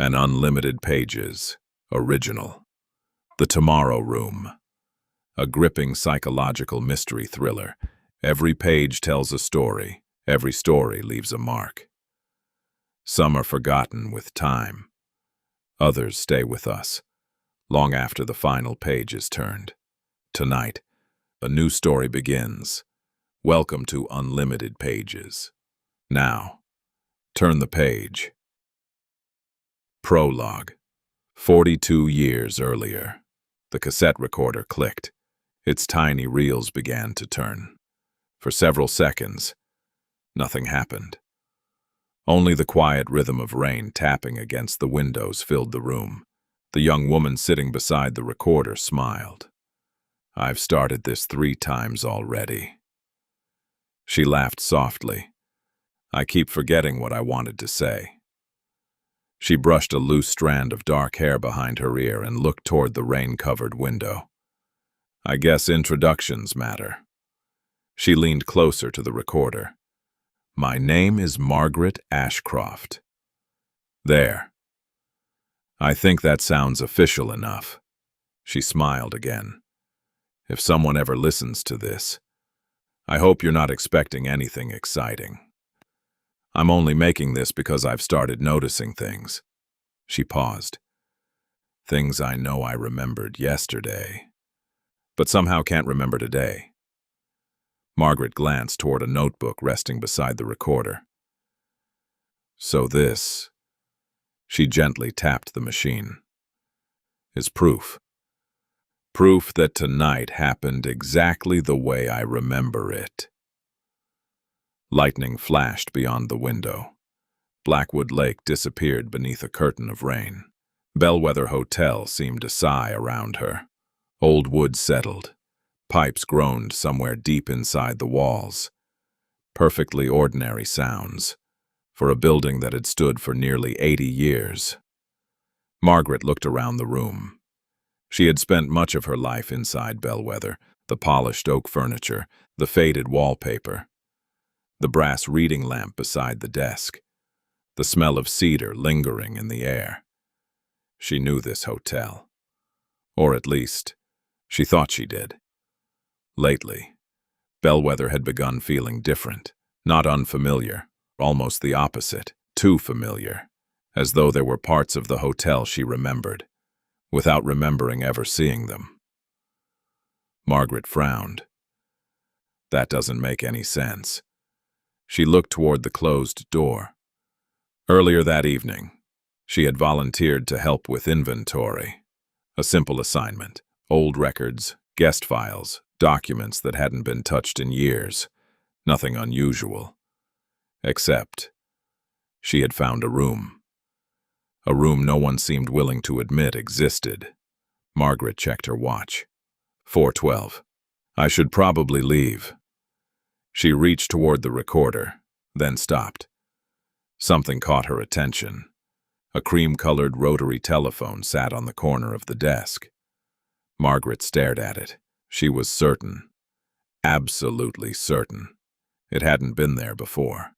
and unlimited pages. Original. The Tomorrow Room. A gripping psychological mystery thriller. Every page tells a story. Every story leaves a mark. Some are forgotten with time. Others stay with us, long after the final page is turned. Tonight, a new story begins. Welcome to Unlimited Pages. Now, turn the page. Prologue. 42 years earlier. The cassette recorder clicked. Its tiny reels began to turn. For several seconds, nothing happened. Only the quiet rhythm of rain tapping against the windows filled the room. The young woman sitting beside the recorder smiled. "I've started this 3 times already." She laughed softly. "I keep forgetting what I wanted to say." She brushed a loose strand of dark hair behind her ear and looked toward the rain-covered window. "I guess introductions matter." She leaned closer to the recorder. "My name is Margaret Ashcroft." There. "I think that sounds official enough." She smiled again. "If someone ever listens to this, I hope you're not expecting anything exciting. I'm only making this because I've started noticing things." She paused. "Things I know I remembered yesterday, but somehow can't remember today." Margaret glanced toward a notebook resting beside the recorder. "So this," she gently tapped the machine, "is proof. Proof that tonight happened exactly the way I remember it." Lightning flashed beyond the window. Blackwood Lake disappeared beneath a curtain of rain. Bellweather Hotel seemed to sigh around her. Old wood settled. Pipes groaned somewhere deep inside the walls. Perfectly ordinary sounds for a building that had stood for nearly 80 years. Margaret looked around the room. She had spent much of her life inside Bellweather, the polished oak furniture, the faded wallpaper, the brass reading lamp beside the desk, the smell of cedar lingering in the air. She knew this hotel. Or at least, she thought she did. Lately, Bellweather had begun feeling different, not unfamiliar, almost the opposite, too familiar, as though there were parts of the hotel she remembered, without remembering ever seeing them. Margaret frowned. That doesn't make any sense. She looked toward the closed door. Earlier that evening, she had volunteered to help with inventory. A simple assignment: old records, guest files, documents that hadn't been touched in years. Nothing unusual. Except, she had found a room. A room no one seemed willing to admit existed. Margaret checked her watch. 4:12. "I should probably leave." She reached toward the recorder, then stopped. Something caught her attention. A cream-colored rotary telephone sat on the corner of the desk. Margaret stared at it. She was certain, absolutely certain, it hadn't been there before.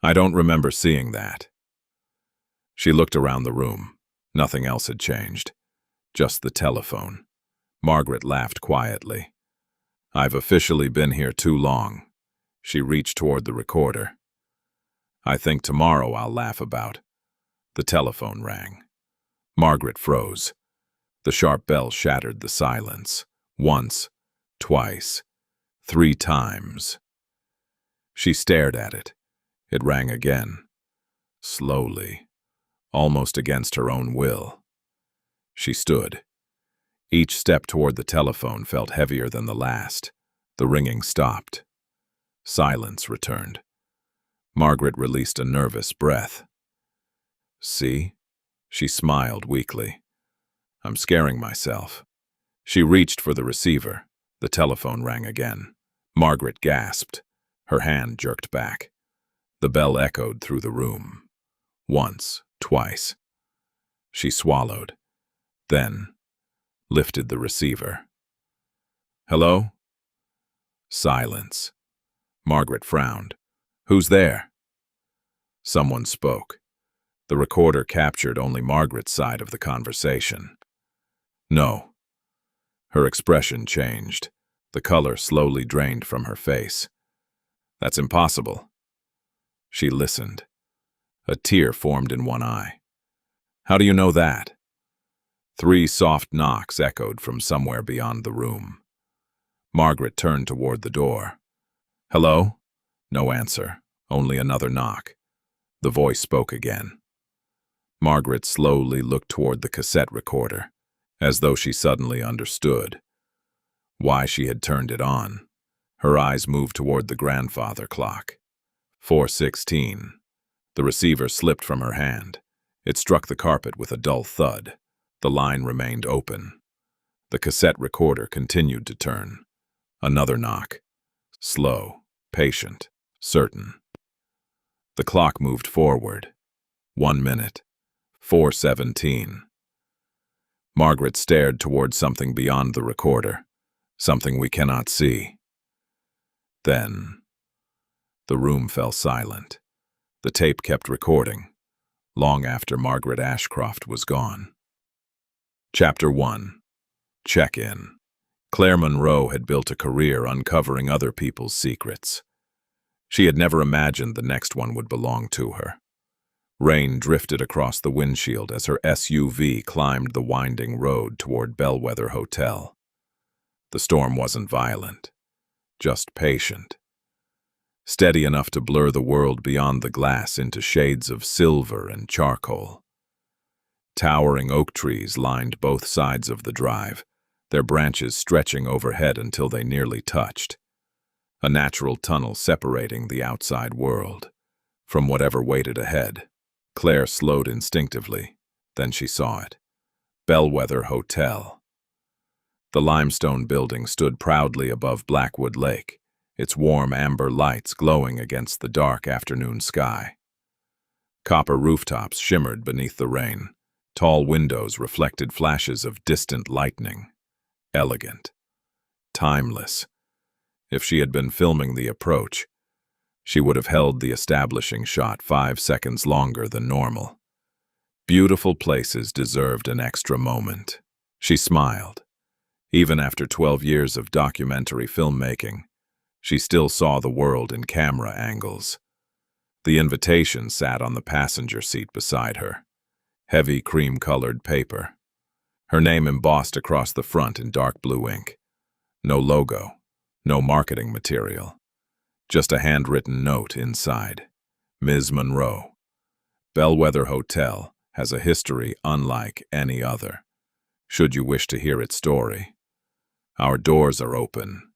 "I don't remember seeing that." She looked around the room. Nothing else had changed. Just the telephone. Margaret laughed quietly. "I've officially been here too long." She reached toward the recorder. "I think tomorrow I'll laugh about." The telephone rang. Margaret froze. The sharp bell shattered the silence. Once, twice, 3 times. She stared at it. It rang again. Slowly, almost against her own will. She stood. Each step toward the telephone felt heavier than the last. The ringing stopped. Silence returned. Margaret released a nervous breath. "See?" She smiled weakly. "I'm scaring myself." She reached for the receiver. The telephone rang again. Margaret gasped. Her hand jerked back. The bell echoed through the room. Once, twice. She swallowed, then lifted the receiver. "Hello?" Silence. Margaret frowned. "Who's there?" Someone spoke. The recorder captured only Margaret's side of the conversation. No. Her expression changed. The color slowly drained from her face. That's impossible. She listened. A tear formed in one eye. How do you know that? 3 soft knocks echoed from somewhere beyond the room. Margaret turned toward the door. Hello? No answer, only another knock. The voice spoke again. Margaret slowly looked toward the cassette recorder, as though she suddenly understood why she had turned it on. Her eyes moved toward the grandfather clock. 4:16. The receiver slipped from her hand. It struck the carpet with a dull thud. The line remained open. The cassette recorder continued to turn. Another knock. Slow, patient, certain. The clock moved forward. 1 minute. 4:17. Margaret stared toward something beyond the recorder, something we cannot see. Then, the room fell silent. The tape kept recording, long after Margaret Ashcroft was gone. Chapter 1. Check-in. Claire Monroe had built a career uncovering other people's secrets. She had never imagined the next one would belong to her. Rain drifted across the windshield as her SUV climbed the winding road toward Bellweather Hotel. The storm wasn't violent, just patient. Steady enough to blur the world beyond the glass into shades of silver and charcoal. Towering oak trees lined both sides of the drive, their branches stretching overhead until they nearly touched. A natural tunnel separating the outside world from whatever waited ahead. Claire slowed instinctively, then she saw it. Bellweather Hotel. The limestone building stood proudly above Blackwood Lake, its warm amber lights glowing against the dark afternoon sky. Copper rooftops shimmered beneath the rain. Tall windows reflected flashes of distant lightning. Elegant. Timeless. If she had been filming the approach, she would have held the establishing shot 5 seconds longer than normal. Beautiful places deserved an extra moment. She smiled. Even after 12 years of documentary filmmaking, she still saw the world in camera angles. The invitation sat on the passenger seat beside her. Heavy cream-colored paper. Her name embossed across the front in dark blue ink. No logo, no marketing material. Just a handwritten note inside. Ms. Monroe. Bellweather Hotel has a history unlike any other. Should you wish to hear its story, our doors are open.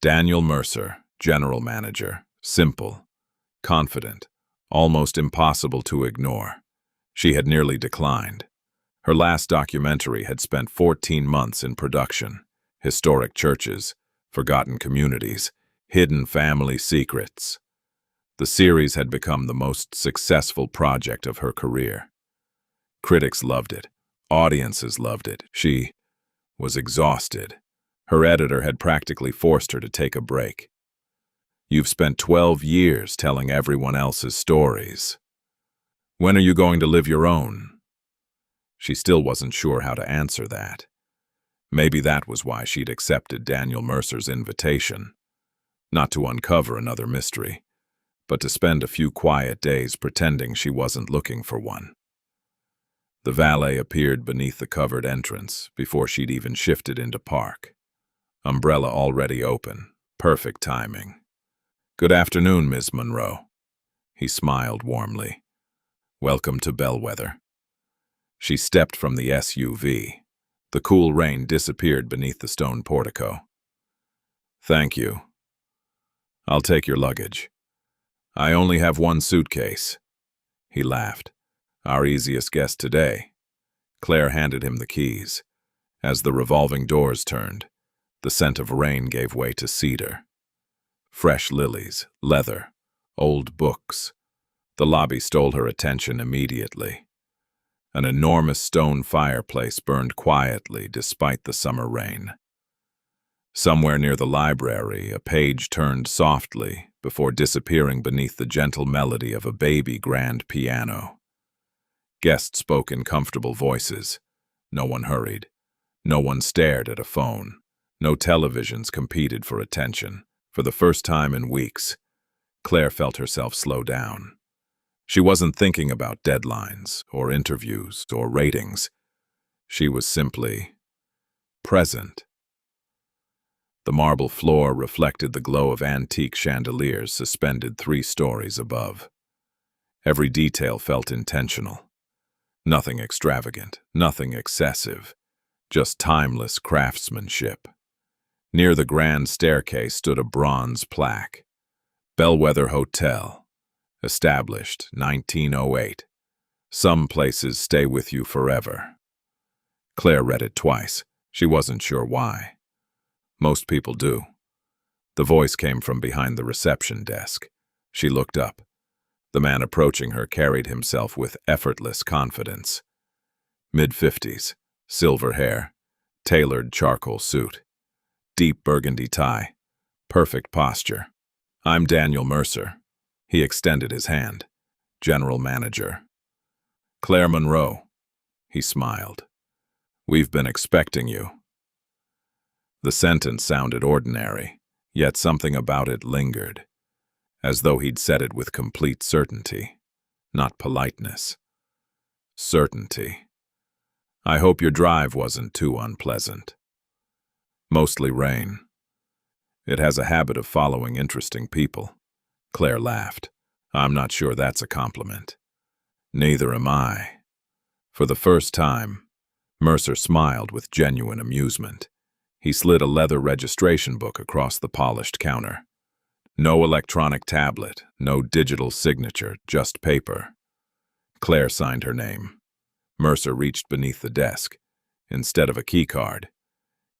Daniel Mercer, General Manager, simple, confident, almost impossible to ignore. She had nearly declined. Her last documentary had spent 14 months in production. Historic churches, forgotten communities, hidden family secrets. The series had become the most successful project of her career. Critics loved it. Audiences loved it. She was exhausted. Her editor had practically forced her to take a break. You've spent 12 years telling everyone else's stories. When are you going to live your own? She still wasn't sure how to answer that. Maybe that was why she'd accepted Daniel Mercer's invitation. Not to uncover another mystery, but to spend a few quiet days pretending she wasn't looking for one. The valet appeared beneath the covered entrance before she'd even shifted into park. Umbrella already open. Perfect timing. Good afternoon, Miss Monroe. He smiled warmly. Welcome to Bellweather. She stepped from the SUV. The cool rain disappeared beneath the stone portico. Thank you. I'll take your luggage. I only have one suitcase. He laughed. Our easiest guest today. Claire handed him the keys. As the revolving doors turned, the scent of rain gave way to cedar. Fresh lilies, leather, old books. The lobby stole her attention immediately. An enormous stone fireplace burned quietly despite the summer rain. Somewhere near the library, a page turned softly before disappearing beneath the gentle melody of a baby grand piano. Guests spoke in comfortable voices. No one hurried. No one stared at a phone. No televisions competed for attention. For the first time in weeks, Claire felt herself slow down. She wasn't thinking about deadlines or interviews or ratings. She was simply present. The marble floor reflected the glow of antique chandeliers suspended 3 stories above. Every detail felt intentional. Nothing extravagant, nothing excessive, just timeless craftsmanship. Near the grand staircase stood a bronze plaque. Bellweather Hotel, established 1908. Some places stay with you forever. Claire read it twice. She wasn't sure why. Most people do. The voice came from behind the reception desk. She looked up. The man approaching her carried himself with effortless confidence. Mid-50s, silver hair, tailored charcoal suit, deep burgundy tie, perfect posture. "I'm Daniel Mercer." He extended his hand. "General Manager." "Claire Monroe." He smiled. "We've been expecting you." The sentence sounded ordinary, yet something about it lingered, as though he'd said it with complete certainty, not politeness. Certainty. "I hope your drive wasn't too unpleasant." "Mostly rain. It has a habit of following interesting people." Claire laughed. "I'm not sure that's a compliment." "Neither am I." For the first time, Mercer smiled with genuine amusement. He slid a leather registration book across the polished counter. No electronic tablet, no digital signature, just paper. Claire signed her name. Mercer reached beneath the desk. Instead of a key card,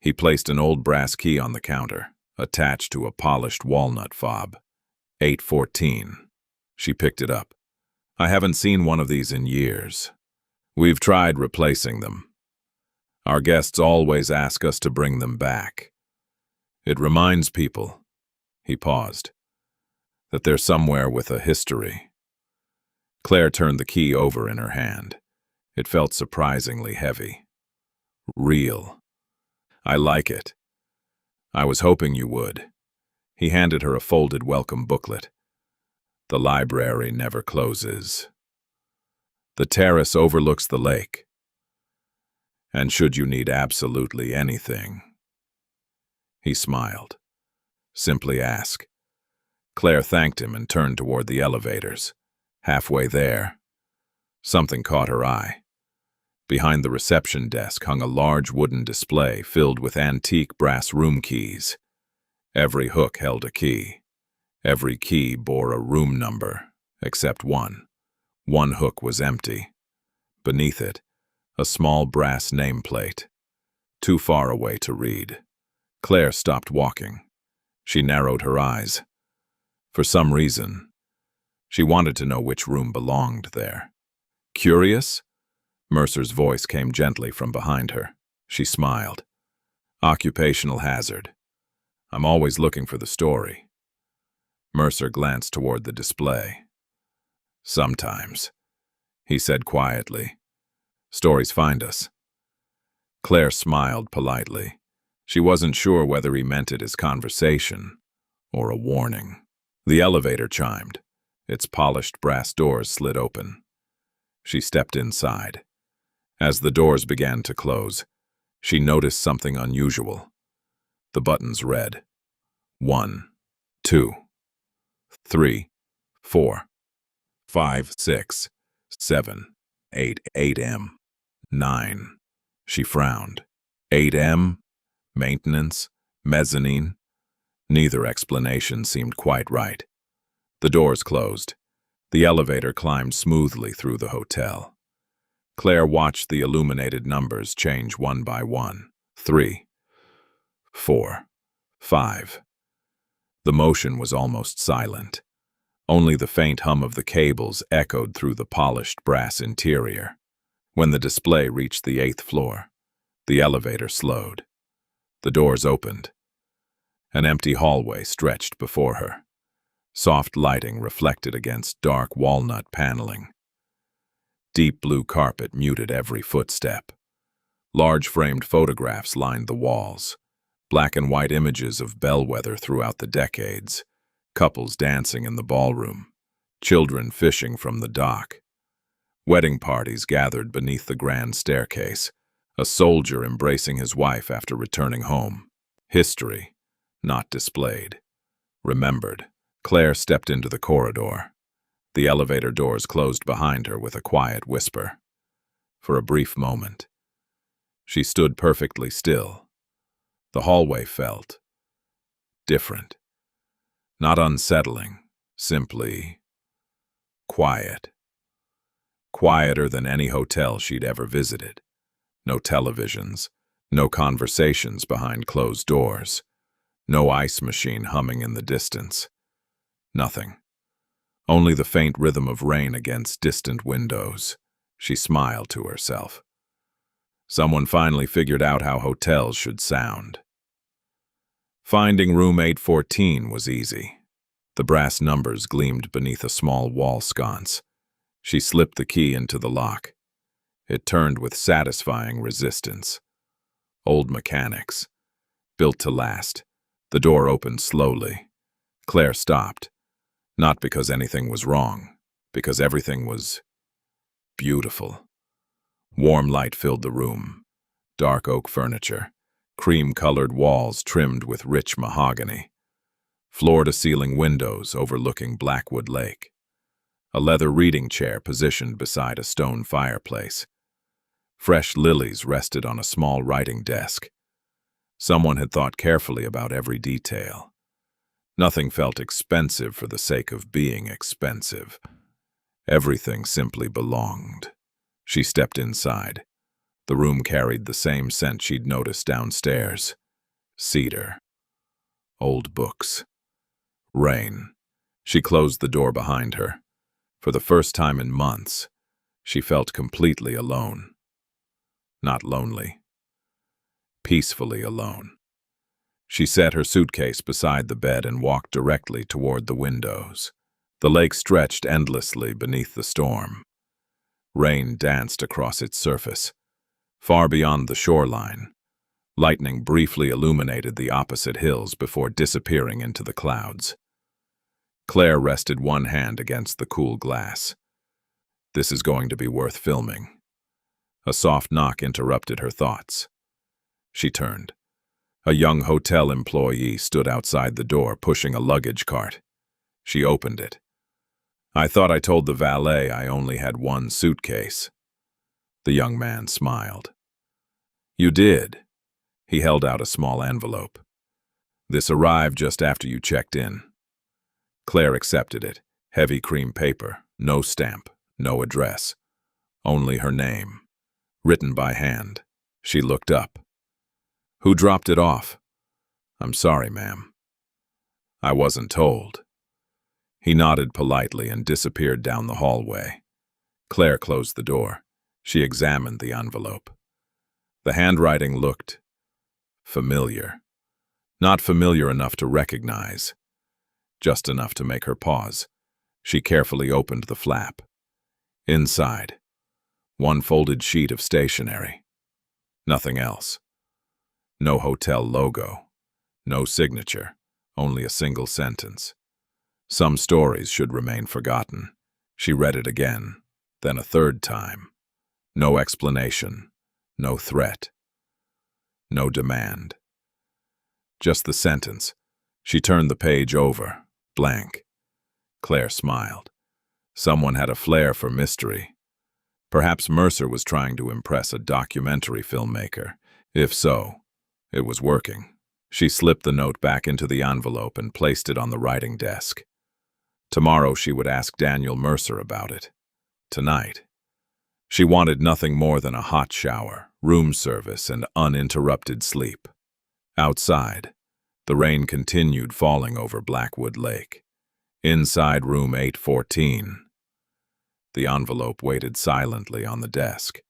he placed an old brass key on the counter, attached to a polished walnut fob. 814. She picked it up. "I haven't seen one of these in years. We've tried replacing them. Our guests always ask us to bring them back. It reminds people," he paused, "that they're somewhere with a history." Claire turned the key over in her hand. It felt surprisingly heavy. "Real. I like it. I was hoping you would." He handed her a folded welcome booklet. "The library never closes. The terrace overlooks the lake. And should you need absolutely anything..." He smiled. "Simply ask." Claire thanked him and turned toward the elevators. Halfway there, something caught her eye. Behind the reception desk hung a large wooden display filled with antique brass room keys. Every hook held a key. Every key bore a room number, except one. One hook was empty. Beneath it, a small brass nameplate. Too far away to read. Claire stopped walking. She narrowed her eyes. For some reason, she wanted to know which room belonged there. "Curious?" Mercer's voice came gently from behind her. She smiled. "Occupational hazard. I'm always looking for the story." Mercer glanced toward the display. "Sometimes," he said quietly. "Stories find us." Claire smiled politely. She wasn't sure whether he meant it as conversation or a warning. The elevator chimed. Its polished brass doors slid open. She stepped inside. As the doors began to close, she noticed something unusual. The buttons read 1, 2, 3, 4, 5, 6, 7, 8, 8M, 9. She frowned. 8M? Maintenance? Mezzanine? Neither explanation seemed quite right. The doors closed. The elevator climbed smoothly through the hotel. Claire watched the illuminated numbers change one by one. 3, 4, 5. The motion was almost silent. Only the faint hum of the cables echoed through the polished brass interior. When the display reached the 8th floor, the elevator slowed. The doors opened. An empty hallway stretched before her. Soft lighting reflected against dark walnut paneling. Deep blue carpet muted every footstep. Large framed photographs lined the walls, black and white images of Bellweather throughout the decades, couples dancing in the ballroom, children fishing from the dock. Wedding parties gathered beneath the grand staircase, a soldier embracing his wife after returning home. History, not displayed. Remembered. Claire stepped into the corridor. The elevator doors closed behind her with a quiet whisper. For a brief moment, she stood perfectly still. The hallway felt different. Not unsettling, simply quiet. Quieter than any hotel she'd ever visited. No televisions, no conversations behind closed doors, no ice machine humming in the distance. Nothing. Only the faint rhythm of rain against distant windows. She smiled to herself. Someone finally figured out how hotels should sound. Finding room 814 was easy. The brass numbers gleamed beneath a small wall sconce. She slipped the key into the lock. It turned with satisfying resistance. Old mechanics. Built to last. The door opened slowly. Claire stopped. Not because anything was wrong, because everything was beautiful. Warm light filled the room. Dark oak furniture. Cream-colored walls trimmed with rich mahogany. Floor-to-ceiling windows overlooking Blackwood Lake. A leather reading chair positioned beside a stone fireplace. Fresh lilies rested on a small writing desk. Someone had thought carefully about every detail. Nothing felt expensive for the sake of being expensive. Everything simply belonged. She stepped inside. The room carried the same scent she'd noticed downstairs. Cedar. Old books. Rain. She closed the door behind her. For the first time in months, she felt completely alone. Not lonely. Peacefully alone. She set her suitcase beside the bed and walked directly toward the windows. The lake stretched endlessly beneath the storm. Rain danced across its surface. Far beyond the shoreline, lightning briefly illuminated the opposite hills before disappearing into the clouds. Claire rested one hand against the cool glass. This is going to be worth filming. A soft knock interrupted her thoughts. She turned. A young hotel employee stood outside the door pushing a luggage cart. She opened it. "I thought I told the valet I only had one suitcase." The young man smiled. "You did." He held out a small envelope. "This arrived just after you checked in." Claire accepted it. Heavy cream paper, no stamp, no address. Only her name. Written by hand. She looked up. "Who dropped it off?" "I'm sorry, ma'am." "I wasn't told." He nodded politely and disappeared down the hallway. Claire closed the door. She examined the envelope. The handwriting looked familiar. Not familiar enough to recognize. Just enough to make her pause. She carefully opened the flap. Inside, one folded sheet of stationery. Nothing else. No hotel logo. No signature. Only a single sentence. Some stories should remain forgotten. She read it again, then a third time. No explanation. No threat. No demand. Just the sentence. She turned the page over. Blank. Claire smiled. Someone had a flair for mystery. Perhaps Mercer was trying to impress a documentary filmmaker. If so, it was working. She slipped the note back into the envelope and placed it on the writing desk. Tomorrow she would ask Daniel Mercer about it. Tonight, she wanted nothing more than a hot shower, room service, and uninterrupted sleep. Outside, the rain continued falling over Blackwood Lake. Inside room 814, the envelope waited silently on the desk.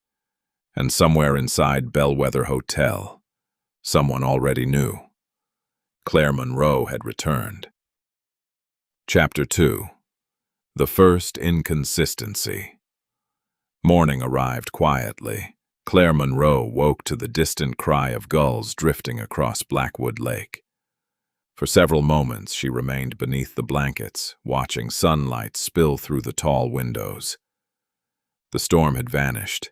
And somewhere inside Bellweather Hotel, someone already knew. Claire Monroe had returned. Chapter 2. The First Inconsistency. Morning arrived quietly. Claire Monroe woke to the distant cry of gulls drifting across Blackwood Lake. For several moments she remained beneath the blankets, watching sunlight spill through the tall windows. The storm had vanished.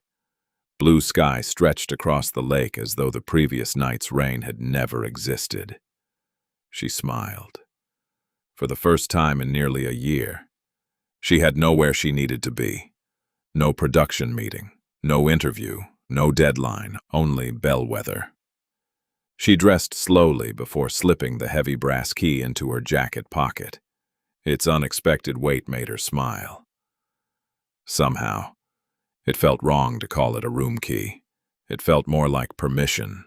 Blue sky stretched across the lake as though the previous night's rain had never existed. She smiled. For the first time in nearly a year, she had nowhere she needed to be. No production meeting, no interview, no deadline, only Bellweather. She dressed slowly before slipping the heavy brass key into her jacket pocket. Its unexpected weight made her smile. Somehow, it felt wrong to call it a room key. It felt more like permission.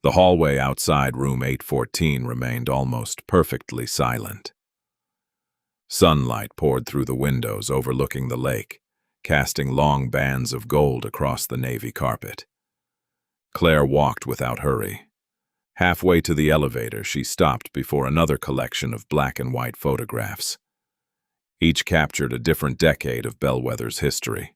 The hallway outside room 814 remained almost perfectly silent. Sunlight poured through the windows overlooking the lake, casting long bands of gold across the navy carpet. Claire walked without hurry. Halfway to the elevator, she stopped before another collection of black and white photographs. Each captured a different decade of Bellwether's history.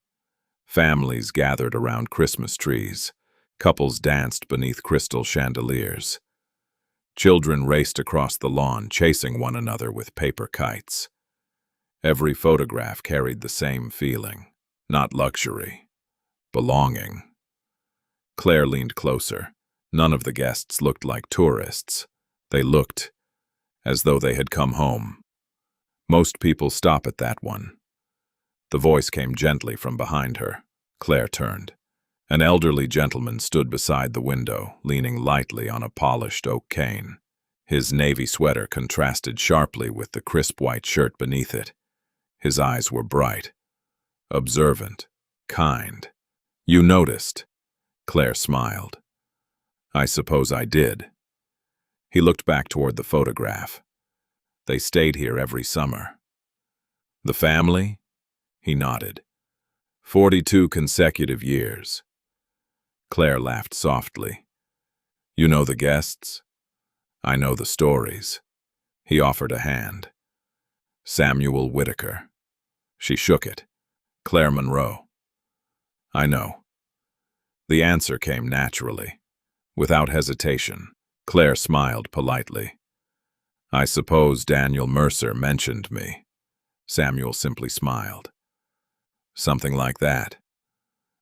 Families gathered around Christmas trees. Couples danced beneath crystal chandeliers. Children raced across the lawn, chasing one another with paper kites. Every photograph carried the same feeling, not luxury, belonging. Claire leaned closer. None of the guests looked like tourists. They looked as though they had come home. Most people stop at that one. The voice came gently from behind her. Claire turned. An elderly gentleman stood beside the window, leaning lightly on a polished oak cane. His navy sweater contrasted sharply with the crisp white shirt beneath it. His eyes were bright, observant, kind. "You noticed?" Claire smiled. "I suppose I did." He looked back toward the photograph. "They stayed here every summer." "The family?" He nodded. 42 consecutive years." Claire laughed softly. "You know the guests?" "I know the stories." He offered a hand. "Samuel Whitaker." She shook it. "Claire Monroe." "I know." The answer came naturally. Without hesitation, Claire smiled politely. "I suppose Daniel Mercer mentioned me." Samuel simply smiled. "Something like that."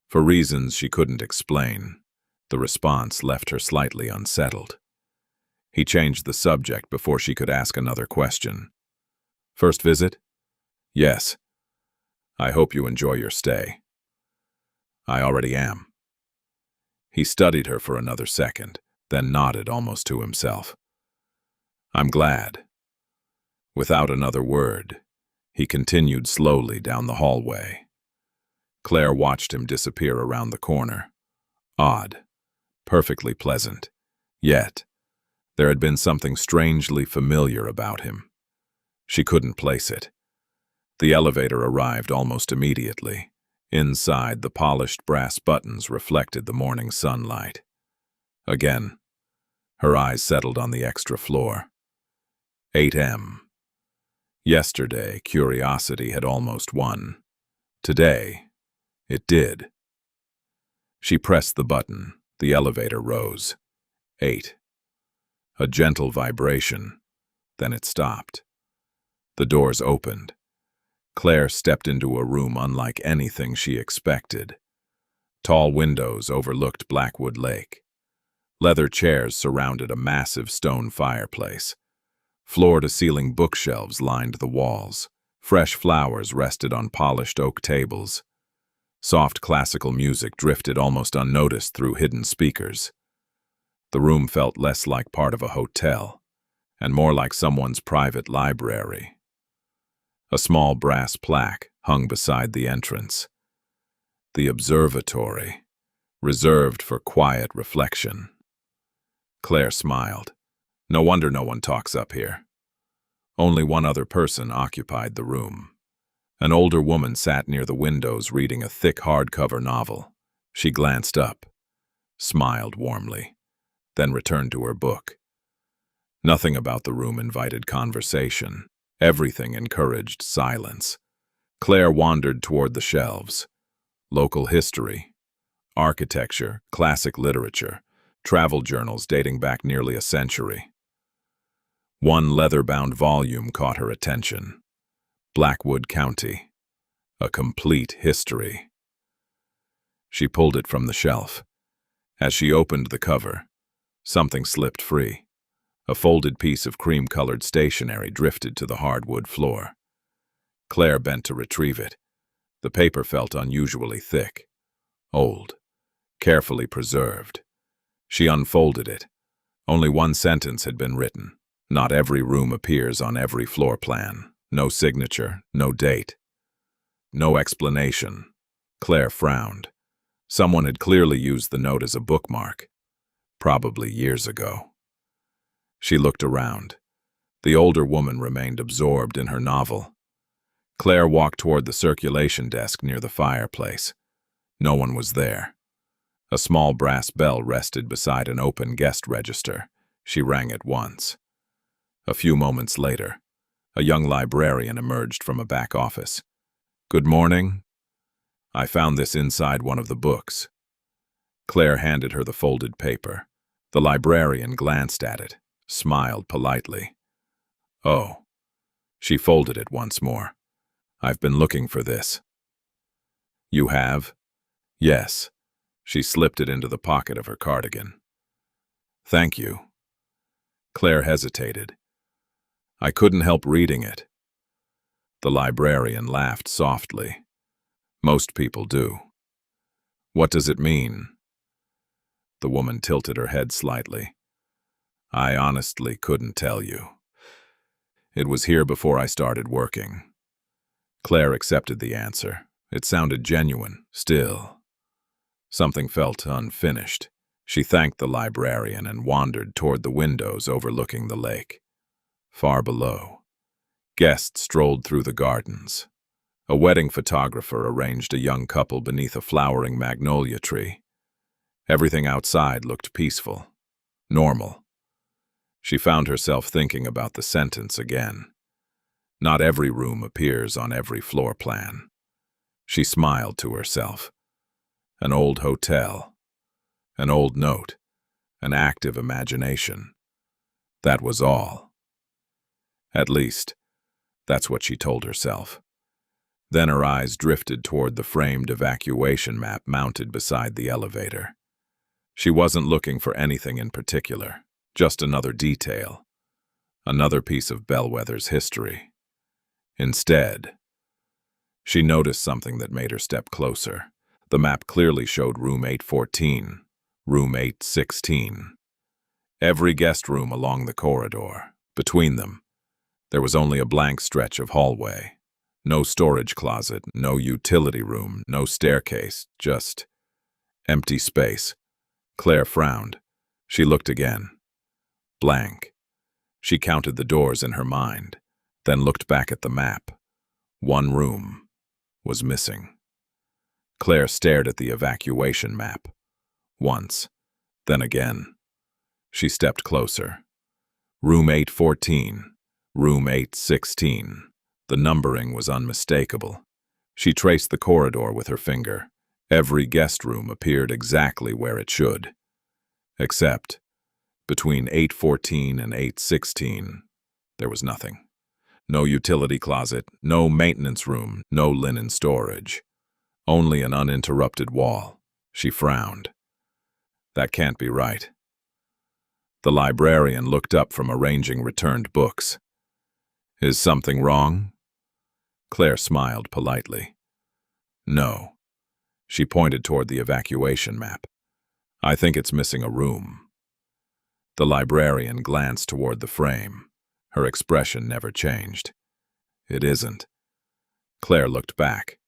For reasons she couldn't explain, the response left her slightly unsettled. He changed the subject before she could ask another question. "First visit?" "Yes." "I hope you enjoy your stay." "I already am." He studied her for another second, then nodded almost to himself. "I'm glad." Without another word, he continued slowly down the hallway. Claire watched him disappear around the corner. Odd, perfectly pleasant. Yet, there had been something strangely familiar about him. She couldn't place it. The elevator arrived almost immediately. Inside, the polished brass buttons reflected the morning sunlight. Again, her eyes settled on the extra floor. 8 m. Yesterday, curiosity had almost won. Today, it did. She pressed the button. The elevator rose. 8. A gentle vibration. Then it stopped. The doors opened. Claire stepped into a room unlike anything she expected. Tall windows overlooked Blackwood Lake. Leather chairs surrounded a massive stone fireplace. Floor-to-ceiling bookshelves lined the walls. Fresh flowers rested on polished oak tables. Soft classical music drifted almost unnoticed through hidden speakers. The room felt less like part of a hotel, and more like someone's private library. A small brass plaque hung beside the entrance. The observatory, reserved for quiet reflection. Claire smiled. No wonder no one talks up here. Only one other person occupied the room. An older woman sat near the windows reading a thick hardcover novel. She glanced up, smiled warmly, then returned to her book. Nothing about the room invited conversation. Everything encouraged silence. Claire wandered toward the shelves. Local history, architecture, classic literature, travel journals dating back nearly a century. One leather-bound volume caught her attention. Blackwood County, a complete history. She pulled it from the shelf. As she opened the cover, something slipped free. A folded piece of cream-colored stationery drifted to the hardwood floor. Claire bent to retrieve it. The paper felt unusually thick, old, carefully preserved. She unfolded it. Only one sentence had been written. Not every room appears on every floor plan. No signature, no date. No explanation. Claire frowned. Someone had clearly used the note as a bookmark, probably years ago. She looked around. The older woman remained absorbed in her novel. Claire walked toward the circulation desk near the fireplace. No one was there. A small brass bell rested beside an open guest register. She rang it once. A few moments later, a young librarian emerged from a back office. "Good morning. I found this inside one of the books." Claire handed her the folded paper. The librarian glanced at it, smiled politely. "Oh." She folded it once more. "I've been looking for this." "You have?" "Yes." She slipped it into the pocket of her cardigan. "Thank you." Claire hesitated. "I couldn't help reading it." The librarian laughed softly. "Most people do." "What does it mean?" The woman tilted her head slightly. "I honestly couldn't tell you. It was here before I started working." Claire accepted the answer. It sounded genuine, still. Something felt unfinished. She thanked the librarian and wandered toward the windows overlooking the lake. Far below, guests strolled through the gardens. A wedding photographer arranged a young couple beneath a flowering magnolia tree. Everything outside looked peaceful, normal. She found herself thinking about the sentence again. Not every room appears on every floor plan. She smiled to herself. An old hotel, an old note, an active imagination. That was all. At least, that's what she told herself. Then her eyes drifted toward the framed evacuation map mounted beside the elevator. She wasn't looking for anything in particular, just another detail, another piece of Bellwether's history. Instead, she noticed something that made her step closer. The map clearly showed room 814, room 816. Every guest room along the corridor. Between them, there was only a blank stretch of hallway. No storage closet, no utility room, no staircase, just empty space. Claire frowned. She looked again. Blank. She counted the doors in her mind, then looked back at the map. One room was missing. Claire stared at the evacuation map. Once, then again. She stepped closer. Room 814, room 816. The numbering was unmistakable. She traced the corridor with her finger. Every guest room appeared exactly where it should. Except, between 814 and 816, there was nothing. No utility closet, no maintenance room, no linen storage. Only an uninterrupted wall. She frowned. That can't be right. The librarian looked up from arranging returned books. "Is something wrong?" Claire smiled politely. "No." She pointed toward the evacuation map. "I think it's missing a room." The librarian glanced toward the frame. Her expression never changed. "It isn't." Claire looked back.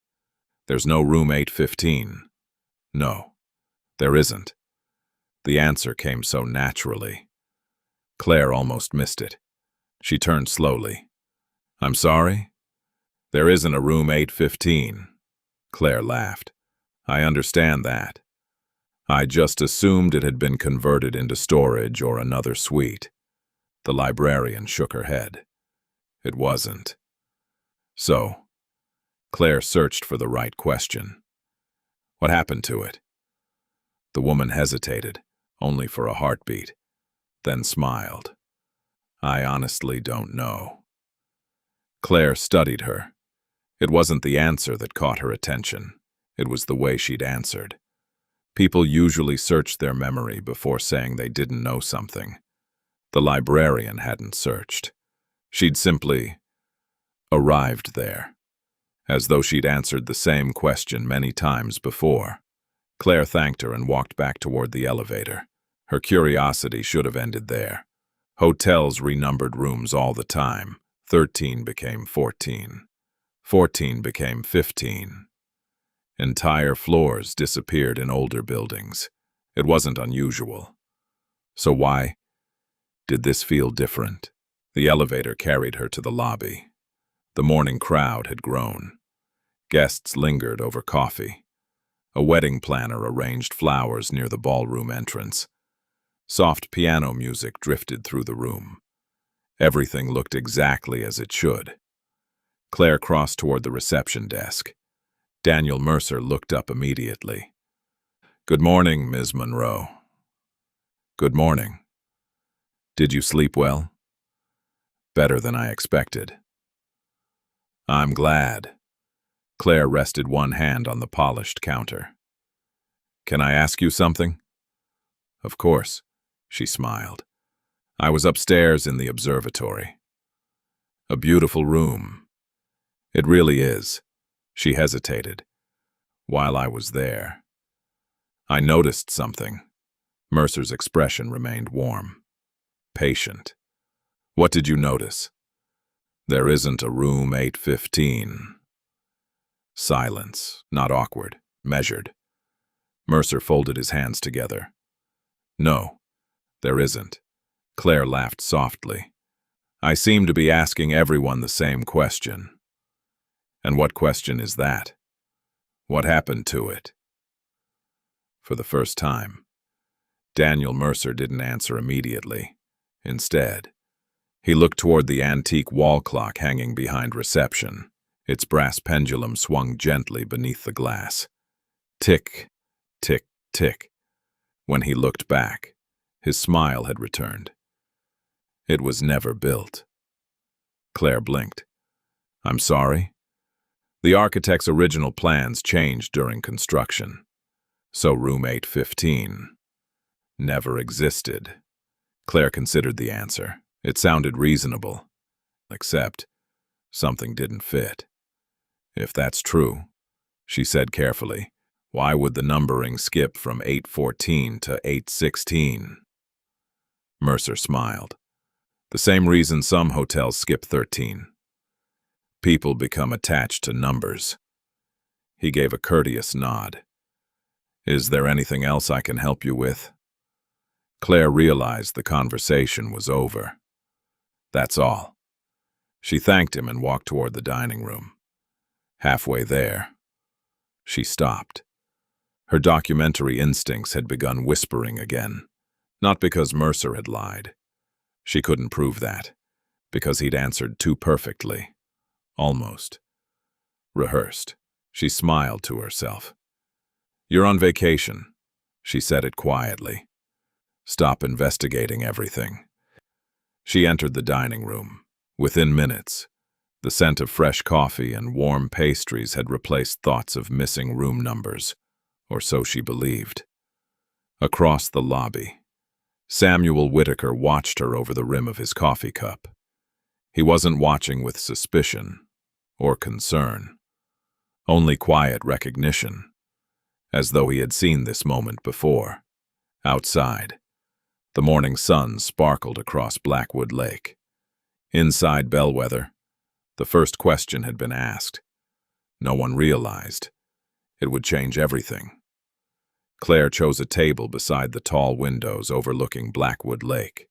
"There's no room 815. "No, there isn't." The answer came so naturally. Claire almost missed it. She turned slowly. "I'm sorry? There isn't a room 815. Claire laughed. "I understand that. I just assumed it had been converted into storage or another suite." The librarian shook her head. "It wasn't." So, Claire searched for the right question. What happened to it? The woman hesitated, only for a heartbeat, then smiled. I honestly don't know. Claire studied her. It wasn't the answer that caught her attention. It was the way she'd answered. People usually searched their memory before saying they didn't know something. The librarian hadn't searched. She'd simply arrived there, as though she'd answered the same question many times before. Claire thanked her and walked back toward the elevator. Her curiosity should have ended there. Hotels renumbered rooms all the time. 13 became 14. 14 became 15. Entire floors disappeared in older buildings. It wasn't unusual. So why did this feel different? The elevator carried her to the lobby. The morning crowd had grown. Guests lingered over coffee. A wedding planner arranged flowers near the ballroom entrance. Soft piano music drifted through the room. Everything looked exactly as it should. Claire crossed toward the reception desk. Daniel Mercer looked up immediately. "Good morning, Ms. Monroe." "Good morning. Did you sleep well?" "Better than I expected." "I'm glad." Claire rested one hand on the polished counter. "Can I ask you something?" "Of course," she smiled. "I was upstairs in the observatory." "A beautiful room." "It really is." She hesitated. "While I was there, I noticed something." Mercer's expression remained warm, patient. "What did you notice?" "There isn't a room 815. Silence, not awkward, measured. Mercer folded his hands together. "No, there isn't." Claire laughed softly. "I seem to be asking everyone the same question." "And what question is that?" "What happened to it?" For the first time, Daniel Mercer didn't answer immediately. Instead, he looked toward the antique wall clock hanging behind reception. Its brass pendulum swung gently beneath the glass. Tick, tick, tick. When he looked back, his smile had returned. It was never built. Claire blinked. "I'm sorry?" "The architect's original plans changed during construction. So room 815 never existed." Claire considered the answer. It sounded reasonable, except something didn't fit. "If that's true," she said carefully, "why would the numbering skip from 814 to 816? Mercer smiled. "The same reason some hotels skip 13. People become attached to numbers." He gave a courteous nod. "Is there anything else I can help you with?" Claire realized the conversation was over. "That's all." She thanked him and walked toward the dining room. Halfway there, she stopped. Her documentary instincts had begun whispering again, not because Mercer had lied. She couldn't prove that, because he'd answered too perfectly, almost rehearsed. She smiled to herself. "You're on vacation," she said it quietly. "Stop investigating everything." She entered the dining room. Within minutes, the scent of fresh coffee and warm pastries had replaced thoughts of missing room numbers, or so she believed. Across the lobby, Samuel Whitaker watched her over the rim of his coffee cup. He wasn't watching with suspicion or concern, only quiet recognition, as though he had seen this moment before. Outside, the morning sun sparkled across Blackwood Lake. Inside Bellweather, the first question had been asked. No one realized it would change everything. Claire chose a table beside the tall windows overlooking Blackwood Lake.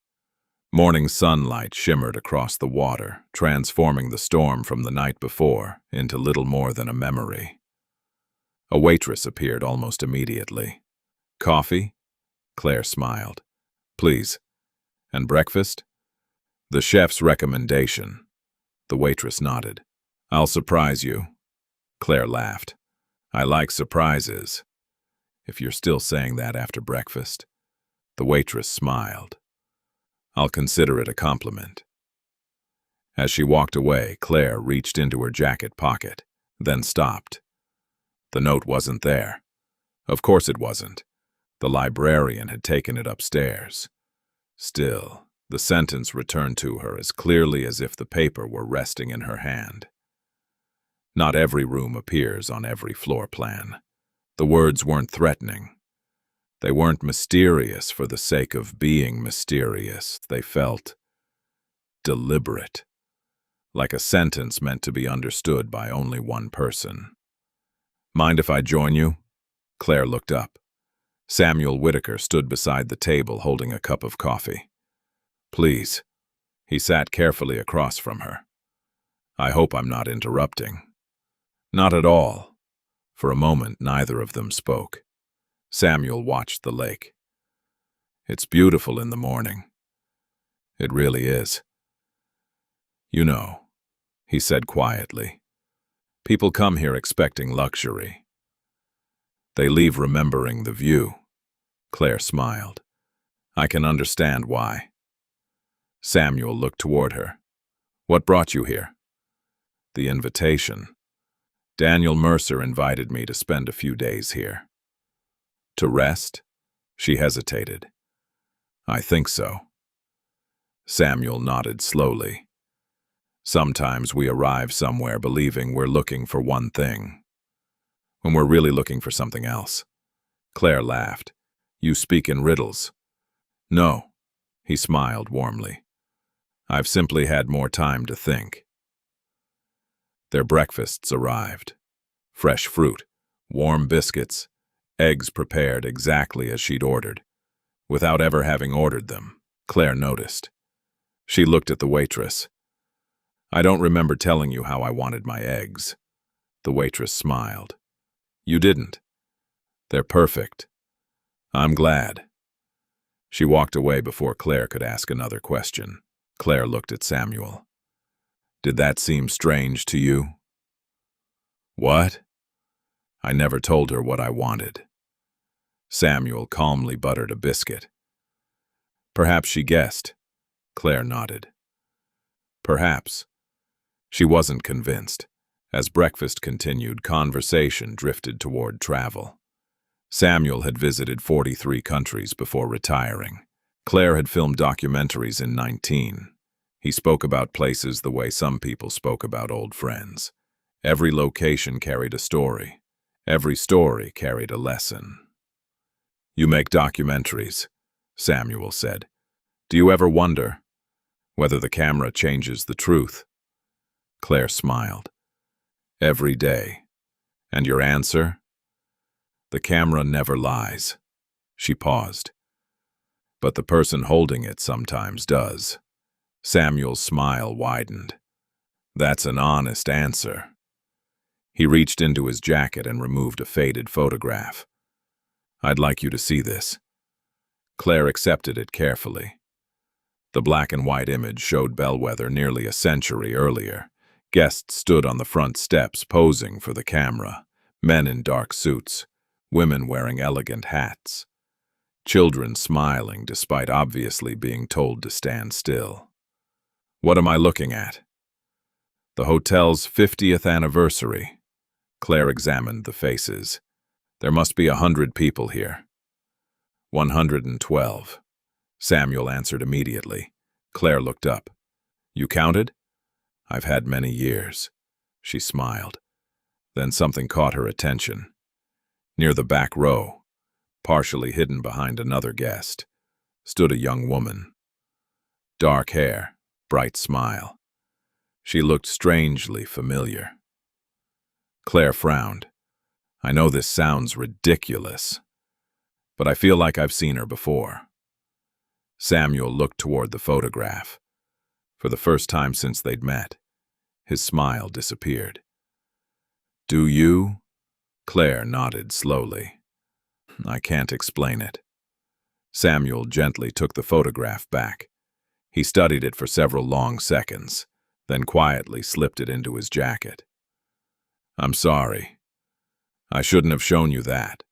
Morning sunlight shimmered across the water, transforming the storm from the night before into little more than a memory. A waitress appeared almost immediately. "Coffee?" Claire smiled. "Please. And breakfast?" "The chef's recommendation." The waitress nodded. "I'll surprise you." Claire laughed. "I like surprises." if you're still saying that after breakfast." The waitress smiled. "I'll consider it a compliment." As she walked away, Claire reached into her jacket pocket, then stopped. The note wasn't there. Of course it wasn't. The librarian had taken it upstairs. Still, the sentence returned to her as clearly as if the paper were resting in her hand. Not every room appears on every floor plan. The words weren't threatening. They weren't mysterious for the sake of being mysterious. They felt deliberate, like a sentence meant to be understood by only one person. "Mind if I join you?" Claire looked up. Samuel Whitaker stood beside the table holding a cup of coffee. "Please." He sat carefully across from her. "I hope I'm not interrupting." "Not at all." For a moment, neither of them spoke. Samuel watched the lake. "It's beautiful in the morning." "It really is." "You know," he said quietly, "people come here expecting luxury. They leave remembering the view." Claire smiled. "I can understand why." Samuel looked toward her. "What brought you here?" "The invitation. Daniel Mercer invited me to spend a few days here." "To rest?" She hesitated. "I think so." Samuel nodded slowly. "Sometimes we arrive somewhere believing we're looking for one thing, when we're really looking for something else." Claire laughed. "You speak in riddles." "No." He smiled warmly. "I've simply had more time to think." Their breakfasts arrived. Fresh fruit, warm biscuits, eggs prepared exactly as she'd ordered, without ever having ordered them, Claire noticed. She looked at the waitress. "I don't remember telling you how I wanted my eggs." The waitress smiled. "You didn't. They're perfect." "I'm glad." She walked away before Claire could ask another question. Claire looked at Samuel. "Did that seem strange to you?" "What?" "I never told her what I wanted." Samuel calmly buttered a biscuit. "Perhaps she guessed." Claire nodded. "Perhaps." She wasn't convinced. As breakfast continued, conversation drifted toward travel. Samuel had visited 43 countries before retiring. Claire had filmed documentaries in 19. He spoke about places the way some people spoke about old friends. Every location carried a story. Every story carried a lesson. "You make documentaries," Samuel said. "Do you ever wonder whether the camera changes the truth?" Claire smiled. "Every day." "And your answer?" "The camera never lies." She paused. "But the person holding it sometimes does." Samuel's smile widened. "That's an honest answer." He reached into his jacket and removed a faded photograph. "I'd like you to see this." Claire accepted it carefully. The black and white image showed Bellweather nearly a century earlier. Guests stood on the front steps posing for the camera. Men in dark suits, women wearing elegant hats. Children smiling despite obviously being told to stand still. "What am I looking at?" "The hotel's 50th anniversary." Claire examined the faces. "There must be 100 people here." 112. Samuel answered immediately. Claire looked up. "You counted?" "I've had many years." She smiled. Then something caught her attention. Near the back row, partially hidden behind another guest, stood a young woman. Dark hair, bright smile. She looked strangely familiar. Claire frowned. "I know this sounds ridiculous, but I feel like I've seen her before." Samuel looked toward the photograph. For the first time since they'd met, his smile disappeared. "Do you?" Claire nodded slowly. "I can't explain it." Samuel gently took the photograph back. He studied it for several long seconds, then quietly slipped it into his jacket. "I'm sorry. I shouldn't have shown you that."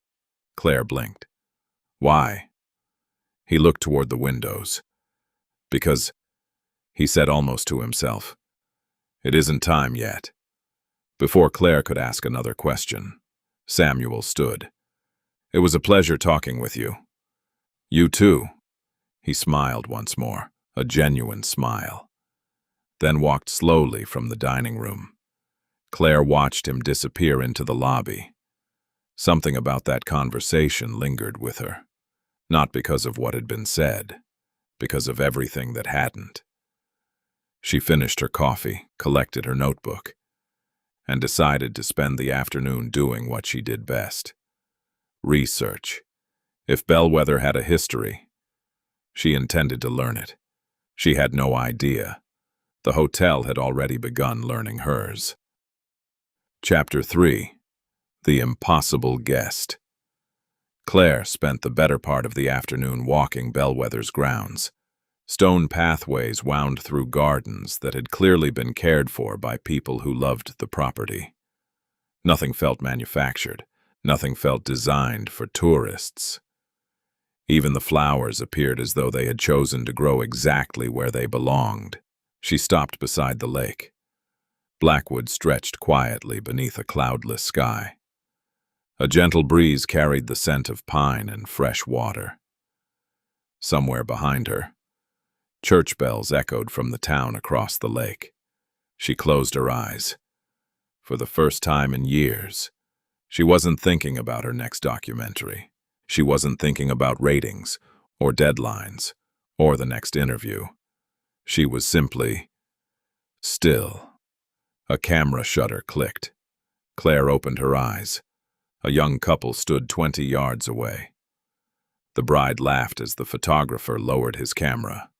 Claire blinked. Why? He looked toward the windows. Because, he said almost to himself, it isn't time yet. Before Claire could ask another question, Samuel stood. It was a pleasure talking with you. You too. He smiled once more, a genuine smile, then walked slowly from the dining room. Claire watched him disappear into the lobby. Something about that conversation lingered with her, not because of what had been said, because of everything that hadn't. She finished her coffee, collected her notebook, and decided to spend the afternoon doing what she did best. Research. If Bellweather had a history, she intended to learn it. She had no idea. The hotel had already begun learning hers. Chapter 3. The Impossible Guest. Claire spent the better part of the afternoon walking Bellweather's grounds. Stone pathways wound through gardens that had clearly been cared for by people who loved the property. Nothing felt manufactured. Nothing felt designed for tourists. Even the flowers appeared as though they had chosen to grow exactly where they belonged. She stopped beside the lake. Blackwood stretched quietly beneath a cloudless sky. A gentle breeze carried the scent of pine and fresh water. Somewhere behind her, church bells echoed from the town across the lake. She closed her eyes. For the first time in years, she wasn't thinking about her next documentary. She wasn't thinking about ratings, or deadlines, or the next interview. She was simply still. A camera shutter clicked. Claire opened her eyes. A young couple stood 20 yards away. The bride laughed as the photographer lowered his camera.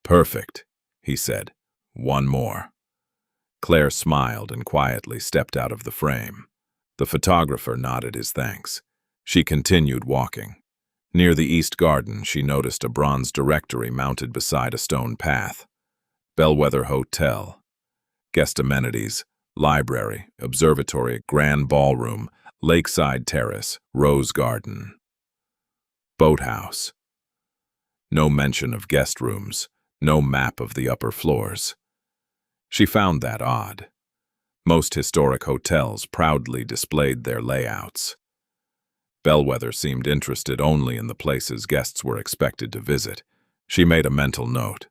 "Perfect," he said. "One more." Claire smiled and quietly stepped out of the frame. The photographer nodded his thanks. She continued walking. Near the east garden, she noticed a bronze directory mounted beside a stone path. Bellweather Hotel. Guest amenities, library, observatory, grand ballroom, lakeside terrace, rose garden. Boathouse. No mention of guest rooms, no map of the upper floors. She found that odd. Most historic hotels proudly displayed their layouts. Bellweather seemed interested only in the places guests were expected to visit. She made a mental note.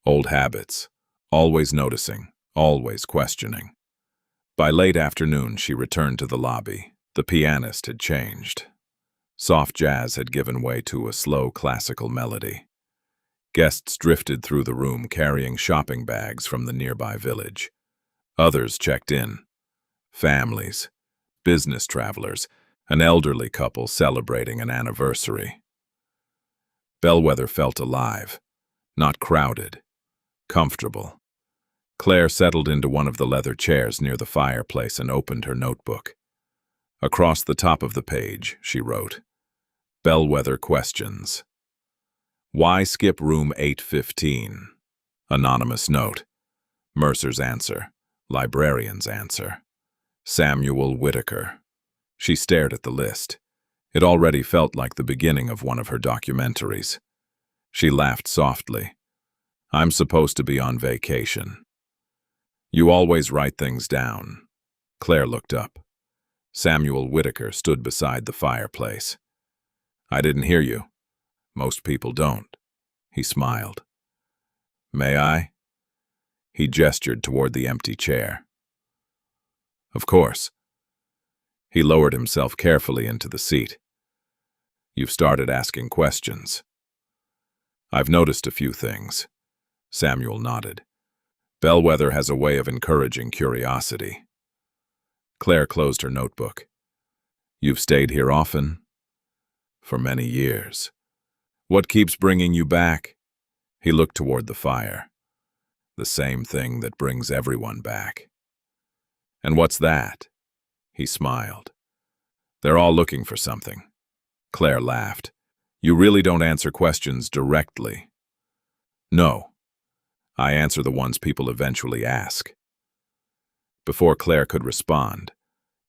Old habits, always noticing, always questioning. By late afternoon, she returned to the lobby. The pianist had changed. Soft jazz had given way to a slow classical melody. Guests drifted through the room carrying shopping bags from the nearby village. Others checked in. Families, business travelers, an elderly couple celebrating an anniversary. Bellweather felt alive, not crowded, comfortable. Claire settled into one of the leather chairs near the fireplace and opened her notebook. Across the top of the page, she wrote, "Bellweather questions. Why skip room 815? Anonymous note. Mercer's answer. Librarian's answer. Samuel Whitaker." She stared at the list. It already felt like the beginning of one of her documentaries. She laughed softly. "I'm supposed to be on vacation." "You always write things down." Claire looked up. Samuel Whitaker stood beside the fireplace. "I didn't hear you." "Most people don't." He smiled. "May I?" He gestured toward the empty chair. "Of course." He lowered himself carefully into the seat. "You've started asking questions." "I've noticed a few things." Samuel nodded. "Bellweather has a way of encouraging curiosity." Claire closed her notebook. "You've stayed here often?" "For many years." "What keeps bringing you back?" He looked toward the fire. "The same thing that brings everyone back." "And what's that?" He smiled. "They're all looking for something." Claire laughed. "You really don't answer questions directly." "No. I answer the ones people eventually ask." Before Claire could respond,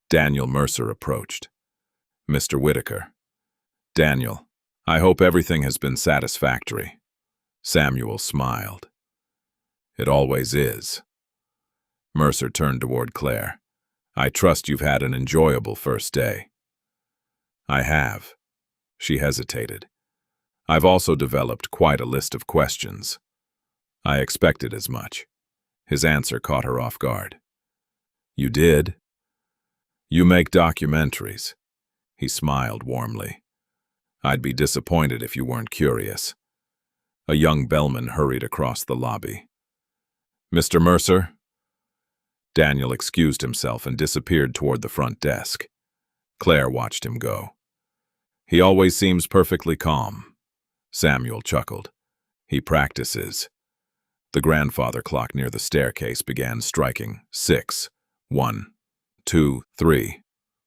Daniel Mercer approached. Mr. Whitaker. Daniel, I hope everything has been satisfactory. Samuel smiled. It always is. Mercer turned toward Claire. I trust you've had an enjoyable first day. I have. She hesitated. I've also developed quite a list of questions. I expected as much. His answer caught her off guard. You did? You make documentaries. He smiled warmly. I'd be disappointed if you weren't curious. A young bellman hurried across the lobby. Mr. Mercer? Daniel excused himself and disappeared toward the front desk. Claire watched him go. He always seems perfectly calm. Samuel chuckled. He practices. The grandfather clock near the staircase began striking 6, 1, 2, 3,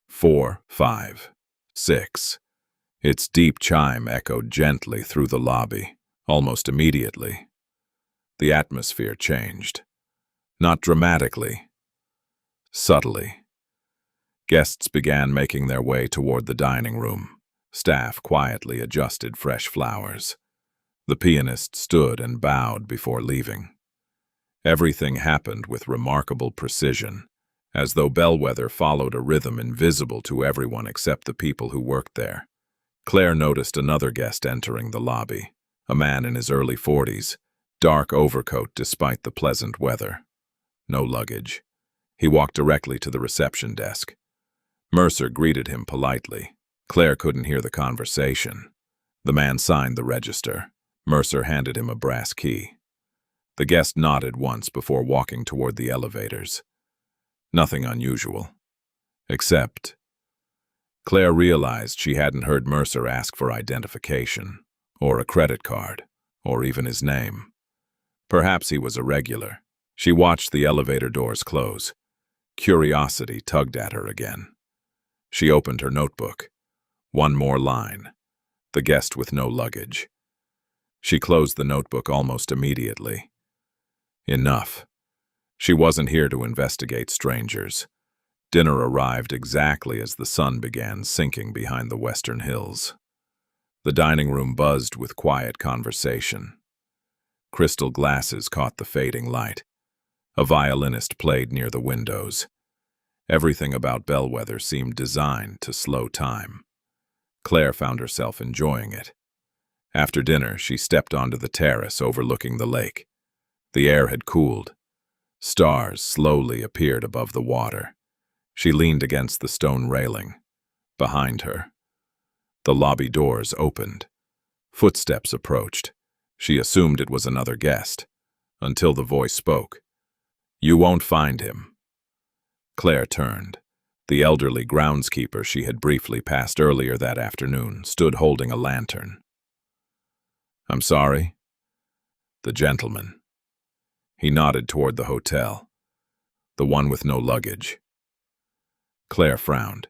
4, 5, 6. Its deep chime echoed gently through the lobby. Almost immediately, the atmosphere changed. Not dramatically, subtly. Guests began making their way toward the dining room. Staff quietly adjusted fresh flowers. The pianist stood and bowed before leaving. Everything happened with remarkable precision, as though Bellweather followed a rhythm invisible to everyone except the people who worked there. Claire noticed another guest entering the lobby. A man in his early 40s, dark overcoat despite the pleasant weather. No luggage. He walked directly to the reception desk. Mercer greeted him politely. Claire couldn't hear the conversation. The man signed the register. Mercer handed him a brass key. The guest nodded once before walking toward the elevators. Nothing unusual. Except, Claire realized she hadn't heard Mercer ask for identification, or a credit card, or even his name. Perhaps he was a regular. She watched the elevator doors close. Curiosity tugged at her again. She opened her notebook. One more line. The guest with no luggage. She closed the notebook almost immediately. Enough. She wasn't here to investigate strangers. Dinner arrived exactly as the sun began sinking behind the western hills. The dining room buzzed with quiet conversation. Crystal glasses caught the fading light. A violinist played near the windows. Everything about Bellweather seemed designed to slow time. Claire found herself enjoying it. After dinner, she stepped onto the terrace overlooking the lake. The air had cooled. Stars slowly appeared above the water. She leaned against the stone railing. Behind her, the lobby doors opened. Footsteps approached. She assumed it was another guest, until the voice spoke. You won't find him. Claire turned. The elderly groundskeeper she had briefly passed earlier that afternoon stood holding a lantern. I'm sorry? The gentleman. He nodded toward the hotel. The one with no luggage. Claire frowned.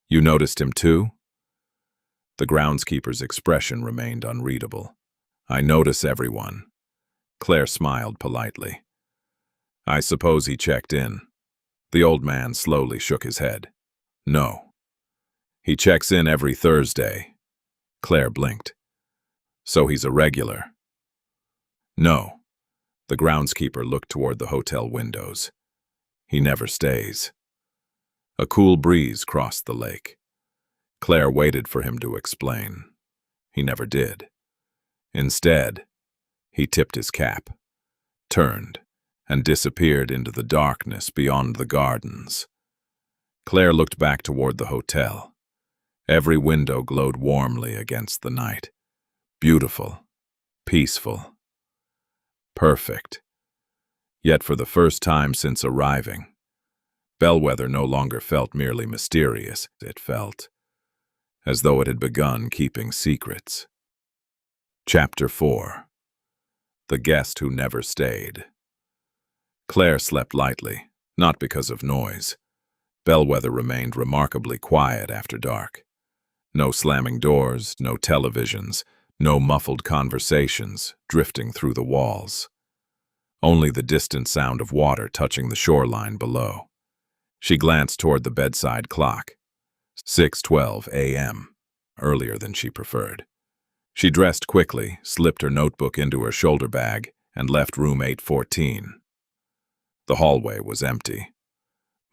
You noticed him too? The groundskeeper's expression remained unreadable. I notice everyone. Claire smiled politely. I suppose he checked in. The old man slowly shook his head. No. He checks in every Thursday. Claire blinked. So he's a regular. No. The groundskeeper looked toward the hotel windows. He never stays. A cool breeze crossed the lake. Claire waited for him to explain. He never did. Instead, he tipped his cap, turned, and disappeared into the darkness beyond the gardens. Claire looked back toward the hotel. Every window glowed warmly against the night. Beautiful, peaceful, perfect. Yet for the first time since arriving, Bellweather no longer felt merely mysterious. It felt as though it had begun keeping secrets. Chapter 4. The Guest Who Never Stayed. Claire slept lightly, not because of noise. Bellweather remained remarkably quiet after dark. No slamming doors, no televisions, no muffled conversations drifting through the walls. Only the distant sound of water touching the shoreline below. She glanced toward the bedside clock. 6:12 a.m., earlier than she preferred. She dressed quickly, slipped her notebook into her shoulder bag, and left room 814. The hallway was empty.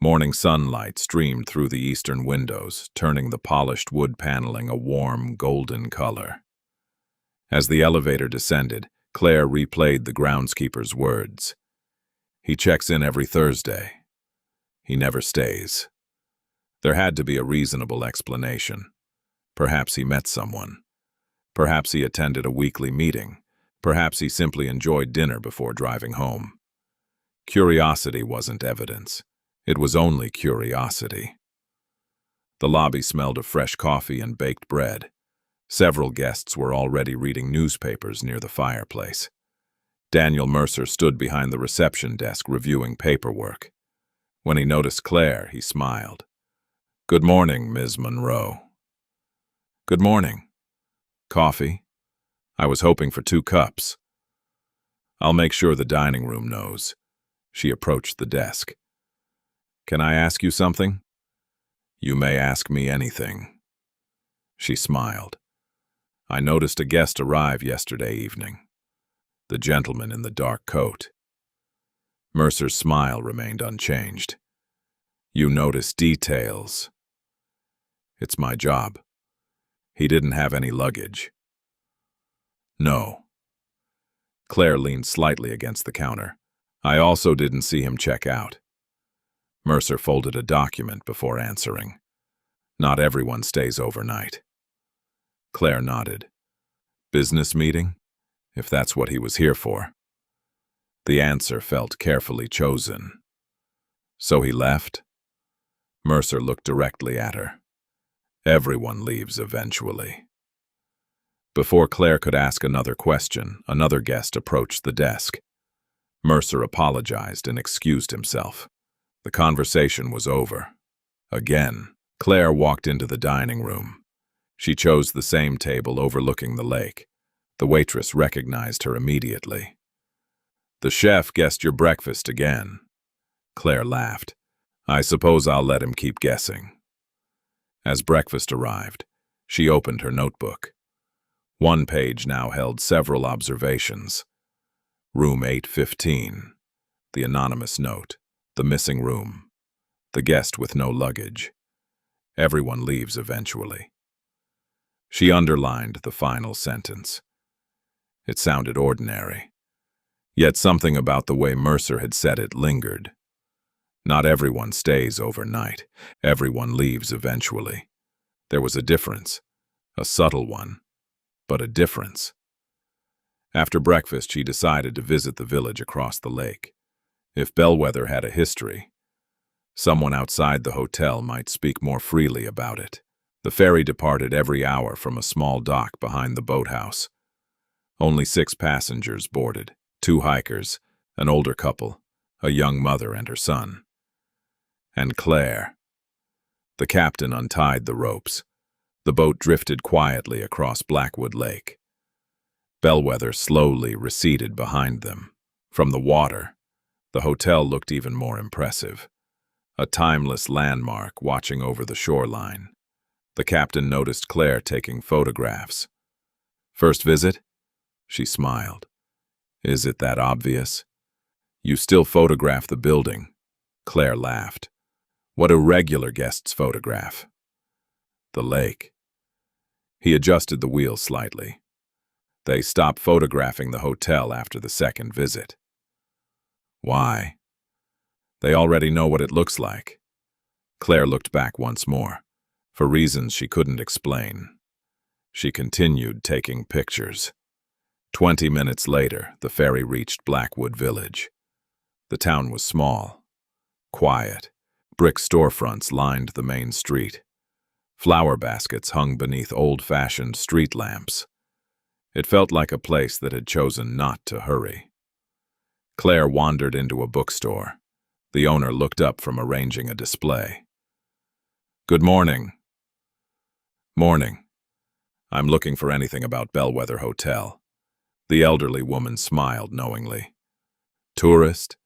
Morning sunlight streamed through the eastern windows, turning the polished wood paneling a warm, golden color. As the elevator descended, Claire replayed the groundskeeper's words. He checks in every Thursday. He never stays. There had to be a reasonable explanation. Perhaps he met someone. Perhaps he attended a weekly meeting. Perhaps he simply enjoyed dinner before driving home. Curiosity wasn't evidence. It was only curiosity. The lobby smelled of fresh coffee and baked bread. Several guests were already reading newspapers near the fireplace. Daniel Mercer stood behind the reception desk reviewing paperwork. When he noticed Claire, he smiled. "Good morning, Ms. Monroe." "Good morning. Coffee? I was hoping for 2 cups. I'll make sure the dining room knows." She approached the desk. "Can I ask you something?" "You may ask me anything." She smiled. "I noticed a guest arrive yesterday evening. The gentleman in the dark coat." Mercer's smile remained unchanged. "You notice details." "It's my job. He didn't have any luggage." "No." Claire leaned slightly against the counter. "I also didn't see him check out." Mercer folded a document before answering. "Not everyone stays overnight." Claire nodded. "Business meeting? If that's what he was here for." The answer felt carefully chosen. "So he left?" Mercer looked directly at her. "Everyone leaves eventually." Before Claire could ask another question, another guest approached the desk. Mercer apologized and excused himself. The conversation was over. Again, Claire walked into the dining room. She chose the same table overlooking the lake. The waitress recognized her immediately. "The chef guessed your breakfast again." Claire laughed. "I suppose I'll let him keep guessing." As breakfast arrived, she opened her notebook. One page now held several observations. Room 815, the anonymous note, the missing room, the guest with no luggage. Everyone leaves eventually. She underlined the final sentence. It sounded ordinary. Yet something about the way Mercer had said it lingered. Not everyone stays overnight. Everyone leaves eventually. There was a difference, a subtle one, but a difference. After breakfast, she decided to visit the village across the lake. If Bellweather had a history, someone outside the hotel might speak more freely about it. The ferry departed every hour from a small dock behind the boathouse. Only 6 passengers boarded, 2 hikers, an older couple, a young mother and her son. And Claire. The captain untied the ropes. The boat drifted quietly across Blackwood Lake. Bellweather slowly receded behind them. From the water, the hotel looked even more impressive. A timeless landmark watching over the shoreline. The captain noticed Claire taking photographs. "First visit?" She smiled. "Is it that obvious?" "You still photograph the building." Claire laughed. "What do regular guests photograph?" "The lake." He adjusted the wheel slightly. "They stopped photographing the hotel after the second visit." "Why?" "They already know what it looks like." Claire looked back once more, for reasons she couldn't explain. She continued taking pictures. 20 minutes later, the ferry reached Blackwood Village. The town was small, quiet. Brick storefronts lined the main street. Flower baskets hung beneath old-fashioned street lamps. It felt like a place that had chosen not to hurry. Claire wandered into a bookstore. The owner looked up from arranging a display. "Good morning." "Morning. I'm looking for anything about Bellweather Hotel." The elderly woman smiled knowingly. "Tourist?"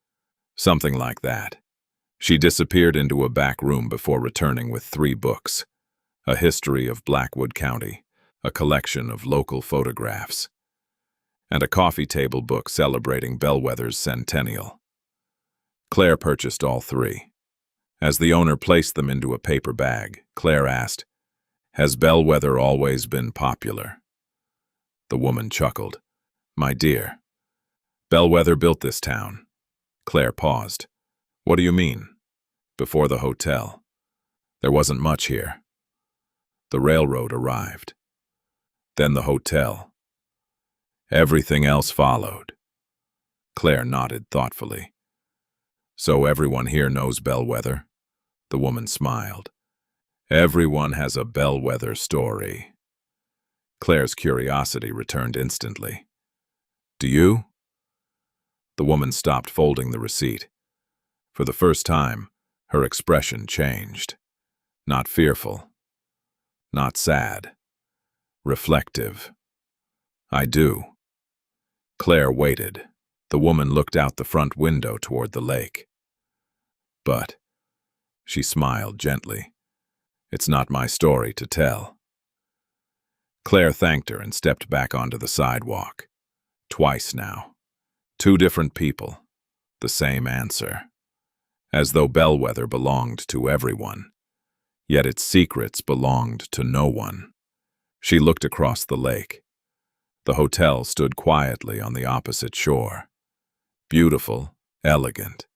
"Something like that." She disappeared into a back room before returning with 3 books. A history of Blackwood County, a collection of local photographs, and a coffee table book celebrating Bellweather's centennial. Claire purchased all three. As the owner placed them into a paper bag, Claire asked, "Has Bellweather always been popular?" The woman chuckled. "My dear, Bellweather built this town." Claire paused. "What do you mean?" "Before the hotel. There wasn't much here. The railroad arrived. Then the hotel. Everything else followed." Claire nodded thoughtfully. "So everyone here knows Bellweather?" The woman smiled. "Everyone has a Bellweather story." Claire's curiosity returned instantly. "Do you?" The woman stopped folding the receipt. For the first time, her expression changed. Not fearful. Not sad. Reflective. "I do." Claire waited. The woman looked out the front window toward the lake. "But," she smiled gently, "it's not my story to tell." Claire thanked her and stepped back onto the sidewalk. Twice now. Two different people. The same answer. As though Bellweather belonged to everyone. Yet its secrets belonged to no one. She looked across the lake. The hotel stood quietly on the opposite shore. Beautiful, elegant,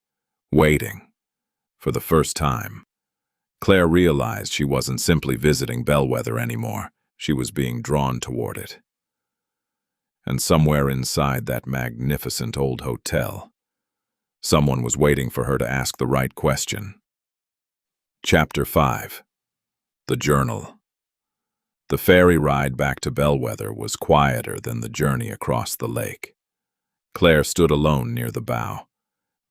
waiting. For the first time, Claire realized she wasn't simply visiting Bellweather anymore. She was being drawn toward it. And somewhere inside that magnificent old hotel, someone was waiting for her to ask the right question. Chapter 5. The Journal. The ferry ride back to Bellweather was quieter than the journey across the lake. Claire stood alone near the bow.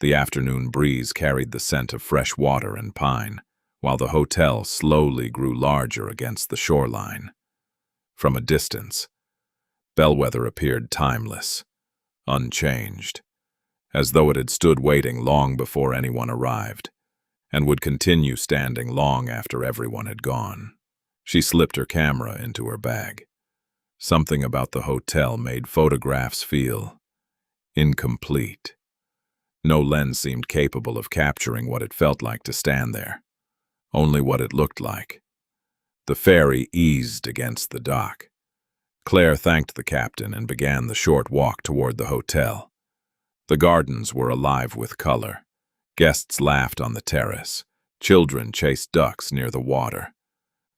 The afternoon breeze carried the scent of fresh water and pine, while the hotel slowly grew larger against the shoreline. From a distance, Bellweather appeared timeless, unchanged, as though it had stood waiting long before anyone arrived, and would continue standing long after everyone had gone. She slipped her camera into her bag. Something about the hotel made photographs feel incomplete. No lens seemed capable of capturing what it felt like to stand there, only what it looked like. The ferry eased against the dock. Claire thanked the captain and began the short walk toward the hotel. The gardens were alive with color. Guests laughed on the terrace. Children chased ducks near the water.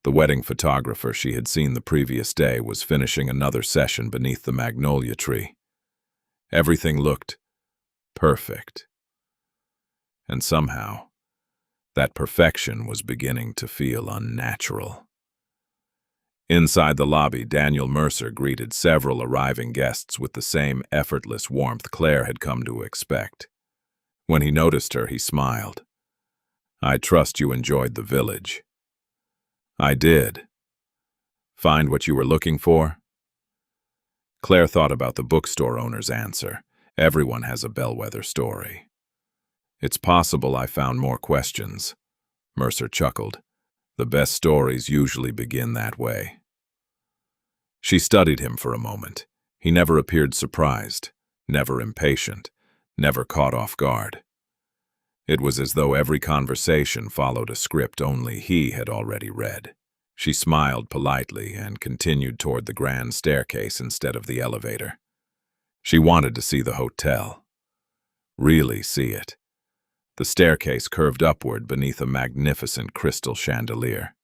The wedding photographer she had seen the previous day was finishing another session beneath the magnolia tree. Everything looked perfect. And somehow, that perfection was beginning to feel unnatural. Inside the lobby, Daniel Mercer greeted several arriving guests with the same effortless warmth Claire had come to expect. When he noticed her, he smiled. "I trust you enjoyed the village." "I did." "Find what you were looking for?" Claire thought about the bookstore owner's answer. Everyone has a Bellweather story. "It's possible I found more questions." Mercer chuckled. "The best stories usually begin that way." She studied him for a moment. He never appeared surprised, never impatient, never caught off guard. It was as though every conversation followed a script only he had already read. She smiled politely and continued toward the grand staircase instead of the elevator. She wanted to see the hotel. Really see it. The staircase curved upward beneath a magnificent crystal chandelier.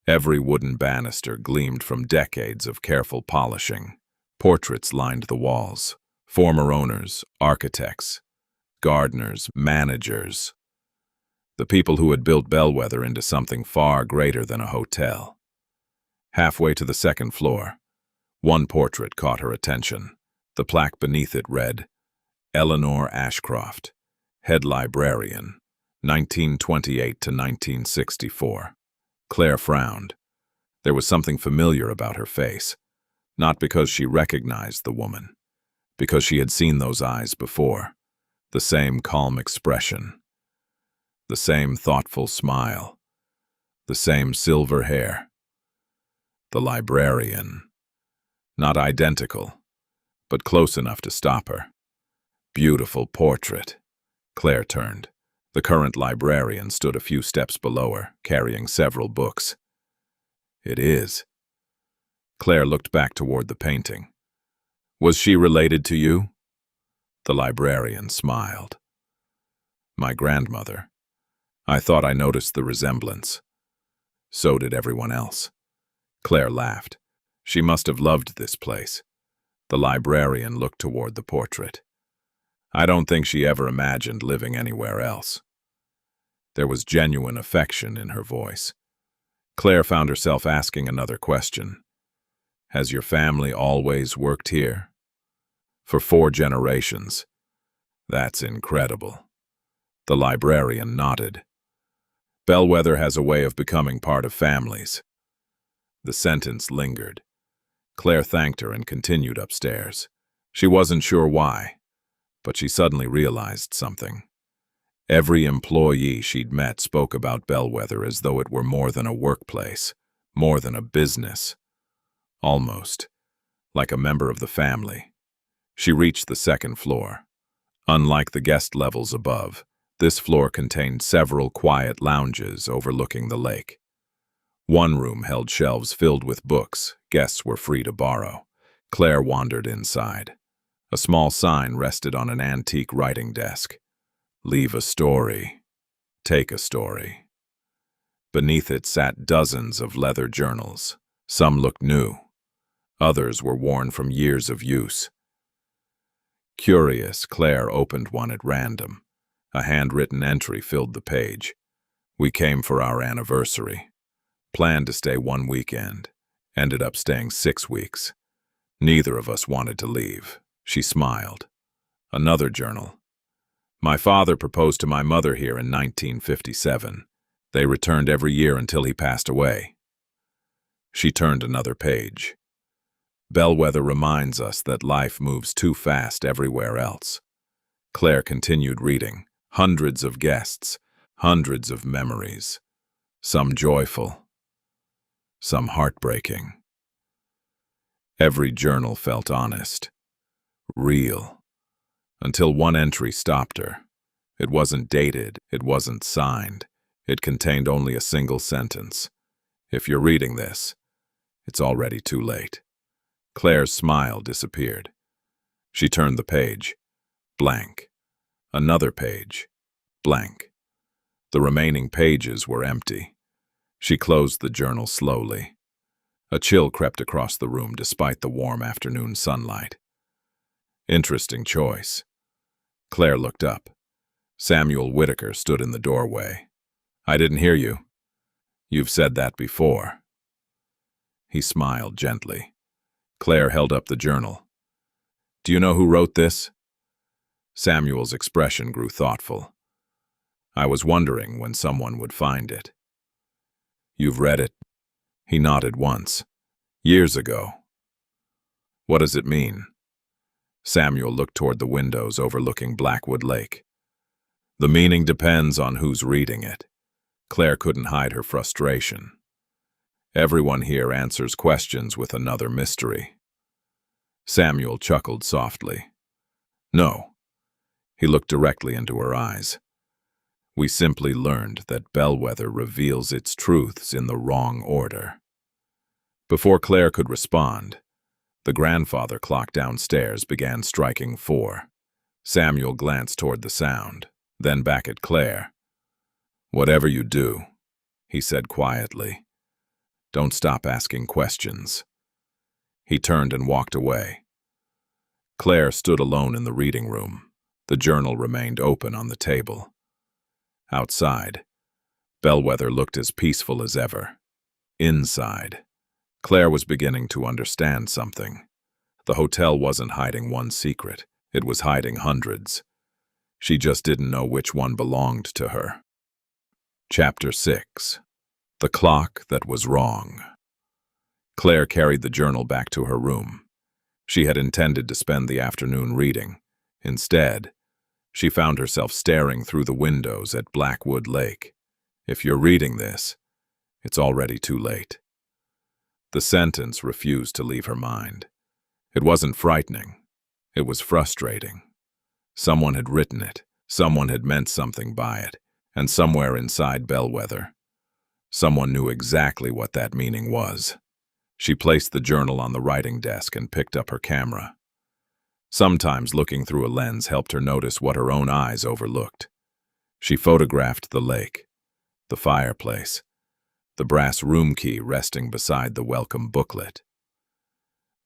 Every wooden banister gleamed from decades of careful polishing. Portraits lined the walls. Former owners, architects, gardeners, managers. The people who had built Bellweather into something far greater than a hotel. Halfway to the second floor, one portrait caught her attention. The plaque beneath it read, "Eleanor Ashcroft, Head Librarian, 1928 to 1964. Claire frowned. There was something familiar about her face, not because she recognized the woman, because she had seen those eyes before, the same calm expression, the same thoughtful smile, The same silver hair. The librarian. Not identical, but close enough to stop her. Beautiful portrait. Claire turned. The current librarian stood a few steps below her, carrying several books. It is. Claire looked back toward the painting. Was she related to you? The librarian smiled. My grandmother. I thought I noticed the resemblance. So did everyone else. Claire laughed. She must have loved this place. The librarian looked toward the portrait. I don't think she ever imagined living anywhere else. There was genuine affection in her voice. Claire found herself asking another question. Has your family always worked here? For 4 generations. That's incredible. The librarian nodded. Bellweather has a way of becoming part of families. The sentence lingered. Claire thanked her and continued upstairs. She wasn't sure why, but she suddenly realized something. Every employee she'd met spoke about Bellweather as though it were more than a workplace, more than a business. Almost like a member of the family. She reached the 2nd floor. Unlike the guest levels above, this floor contained several quiet lounges overlooking the lake. One room held shelves filled with books guests were free to borrow. Claire wandered inside. A small sign rested on an antique writing desk. Leave a story. Take a story. Beneath it sat dozens of leather journals. Some looked new. Others were worn from years of use. Curious, Claire opened one at random. A handwritten entry filled the page. We came for our anniversary. Planned to stay 1 weekend. Ended up staying 6 weeks. Neither of us wanted to leave. She smiled. Another journal. My father proposed to my mother here in 1957. They returned every year until he passed away. She turned another page. Bellweather reminds us that life moves too fast everywhere else. Claire continued reading. Hundreds of guests, hundreds of memories. Some joyful, some heartbreaking. Every journal felt honest, real, until one entry stopped her. It wasn't dated, it wasn't signed. It contained only a single sentence. If you're reading this, it's already too late. Claire's smile disappeared. She turned the page. Blank. Another page. Blank. The remaining pages were empty. She closed the journal slowly. A chill crept across the room despite the warm afternoon sunlight. Interesting choice. Claire looked up. Samuel Whitaker stood in the doorway. I didn't hear you. You've said that before. He smiled gently. Claire held up the journal. Do you know who wrote this? Samuel's expression grew thoughtful. I was wondering when someone would find it. You've read it? He nodded once. Years ago. What does it mean? Samuel looked toward the windows overlooking Blackwood Lake. The meaning depends on who's reading it. Claire couldn't hide her frustration. Everyone here answers questions with another mystery. Samuel chuckled softly. No. He looked directly into her eyes. We simply learned that Bellweather reveals its truths in the wrong order. Before Claire could respond, the grandfather clock downstairs began striking 4. Samuel glanced toward the sound, then back at Claire. Whatever you do, he said quietly, don't stop asking questions. He turned and walked away. Claire stood alone in the reading room. The journal remained open on the table. Outside, Bellweather looked as peaceful as ever. Inside, Claire was beginning to understand something. The hotel wasn't hiding one secret. It was hiding hundreds. She just didn't know which one belonged to her. Chapter 6. The Clock That Was Wrong. Claire carried the journal back to her room. She had intended to spend the afternoon reading. Instead, she found herself staring through the windows at Blackwood Lake. If you're reading this, It's already too late. The sentence refused to leave her mind. It wasn't frightening. It was frustrating. Someone had written it. Someone had meant something by it. And somewhere inside Bellweather, someone knew exactly what that meaning was. She placed the journal on the writing desk and picked up her camera. Sometimes looking through a lens helped her notice what her own eyes overlooked. She photographed the lake, the fireplace, the brass room key resting beside the welcome booklet.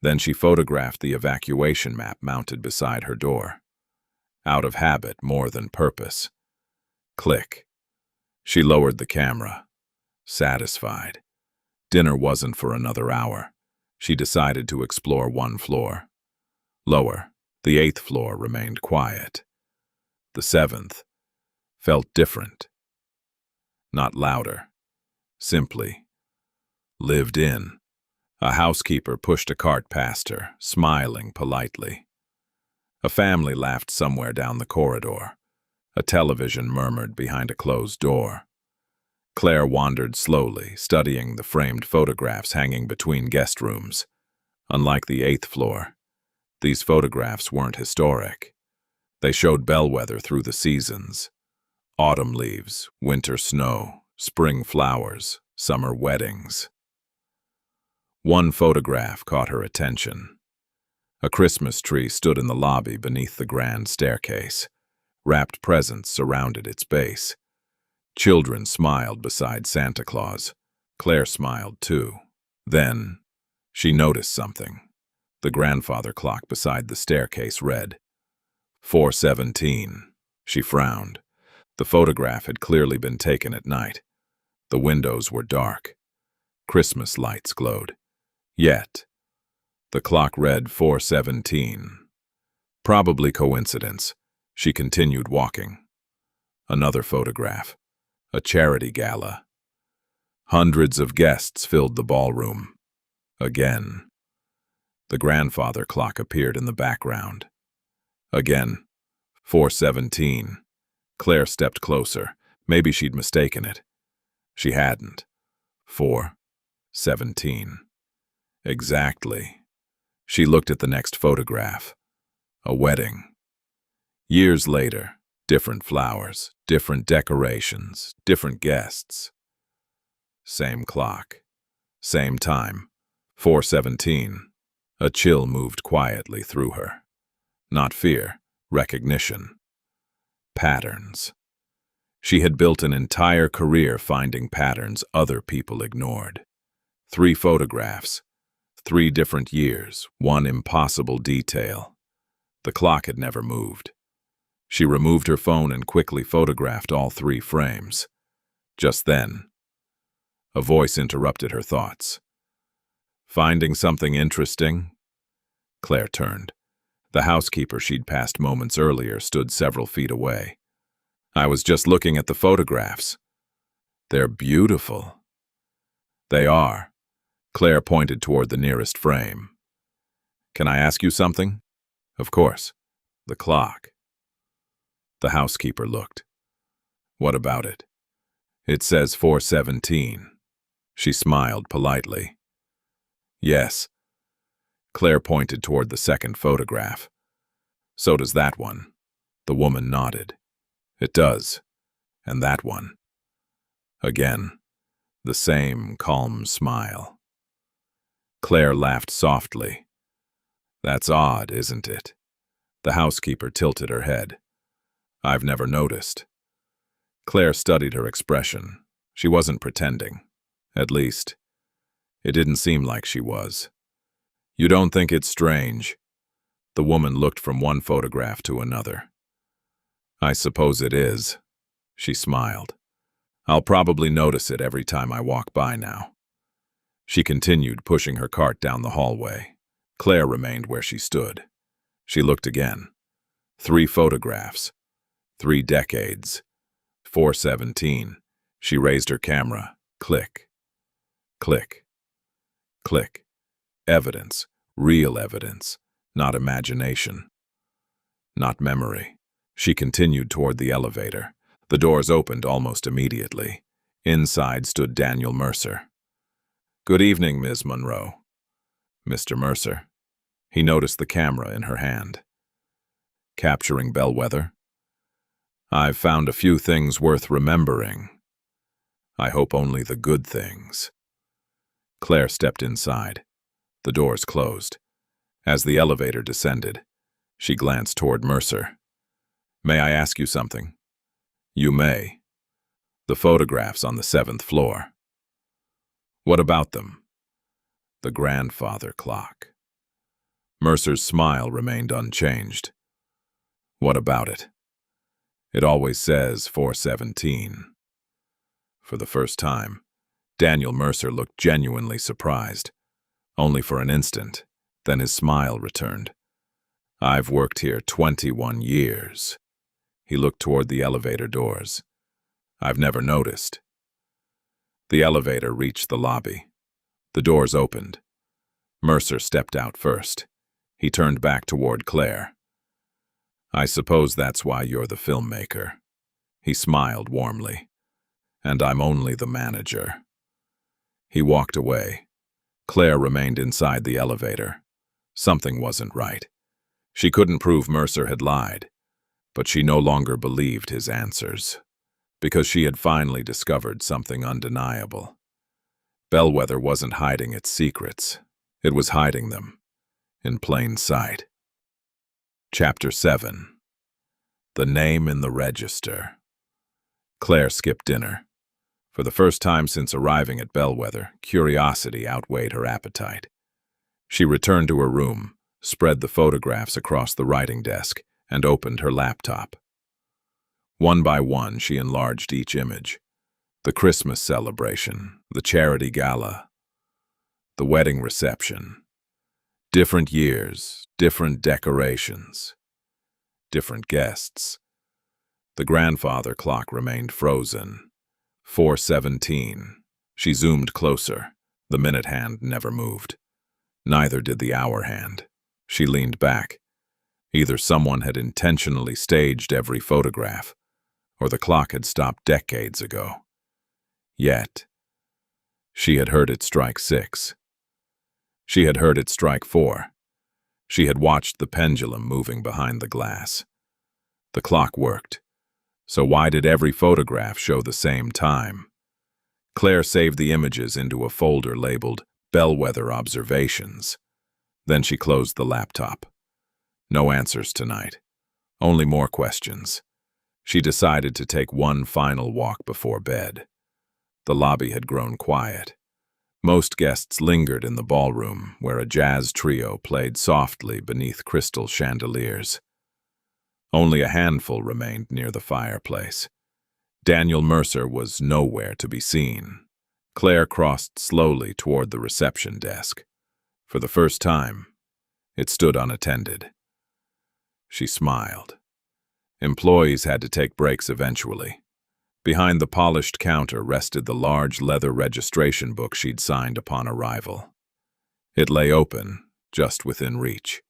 Then she photographed the evacuation map mounted beside her door. Out of habit more than purpose. Click. She lowered the camera, satisfied. Dinner wasn't for another hour. She decided to explore one floor. Lower, the 8th floor remained quiet. The 7th felt different. Not louder. Simply lived in. A housekeeper pushed a cart past her, smiling politely. A family laughed somewhere down the corridor. A television murmured behind a closed door. Claire wandered slowly, studying the framed photographs hanging between guest rooms. Unlike the 8th floor, these photographs weren't historic. They showed Bellweather through the seasons. Autumn leaves, winter snow, spring flowers, summer weddings. One photograph caught her attention. A Christmas tree stood in the lobby beneath the grand staircase. Wrapped presents surrounded its base. Children smiled beside Santa Claus. Claire smiled too. Then, she noticed something. The grandfather clock beside the staircase read 4:17. She frowned. The photograph had clearly been taken at night. The windows were dark. Christmas lights glowed. Yet, the clock read 4:17. Probably coincidence. She continued walking. Another photograph. A charity gala. Hundreds of guests filled the ballroom. Again. The grandfather clock appeared in the background. Again. 4:17. Claire stepped closer. Maybe she'd mistaken it. She hadn't. 4:17. Exactly. She looked at the next photograph. A wedding. Years later, different flowers, different decorations, different guests. Same clock. Same time. 4:17. A chill moved quietly through her. Not fear, recognition. Patterns. She had built an entire career finding patterns other people ignored. 3 photographs, 3 different years, 1 impossible detail. The clock had never moved. She removed her phone and quickly photographed all 3 frames. Just then, a voice interrupted her thoughts. Finding something interesting? Claire turned. The housekeeper she'd passed moments earlier stood several feet away. I was just looking at the photographs. They're beautiful. They are. Claire pointed toward the nearest frame. Can I ask you something? Of course. The clock. The housekeeper looked. What about it? It says 4:17. She smiled politely. Yes. Claire pointed toward the second photograph. So does that one. The woman nodded. It does. And that one. Again, the same calm smile. Claire laughed softly. That's odd, isn't it? The housekeeper tilted her head. I've never noticed. Claire studied her expression. She wasn't pretending. At least, it didn't seem like she was. You don't think it's strange? The woman looked from one photograph to another. I suppose it is. She smiled. I'll probably notice it every time I walk by now. She continued, pushing her cart down the hallway. Claire remained where she stood. She looked again. 3 photographs. 3 decades. 4:17. She raised her camera. Click. Click. Click. Evidence. Real evidence. Not imagination. Not memory. She continued toward the elevator. The doors opened almost immediately. Inside stood Daniel Mercer. "Good evening, Ms. Monroe." "Mr. Mercer." He noticed the camera in her hand. "Capturing Bellweather?" "I've found a few things worth remembering. I hope only the good things." Claire stepped inside. The doors closed. As the elevator descended, she glanced toward Mercer. "May I ask you something?" "You may." "The photographs on the 7th floor. What about them?" "The grandfather clock." Mercer's smile remained unchanged. "What about it?" "It always says 417. For the first time, Daniel Mercer looked genuinely surprised. Only for an instant, then his smile returned. "I've worked here 21 years. He looked toward the elevator doors. "I've never noticed." The elevator reached the lobby. The doors opened. Mercer stepped out first. He turned back toward Claire. "I suppose that's why you're the filmmaker." He smiled warmly. "And I'm only the manager." He walked away. Claire remained inside the elevator. Something wasn't right. She couldn't prove Mercer had lied, but she no longer believed his answers, because she had finally discovered something undeniable. Bellweather wasn't hiding its secrets. It was hiding them in plain sight. Chapter 7. The Name in the Register. Claire skipped dinner. For the first time since arriving at Bellweather, curiosity outweighed her appetite. She returned to her room, spread the photographs across the writing desk, and opened her laptop. One by one, she enlarged each image. The Christmas celebration, the charity gala, the wedding reception. Different years, different decorations, different guests. The grandfather clock remained frozen. 417. She zoomed closer. The minute hand never moved. Neither did the hour hand. She leaned back. Either someone had intentionally staged every photograph, or the clock had stopped decades ago. Yet, she had heard it strike 6. She had heard it strike 4. She had watched the pendulum moving behind the glass. The clock worked. So why did every photograph show the same time? Claire saved the images into a folder labeled Bellweather Observations. Then she closed the laptop. No answers tonight. Only more questions. She decided to take one final walk before bed. The lobby had grown quiet. Most guests lingered in the ballroom, where a jazz trio played softly beneath crystal chandeliers. Only a handful remained near the fireplace. Daniel Mercer was nowhere to be seen. Claire crossed slowly toward the reception desk. For the first time, it stood unattended. She smiled. Employees had to take breaks eventually. Behind the polished counter rested the large leather registration book she'd signed upon arrival. It lay open, just within reach.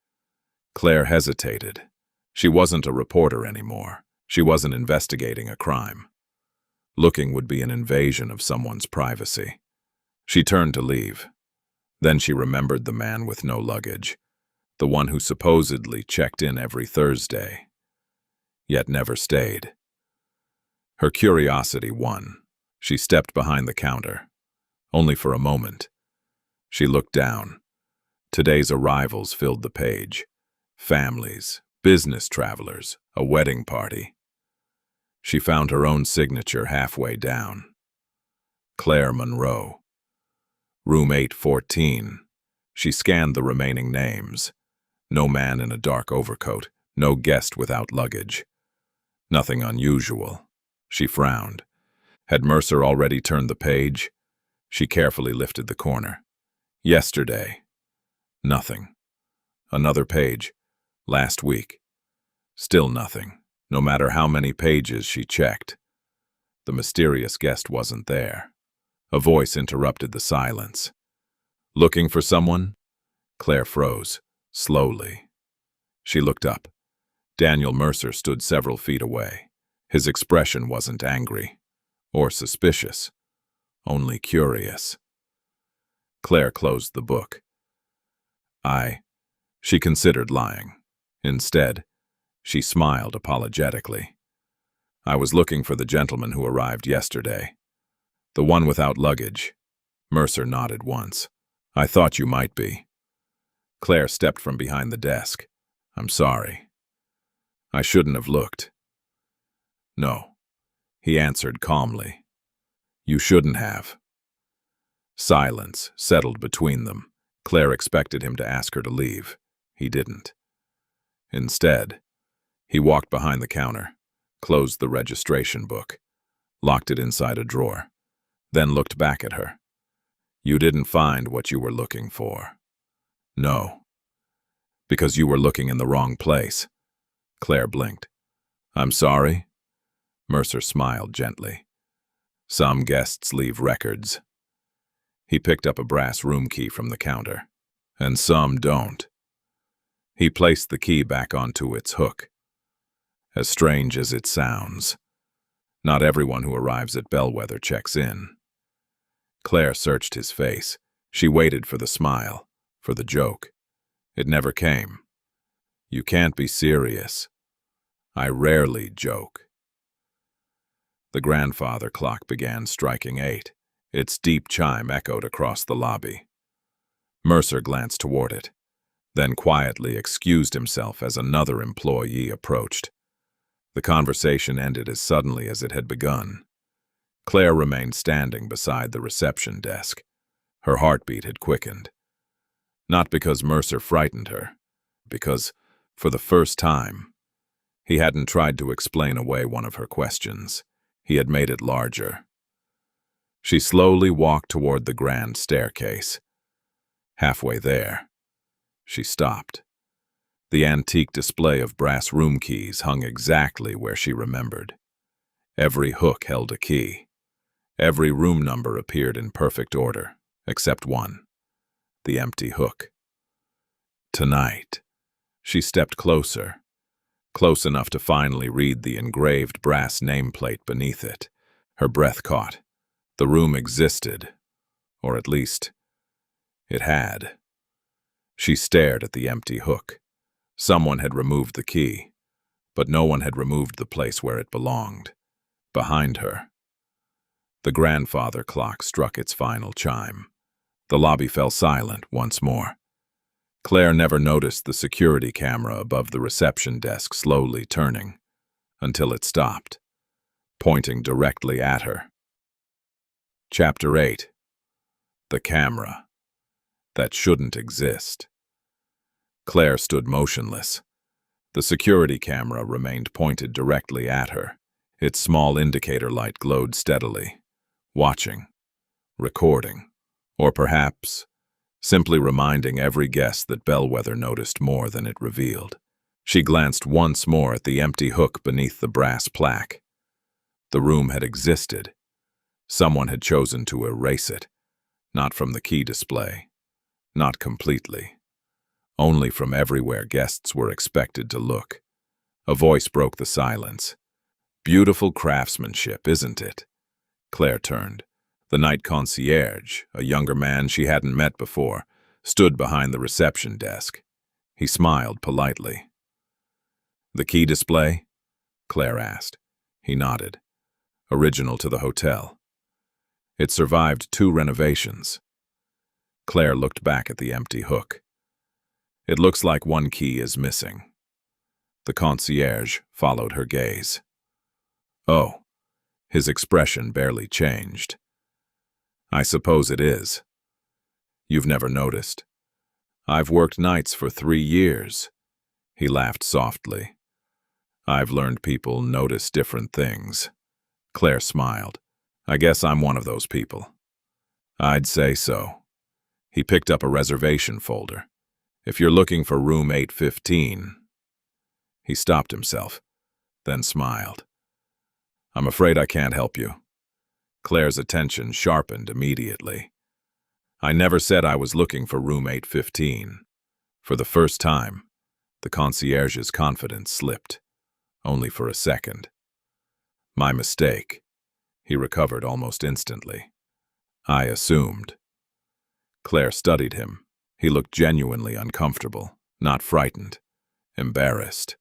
Claire hesitated. She wasn't a reporter anymore. She wasn't investigating a crime. Looking would be an invasion of someone's privacy. She turned to leave. Then she remembered the man with no luggage, the one who supposedly checked in every Thursday, yet never stayed. Her curiosity won. She stepped behind the counter. Only for a moment. She looked down. Today's arrivals filled the page. Families, business travelers, a wedding party. She found her own signature halfway down. Claire Monroe. Room 814. She scanned the remaining names. No man in a dark overcoat, no guest without luggage. Nothing unusual. She frowned. Had Mercer already turned the page? She carefully lifted the corner. Yesterday. Nothing. Another page. Last week. Still nothing, no matter how many pages she checked. The mysterious guest wasn't there. A voice interrupted the silence. "Looking for someone?" Claire froze, slowly. She looked up. Daniel Mercer stood several feet away. His expression wasn't angry or suspicious. only curious. Claire closed the book. She considered lying. Instead, she smiled apologetically. I was looking for the gentleman who arrived yesterday. The one without luggage. Mercer nodded once. I thought you might be. Claire stepped from behind the desk. I'm sorry. I shouldn't have looked. No, he answered calmly. You shouldn't have. Silence settled between them. Claire expected him to ask her to leave. He didn't. Instead, he walked behind the counter, closed the registration book, locked it inside a drawer, then looked back at her. You didn't find what you were looking for. No. Because you were looking in the wrong place. Claire blinked. I'm sorry? Mercer smiled gently. Some guests leave records. He picked up a brass room key from the counter. And some don't. He placed the key back onto its hook. As strange as it sounds, not everyone who arrives at Bellweather checks in. Claire searched his face. She waited for the smile, for the joke. It never came. You can't be serious. I rarely joke. The grandfather clock began striking 8. Its deep chime echoed across the lobby. Mercer glanced toward it, then quietly excused himself as another employee approached. The conversation ended as suddenly as it had begun. Claire remained standing beside the reception desk. Her heartbeat had quickened. Not because Mercer frightened her, because, for the first time, he hadn't tried to explain away one of her questions. He had made it larger. She slowly walked toward the grand staircase. Halfway there, she stopped. The antique display of brass room keys hung exactly where she remembered. Every hook held a key. Every room number appeared in perfect order, except one, the empty hook. Tonight, she stepped closer, close enough to finally read the engraved brass nameplate beneath it. Her breath caught. The room existed, or at least, it had. She stared at the empty hook. Someone had removed the key, but no one had removed the place where it belonged. Behind her, the grandfather clock struck its final chime. The lobby fell silent once more. Claire never noticed the security camera above the reception desk slowly turning, until it stopped, pointing directly at her. Chapter 8. The camera that shouldn't exist. Claire stood motionless. The security camera remained pointed directly at her. Its small indicator light glowed steadily, watching, recording, or perhaps simply reminding every guest that Bellweather noticed more than it revealed. She glanced once more at the empty hook beneath the brass plaque. The room had existed. Someone had chosen to erase it, not from the key display, not completely, only from everywhere guests were expected to look. A voice broke the silence. Beautiful craftsmanship, isn't it? Claire turned. The night concierge, a younger man she hadn't met before, stood behind the reception desk. He smiled politely. The key display? Claire asked. He nodded. Original to the hotel. It survived 2 renovations. Claire looked back at the empty hook. It looks like one key is missing. The concierge followed her gaze. Oh, his expression barely changed. I suppose it is. You've never noticed. I've worked nights for 3 years. He laughed softly. I've learned people notice different things. Claire smiled. I guess I'm one of those people. I'd say so. He picked up a reservation folder. If you're looking for room 815. He stopped himself, then smiled. I'm afraid I can't help you. Claire's attention sharpened immediately. I never said I was looking for room 815. For the first time, the concierge's confidence slipped, only for a second. My mistake. He recovered almost instantly. I assumed. Claire studied him. He looked genuinely uncomfortable, not frightened, embarrassed.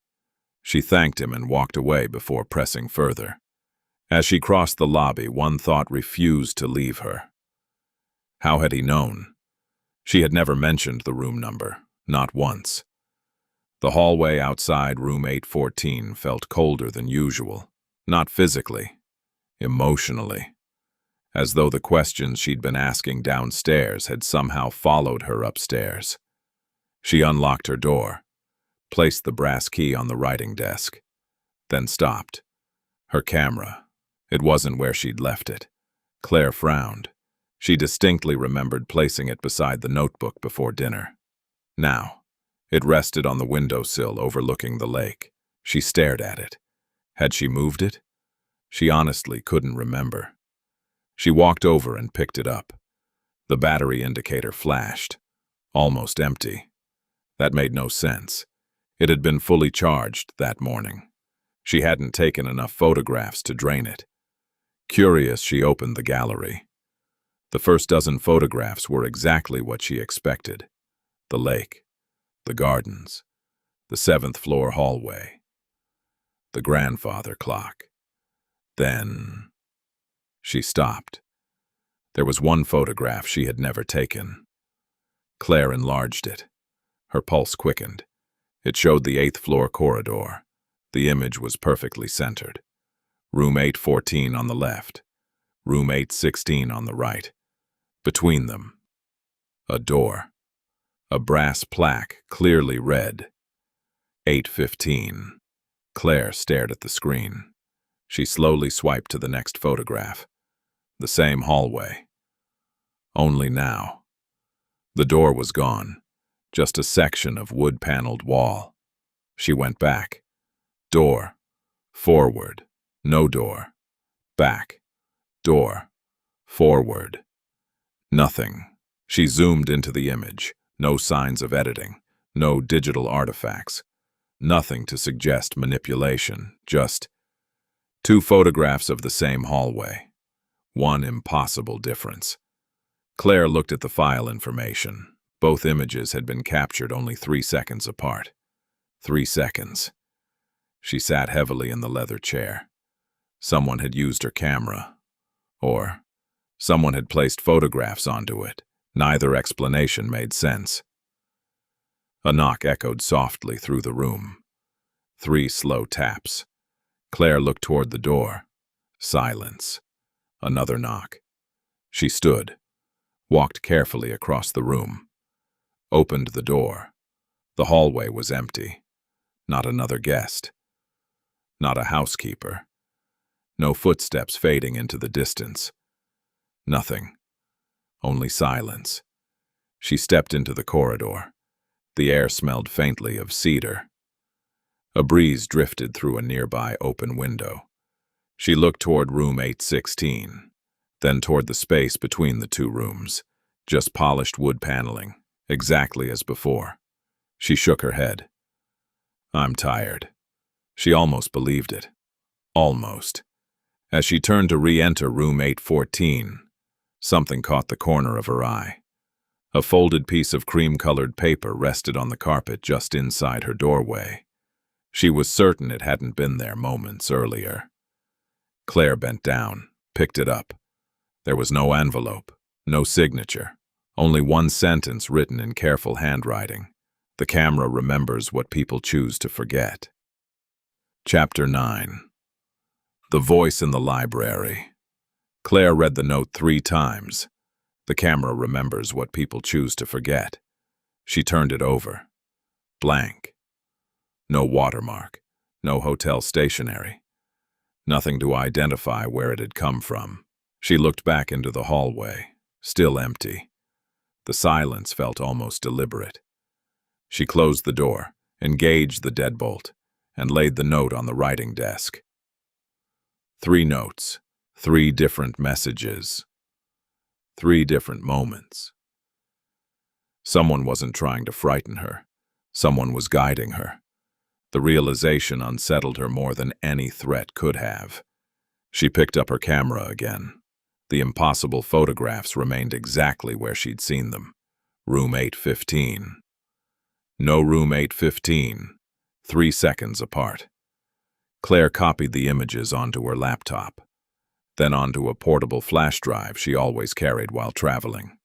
She thanked him and walked away before pressing further. As she crossed the lobby, one thought refused to leave her. How had he known? She had never mentioned the room number, not once. The hallway outside room 814 felt colder than usual, not physically, emotionally, as though the questions she'd been asking downstairs had somehow followed her upstairs. She unlocked her door, placed the brass key on the writing desk, then stopped. Her camera. It wasn't where she'd left it. Claire frowned. She distinctly remembered placing it beside the notebook before dinner. Now, it rested on the windowsill overlooking the lake. She stared at it. Had she moved it? She honestly couldn't remember. She walked over and picked it up. The battery indicator flashed. Almost empty. That made no sense. It had been fully charged that morning. She hadn't taken enough photographs to drain it. Curious, she opened the gallery. The first dozen photographs were exactly what she expected. The lake, the gardens, the 7th floor hallway, the grandfather clock. Then she stopped. There was one photograph she had never taken. Claire enlarged it. Her pulse quickened. It showed the 8th floor corridor. The image was perfectly centered. Room 814 on the left, room 816 on the right. Between them, a door. A brass plaque clearly read, 815. Claire stared at the screen. She slowly swiped to the next photograph. The same hallway. Only now. The door was gone, just a section of wood-paneled wall. She went back. Door. Forward. No door. Back. Door. Forward. Nothing. She zoomed into the image. No signs of editing. No digital artifacts. Nothing to suggest manipulation. Just 2 photographs of the same hallway. One impossible difference. Claire looked at the file information. Both images had been captured only 3 seconds apart. 3 seconds. She sat heavily in the leather chair. Someone had used her camera. Or someone had placed photographs onto it. Neither explanation made sense. A knock echoed softly through the room. 3 slow taps. Claire looked toward the door. Silence. Another knock. She stood, walked carefully across the room, opened the door. The hallway was empty. Not another guest. Not a housekeeper. No footsteps fading into the distance. Nothing. Only silence. She stepped into the corridor. The air smelled faintly of cedar. A breeze drifted through a nearby open window. She looked toward room 816, then toward the space between the 2 rooms, just polished wood paneling, exactly as before. She shook her head. I'm tired. She almost believed it. Almost. As she turned to re-enter room 814, something caught the corner of her eye. A folded piece of cream-colored paper rested on the carpet just inside her doorway. She was certain it hadn't been there moments earlier. Claire bent down, picked it up. There was no envelope, no signature, only one sentence written in careful handwriting. The camera remembers what people choose to forget. Chapter 9. The Voice in the Library. Claire read the note 3 times. The camera remembers what people choose to forget. She turned it over. Blank. No watermark. No hotel stationery. Nothing to identify where it had come from. She looked back into the hallway. Still empty. The silence felt almost deliberate. She closed the door, engaged the deadbolt, and laid the note on the writing desk. 3 notes. 3 different messages. 3 different moments. Someone wasn't trying to frighten her. Someone was guiding her. The realization unsettled her more than any threat could have. She picked up her camera again. The impossible photographs remained exactly where she'd seen them. Room 815. No room 815. 3 seconds apart. Claire copied the images onto her laptop, then onto a portable flash drive she always carried while traveling.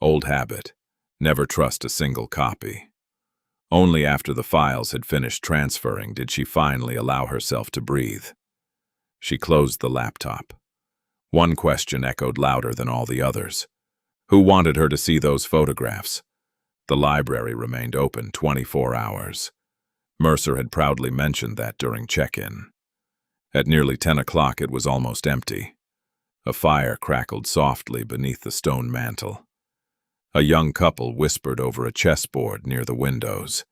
Old habit. Never trust a single copy. Only after the files had finished transferring did she finally allow herself to breathe. She closed the laptop. One question echoed louder than all the others. Who wanted her to see those photographs? The library remained open 24 hours. Mercer had proudly mentioned that during check-in. At nearly 10 o'clock it was almost empty. A fire crackled softly beneath the stone mantel. A young couple whispered over a chessboard near the windows.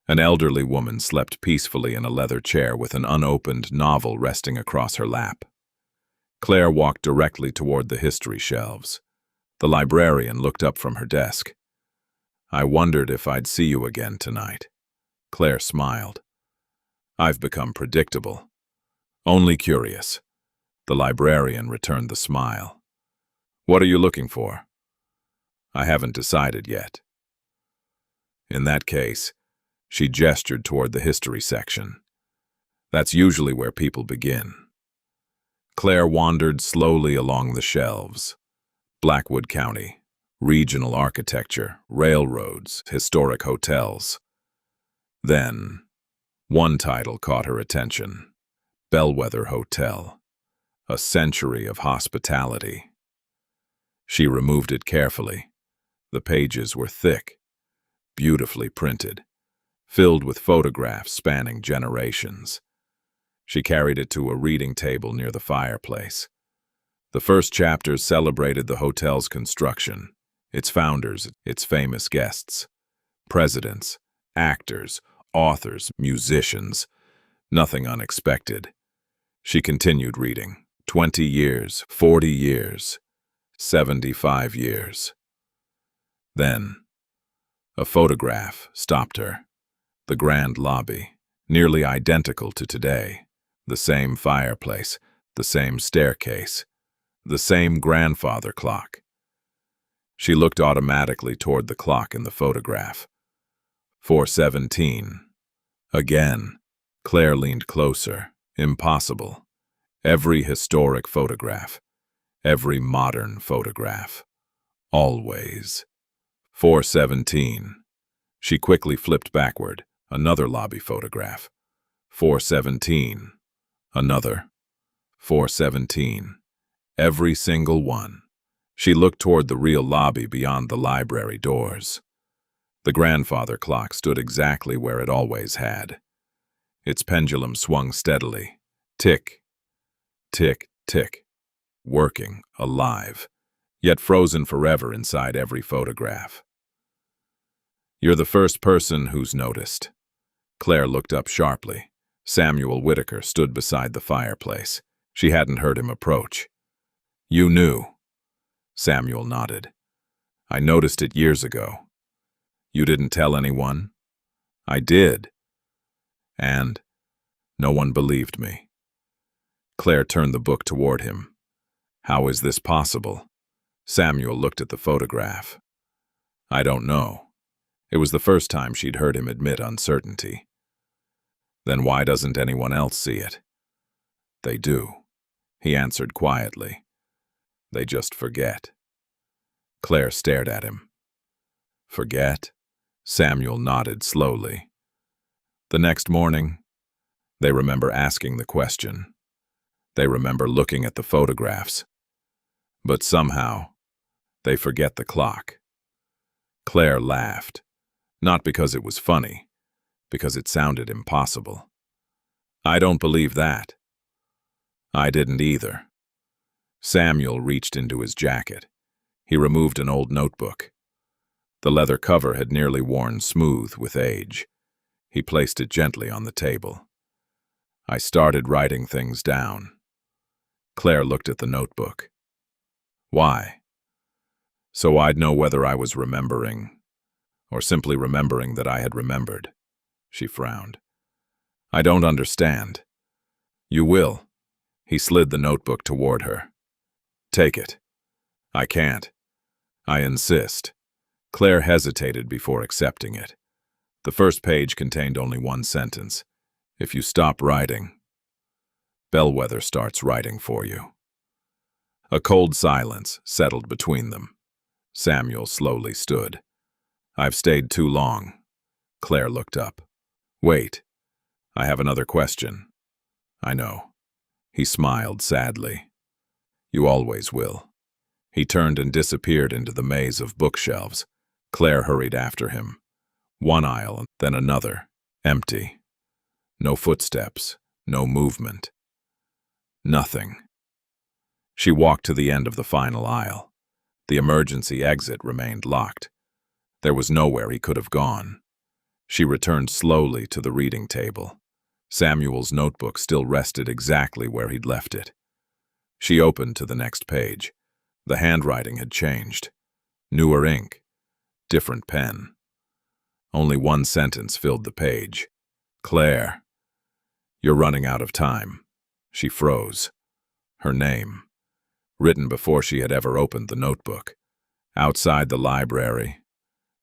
An elderly woman slept peacefully in a leather chair with an unopened novel resting across her lap. Claire walked directly toward the history shelves. The librarian looked up from her desk. "I wondered if I'd see you again tonight." Claire smiled. "I've become predictable. Only curious." The librarian returned the smile. "What are you looking for?" "I haven't decided yet." In that case, she gestured toward the history section. That's usually where people begin. Claire wandered slowly along the shelves. Blackwood County, regional architecture, railroads, historic hotels. Then, one title caught her attention. Bellweather Hotel, a century of hospitality. She removed it carefully. The pages were thick, beautifully printed, filled with photographs spanning generations. She carried it to a reading table near the fireplace. The first chapters celebrated the hotel's construction, its founders, its famous guests, presidents, actors, authors, musicians. Nothing unexpected. She continued reading. 20 years, 40 years, 75 years. Then, a photograph stopped her. The grand lobby, nearly identical to today. The same fireplace, the same staircase, the same grandfather clock. She looked automatically toward the clock in the photograph. 4:17. Again, Claire leaned closer. Impossible. Every historic photograph. Every modern photograph. Always. 4:17. She quickly flipped backward. Another lobby photograph. 4:17. Another. 4:17. Every single one. She looked toward the real lobby beyond the library doors. The grandfather clock stood exactly where it always had. Its pendulum swung steadily. Tick, tick, tick. Working, alive, yet frozen forever inside every photograph. "You're the first person who's noticed." Claire looked up sharply. Samuel Whitaker stood beside the fireplace. She hadn't heard him approach. "You knew." Samuel nodded. "I noticed it years ago." "You didn't tell anyone?" "I did. And no one believed me." Claire turned the book toward him. "How is this possible?" Samuel looked at the photograph. "I don't know." It was the first time she'd heard him admit uncertainty. "Then why doesn't anyone else see it?" "They do," he answered quietly. "They just forget." Claire stared at him. "Forget?" Samuel nodded slowly. The next morning, they remember asking the question. They remember looking at the photographs. But somehow, they forget the clock. Claire laughed, not because it was funny, because it sounded impossible. "I don't believe that." "I didn't either." Samuel reached into his jacket. He removed an old notebook. The leather cover had nearly worn smooth with age. He placed it gently on the table. "I started writing things down." Claire looked at the notebook. "Why?" "So I'd know whether I was remembering, or simply remembering that I had remembered." She frowned. "I don't understand." "You will." He slid the notebook toward her. Take it. I can't. I insist. Claire hesitated before accepting it. The first page contained only one sentence. If you stop writing, Bellweather starts writing for you. A cold silence settled between them. Samuel slowly stood. I've stayed too long. Claire looked up. Wait. I have another question. I know. He smiled sadly. You always will. He turned and disappeared into the maze of bookshelves. Claire hurried after him. One aisle, then another. Empty. No footsteps. No movement. Nothing. She walked to the end of the final aisle. The emergency exit remained locked. There was nowhere he could have gone. She returned slowly to the reading table. Samuel's notebook still rested exactly where he'd left it. She opened to the next page. The handwriting had changed. Newer ink. Different pen. Only one sentence filled the page. Claire, you're running out of time. She froze. Her name, written before she had ever opened the notebook. Outside the library,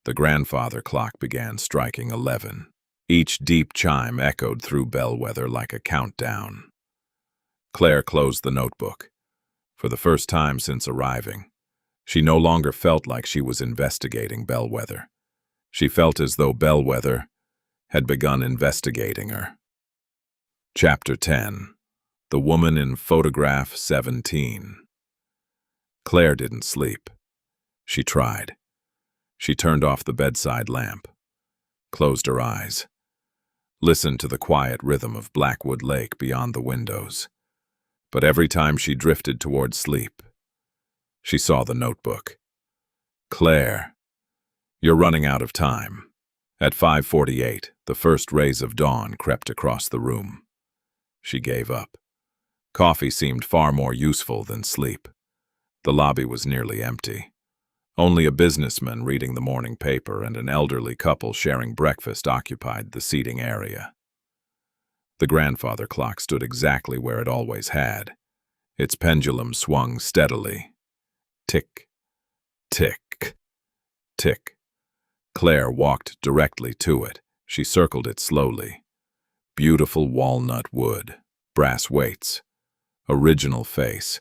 the grandfather clock began striking 11. Each deep chime echoed through Bellweather like a countdown. Claire closed the notebook. For the first time since arriving, she no longer felt like she was investigating Bellweather. She felt as though Bellweather had begun investigating her. Chapter 10. The Woman in Photograph 17. Claire didn't sleep. She tried. She turned off the bedside lamp, closed her eyes, listened to the quiet rhythm of Blackwood Lake beyond the windows. But every time she drifted toward sleep, she saw the notebook. Claire, you're running out of time. At 5:48, the first rays of dawn crept across the room. She gave up. Coffee seemed far more useful than sleep. The lobby was nearly empty. Only a businessman reading the morning paper and an elderly couple sharing breakfast occupied the seating area. The grandfather clock stood exactly where it always had. Its pendulum swung steadily. Tick, tick, tick. Claire walked directly to it. She circled it slowly. Beautiful walnut wood, brass weights, original face,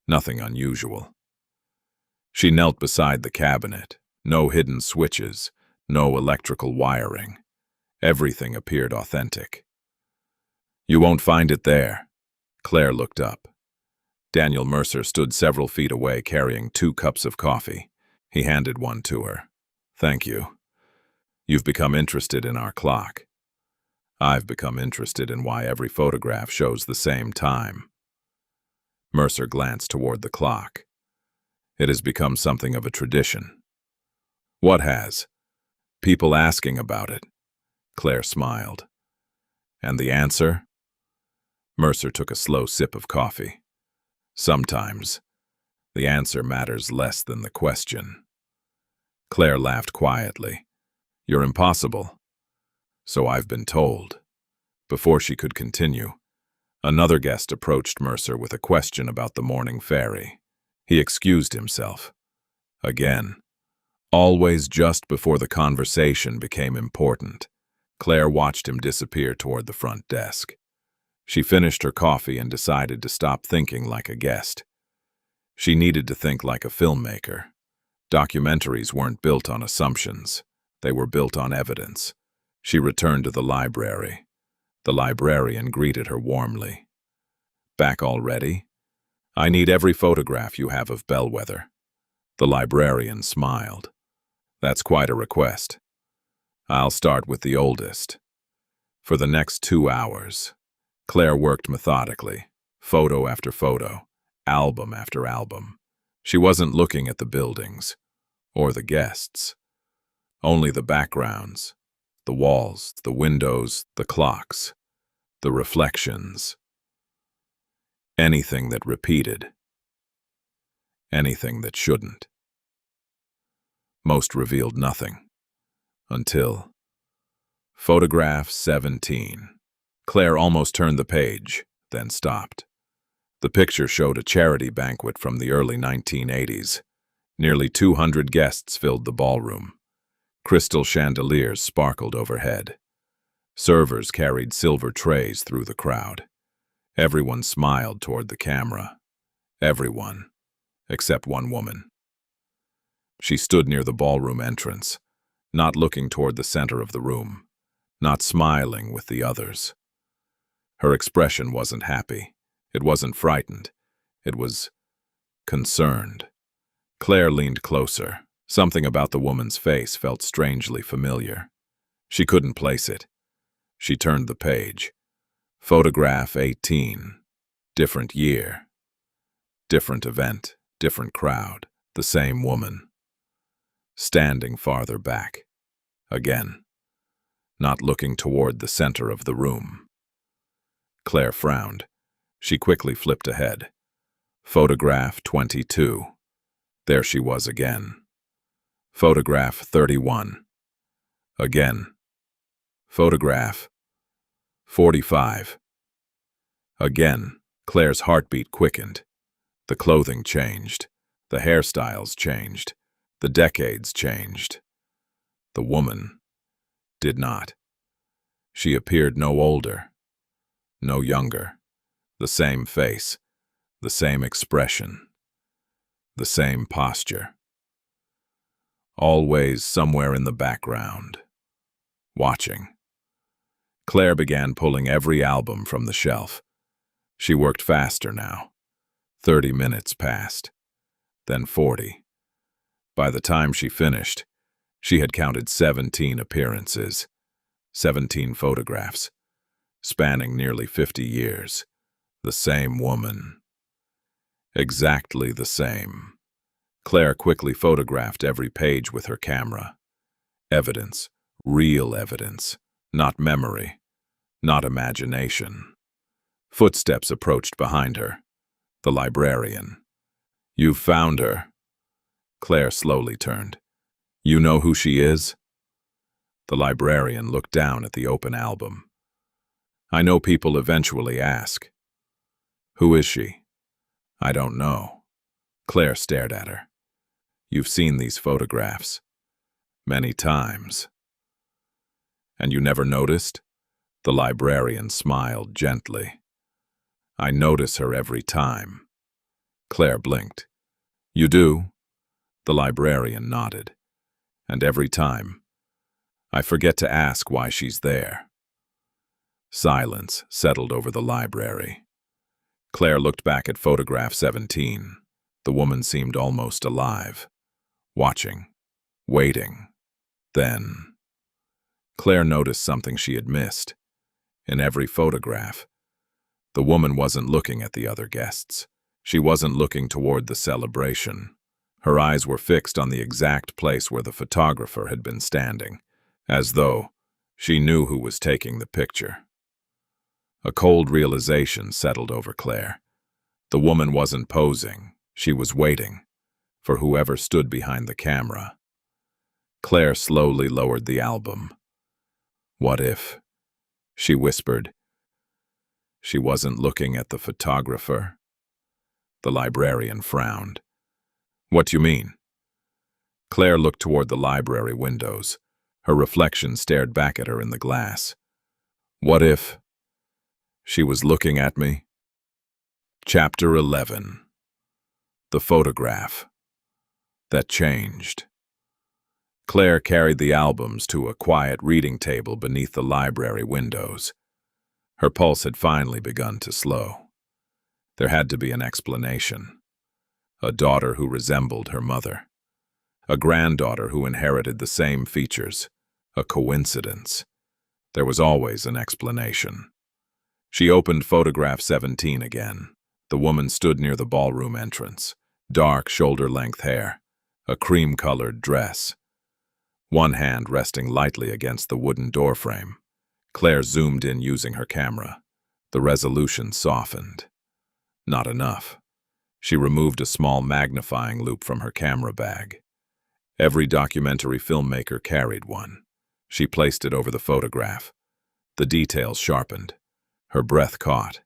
nothing unusual. She knelt beside the cabinet. No hidden switches, no electrical wiring. Everything appeared authentic. You won't find it there. Claire looked up. Daniel Mercer stood several feet away carrying 2 cups of coffee. He handed one to her. Thank you. You've become interested in our clock. I've become interested in why every photograph shows the same time. Mercer glanced toward the clock. It has become something of a tradition. What has? People asking about it. Claire smiled. And the answer? Mercer took a slow sip of coffee. Sometimes, the answer matters less than the question. Claire laughed quietly. You're impossible. So I've been told. Before she could continue, another guest approached Mercer with a question about the morning ferry. He excused himself. Again. Always just before the conversation became important. Claire watched him disappear toward the front desk. She finished her coffee and decided to stop thinking like a guest. She needed to think like a filmmaker. Documentaries weren't built on assumptions. They were built on evidence. She returned to the library. The librarian greeted her warmly. Back already? I need every photograph you have of Bellweather. The librarian smiled. That's quite a request. I'll start with the oldest. For the next 2 hours, Claire worked methodically, photo after photo, album after album. She wasn't looking at the buildings, or the guests. Only the backgrounds, the walls, the windows, the clocks, the reflections. Anything that repeated. Anything that shouldn't. Most revealed nothing. Until Photograph 17. Claire almost turned the page, then stopped. The picture showed a charity banquet from the early 1980s. Nearly 200 guests filled the ballroom. Crystal chandeliers sparkled overhead. Servers carried silver trays through the crowd. Everyone smiled toward the camera. Everyone, except one woman. She stood near the ballroom entrance, not looking toward the center of the room, not smiling with the others. Her expression wasn't happy. It wasn't frightened. It was concerned. Claire leaned closer. Something about the woman's face felt strangely familiar. She couldn't place it. She turned the page. Photograph 18. Different year. Different event. Different crowd. The same woman. Standing farther back. Again. Not looking toward the center of the room. Claire frowned. She quickly flipped ahead. Photograph 22. There she was again. Photograph 31. Again. Photograph 45. Again. Claire's heartbeat quickened. The clothing changed. The hairstyles changed. The decades changed. The woman did not. She appeared no older, no younger. The same face, the same expression, the same posture. Always somewhere in the background, watching. Claire began pulling every album from the shelf. She worked faster now. 30 minutes passed, then 40. By the time she finished, she had counted 17 appearances, 17 photographs, spanning nearly 50 years. The same woman. Exactly the same. Claire quickly photographed every page with her camera. Evidence, real evidence, not memory, not imagination. Footsteps approached behind her. The librarian. "You've found her." Claire slowly turned. "You know who she is?" The librarian looked down at the open album. "I know people eventually ask. Who is she?" "I don't know." Claire stared at her. "You've seen these photographs many times. And you never noticed?" The librarian smiled gently. "I notice her every time." Claire blinked. "You do?" The librarian nodded. "And every time, I forget to ask why she's there." Silence settled over the library. Claire looked back at photograph 17. The woman seemed almost alive. Watching. Waiting. Then. Claire noticed something she had missed. In every photograph, the woman wasn't looking at the other guests. She wasn't looking toward the celebration. Her eyes were fixed on the exact place where the photographer had been standing, as though she knew who was taking the picture. A cold realization settled over Claire. The woman wasn't posing. She was waiting for whoever stood behind the camera. Claire slowly lowered the album. "What if?" she whispered. "She wasn't looking at the photographer?" The librarian frowned. "What do you mean?" Claire looked toward the library windows. Her reflection stared back at her in the glass. "What if she was looking at me?" Chapter 11. The photograph that changed. Claire carried the albums to a quiet reading table beneath the library windows. Her pulse had finally begun to slow. There had to be an explanation. A daughter who resembled her mother. A granddaughter who inherited the same features. A coincidence. There was always an explanation. She opened photograph 17 again. The woman stood near the ballroom entrance. Dark, shoulder-length hair. A cream-colored dress. One hand resting lightly against the wooden doorframe. Claire zoomed in using her camera. The resolution softened. Not enough. She removed a small magnifying loupe from her camera bag. Every documentary filmmaker carried one. She placed it over the photograph. The details sharpened. Her breath caught.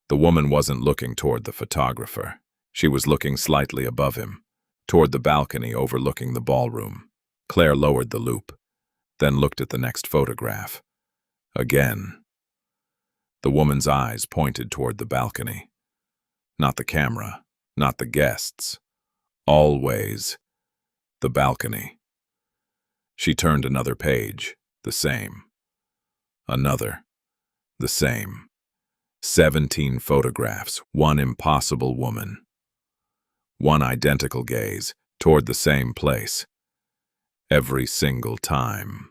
The woman wasn't looking toward the photographer. She was looking slightly above him, toward the balcony overlooking the ballroom. Claire lowered the loupe, then looked at the next photograph. Again. The woman's eyes pointed toward the balcony. Not the camera, not the guests. Always the balcony. She turned another page, the same. Another, the same. 17 photographs, one impossible woman. One identical gaze, toward the same place. Every single time.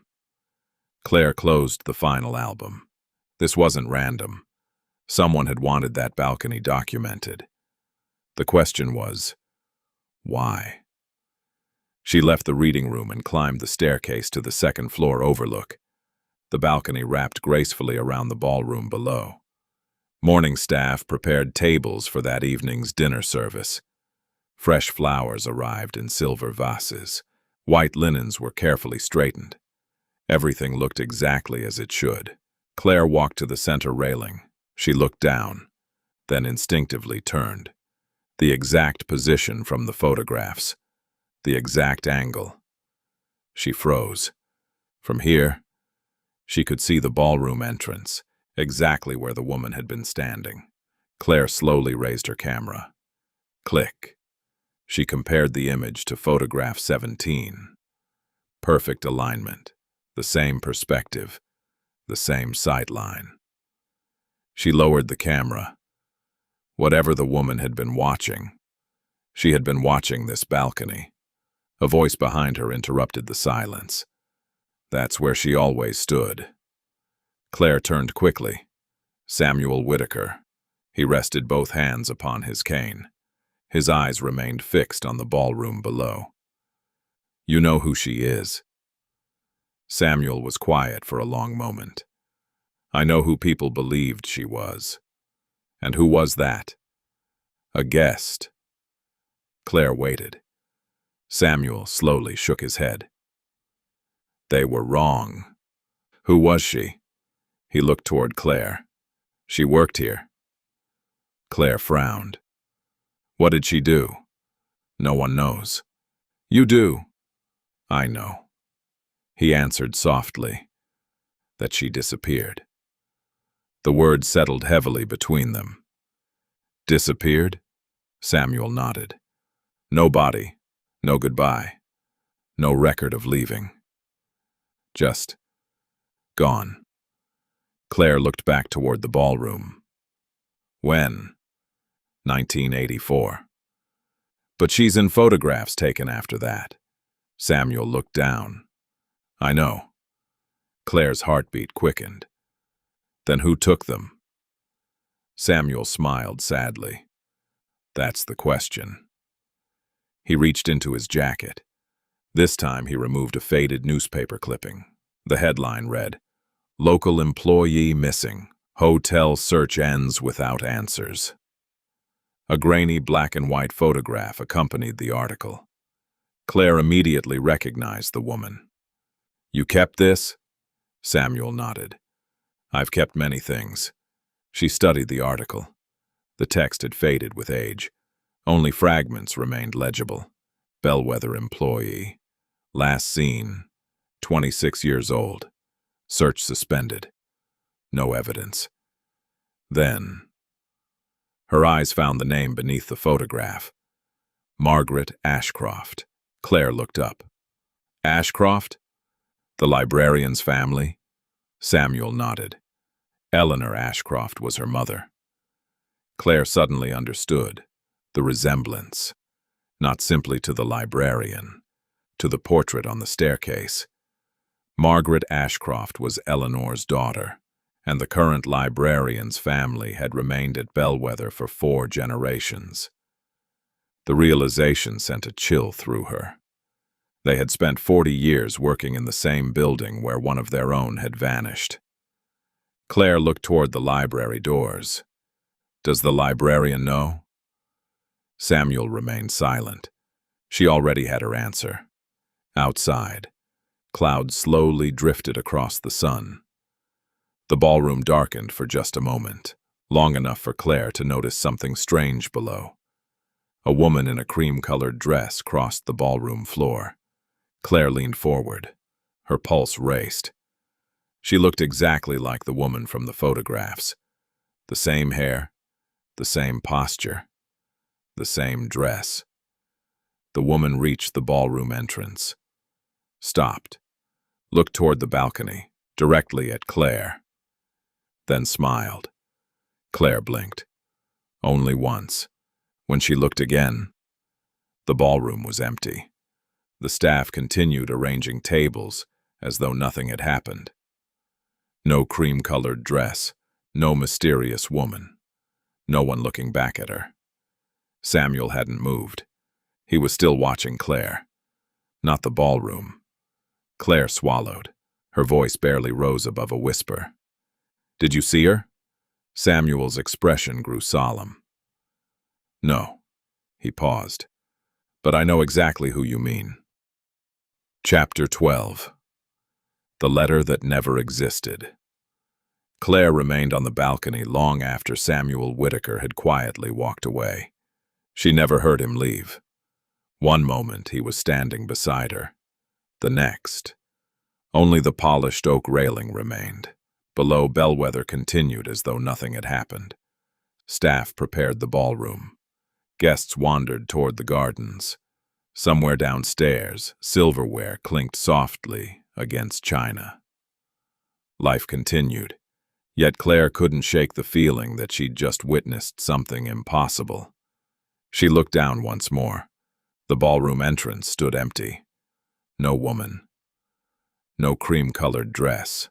Claire closed the final album. This wasn't random. Someone had wanted that balcony documented. The question was, why? She left the reading room and climbed the staircase to the second-floor overlook. The balcony wrapped gracefully around the ballroom below. Morning staff prepared tables for that evening's dinner service. Fresh flowers arrived in silver vases. White linens were carefully straightened. Everything looked exactly as it should. Claire walked to the center railing. She looked down, then instinctively turned. The exact position from the photographs. The exact angle. She froze. From here, she could see the ballroom entrance, exactly where the woman had been standing. Claire slowly raised her camera. Click. She compared the image to photograph 17. Perfect alignment, the same perspective, the same sight line. She lowered the camera. Whatever the woman had been watching, she had been watching this balcony. A voice behind her interrupted the silence. That's where she always stood. Claire turned quickly. Samuel Whitaker. He rested both hands upon his cane. His eyes remained fixed on the ballroom below. You know who she is? Samuel was quiet for a long moment. I know who people believed she was. And who was that? A guest. Claire waited. Samuel slowly shook his head. They were wrong. Who was she? He looked toward Claire. She worked here. Claire frowned. What did she do? No one knows. You do. I know. He answered softly. That she disappeared. The words settled heavily between them. Disappeared? Samuel nodded. No body, no goodbye, no record of leaving. Just gone. Claire looked back toward the ballroom. When? 1984. But she's in photographs taken after that. Samuel looked down. I know. Claire's heartbeat quickened. Then who took them? Samuel smiled sadly. That's the question. He reached into his jacket. This time he removed a faded newspaper clipping. The headline read, Local employee missing. Hotel search ends without answers. A grainy black and white photograph accompanied the article. Claire immediately recognized the woman. You kept this? Samuel nodded. I've kept many things. She studied the article. The text had faded with age. Only fragments remained legible. Bellweather employee. Last seen, 26 years old. Search suspended. No evidence. Then, her eyes found the name beneath the photograph. Margaret Ashcroft. Claire looked up. Ashcroft? The librarian's family? Samuel nodded. Eleanor Ashcroft was her mother. Claire suddenly understood the resemblance, not simply to the librarian, to the portrait on the staircase. Margaret Ashcroft was Eleanor's daughter, and the current librarian's family had remained at Bellweather for 4 generations. The realization sent a chill through her. They had spent 40 years working in the same building where one of their own had vanished. Claire looked toward the library doors. Does the librarian know? Samuel remained silent. She already had her answer. Outside, clouds slowly drifted across the sun. The ballroom darkened for just a moment. long enough for Claire to notice something strange below. A woman in a cream-colored dress crossed the ballroom floor. Claire leaned forward. Her pulse raced. She looked exactly like the woman from the photographs. The same hair, the same posture, the same dress. The woman reached the ballroom entrance. Stopped. Looked toward the balcony, directly at Claire. Then smiled. Claire blinked. Only once. When she looked again, the ballroom was empty. The staff continued arranging tables as though nothing had happened. No cream-colored dress, no mysterious woman, no one looking back at her. Samuel hadn't moved. He was still watching Claire. Not the ballroom. Claire swallowed. Her voice barely rose above a whisper. "Did you see her?" Samuel's expression grew solemn. "No." He paused. "But I know exactly who you mean." Chapter 12. The Letter That Never Existed. Claire remained on the balcony long after Samuel Whitaker had quietly walked away. She never heard him leave. One moment he was standing beside her. The next, only the polished oak railing remained. Below, Bellweather continued as though nothing had happened. Staff prepared the ballroom. Guests wandered toward the gardens. Somewhere downstairs, silverware clinked softly against china. Life continued, yet Claire couldn't shake the feeling that she'd just witnessed something impossible. She looked down once more. The ballroom entrance stood empty. No woman. No cream-colored dress.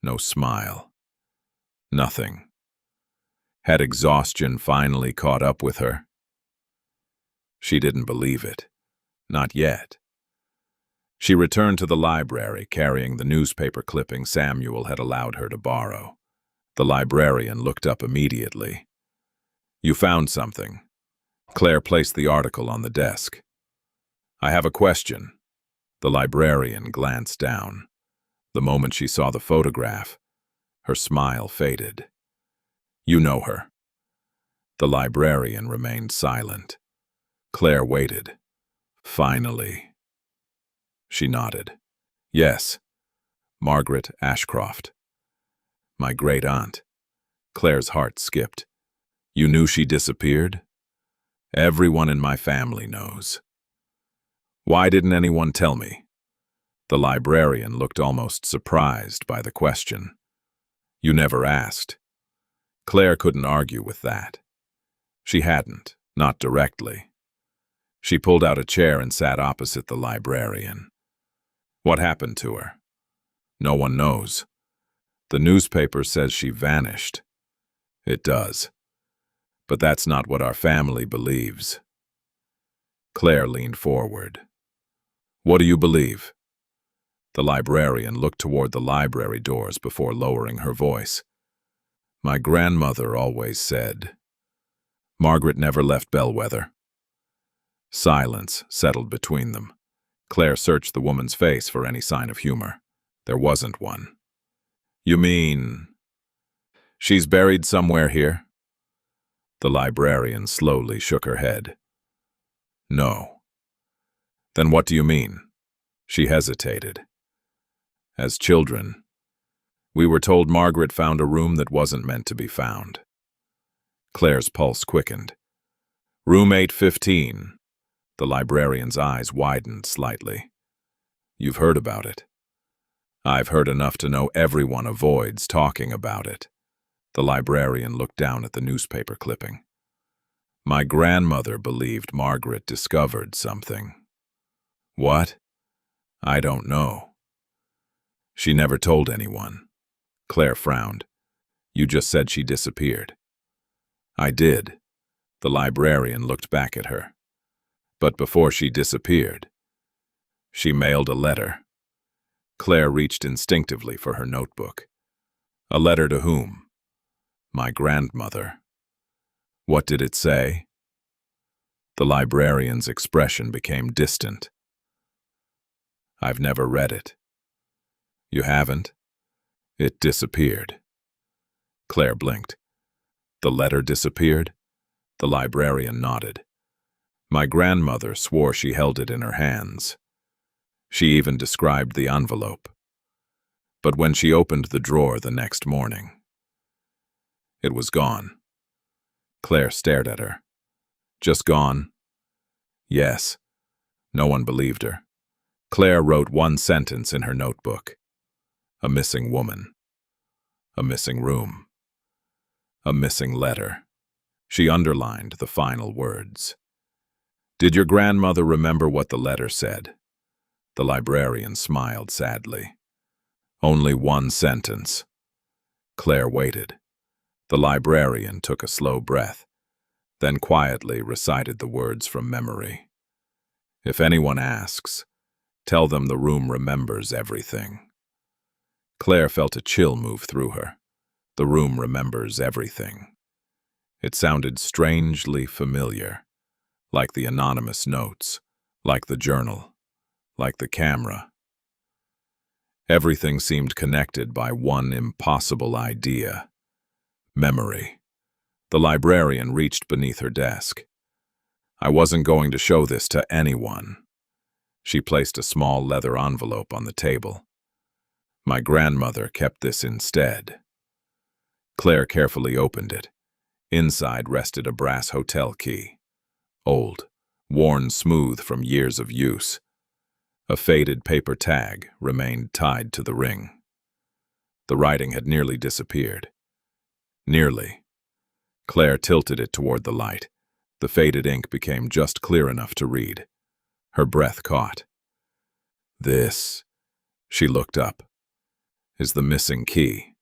No smile. Nothing. Had exhaustion finally caught up with her? She didn't believe it. Not yet. She returned to the library, carrying the newspaper clipping Samuel had allowed her to borrow. The librarian looked up immediately. "You found something." Claire placed the article on the desk. "I have a question." The librarian glanced down. The moment she saw the photograph, her smile faded. "You know her." The librarian remained silent. Claire waited. Finally. She nodded. "Yes, Margaret Ashcroft. My great-aunt." Claire's heart skipped. "You knew she disappeared?" "Everyone in my family knows." "Why didn't anyone tell me?" The librarian looked almost surprised by the question. "You never asked." Claire couldn't argue with that. She hadn't, not directly. She pulled out a chair and sat opposite the librarian. "What happened to her?" "No one knows. The newspaper says she vanished." "It does. But that's not what our family believes." Claire leaned forward. "What do you believe?" The librarian looked toward the library doors before lowering her voice. "My grandmother always said." "Margaret never left Bellweather." Silence settled between them. Claire searched the woman's face for any sign of humor. There wasn't one. "You mean she's buried somewhere here?" The librarian slowly shook her head. "No." "Then what do you mean?" She hesitated. "As children, we were told Margaret found a room that wasn't meant to be found." Claire's pulse quickened. "Room 815. The librarian's eyes widened slightly. "You've heard about it." "I've heard enough to know everyone avoids talking about it." The librarian looked down at the newspaper clipping. "My grandmother believed Margaret discovered something." "What?" "I don't know." "She never told anyone." Claire frowned. "You just said she disappeared." "I did." The librarian looked back at her. "But before she disappeared, she mailed a letter." Claire reached instinctively for her notebook. "A letter to whom?" "My grandmother." "What did it say?" The librarian's expression became distant. "I've never read it." "You haven't?" "It disappeared." Claire blinked. The letter disappeared? The librarian nodded. My grandmother swore she held it in her hands. She even described the envelope. But when she opened the drawer the next morning, it was gone. Claire stared at her. Just gone? Yes. No one believed her. Claire wrote one sentence in her notebook. A missing woman. A missing room. A missing letter. She underlined the final words. Did your grandmother remember what the letter said? The librarian smiled sadly. Only one sentence. Claire waited. The librarian took a slow breath, then quietly recited the words from memory. If anyone asks, tell them the room remembers everything. Claire felt a chill move through her. The room remembers everything. It sounded strangely familiar, like the anonymous notes, like the journal, like the camera. Everything seemed connected by one impossible idea. Memory. The librarian reached beneath her desk. I wasn't going to show this to anyone. She placed a small leather envelope on the table. My grandmother kept this instead. Claire carefully opened it. Inside rested a brass hotel key. Old, worn smooth from years of use. A faded paper tag remained tied to the ring. The writing had nearly disappeared. Nearly. Claire tilted it toward the light. The faded ink became just clear enough to read. Her breath caught. This, she looked up, is the missing key.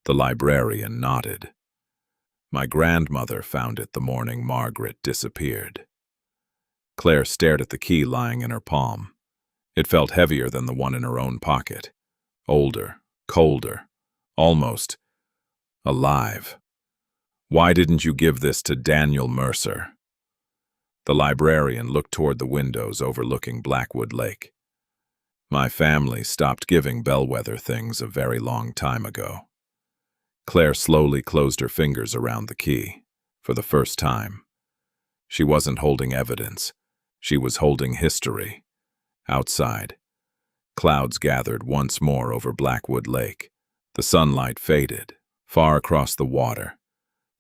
The librarian nodded. My grandmother found it the morning Margaret disappeared. Claire stared at the key lying in her palm. It felt heavier than the one in her own pocket. Older, colder, almost alive. Why didn't you give this to Daniel Mercer? The librarian looked toward the windows overlooking Blackwood Lake. My family stopped giving Bellweather things a very long time ago. Claire slowly closed her fingers around the key, for the first time. She wasn't holding evidence. She was holding history. Outside, clouds gathered once more over Blackwood Lake. The sunlight faded, far across the water.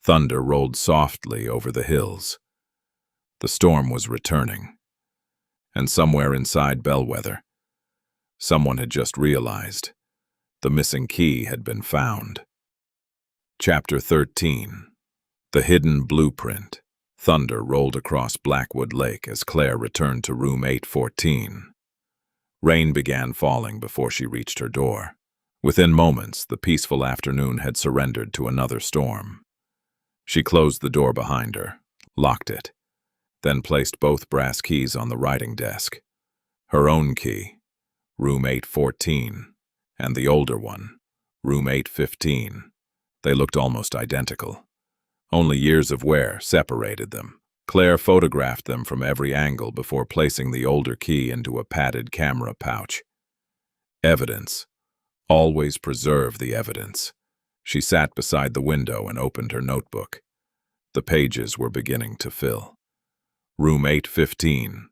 Thunder rolled softly over the hills. The storm was returning. And somewhere inside Bellweather, someone had just realized the missing key had been found. Chapter 13. The Hidden Blueprint. Thunder rolled across Blackwood Lake as Claire returned to room 814. Rain began falling before she reached her door. Within moments, the peaceful afternoon had surrendered to another storm. She closed the door behind her, locked it, then placed both brass keys on the writing desk. Her own key, room 814, and the older one, room 815. They looked almost identical. Only years of wear separated them. Claire photographed them from every angle before placing the older key into a padded camera pouch. Evidence. Always preserve the evidence. She sat beside the window and opened her notebook. The pages were beginning to fill. Room 815.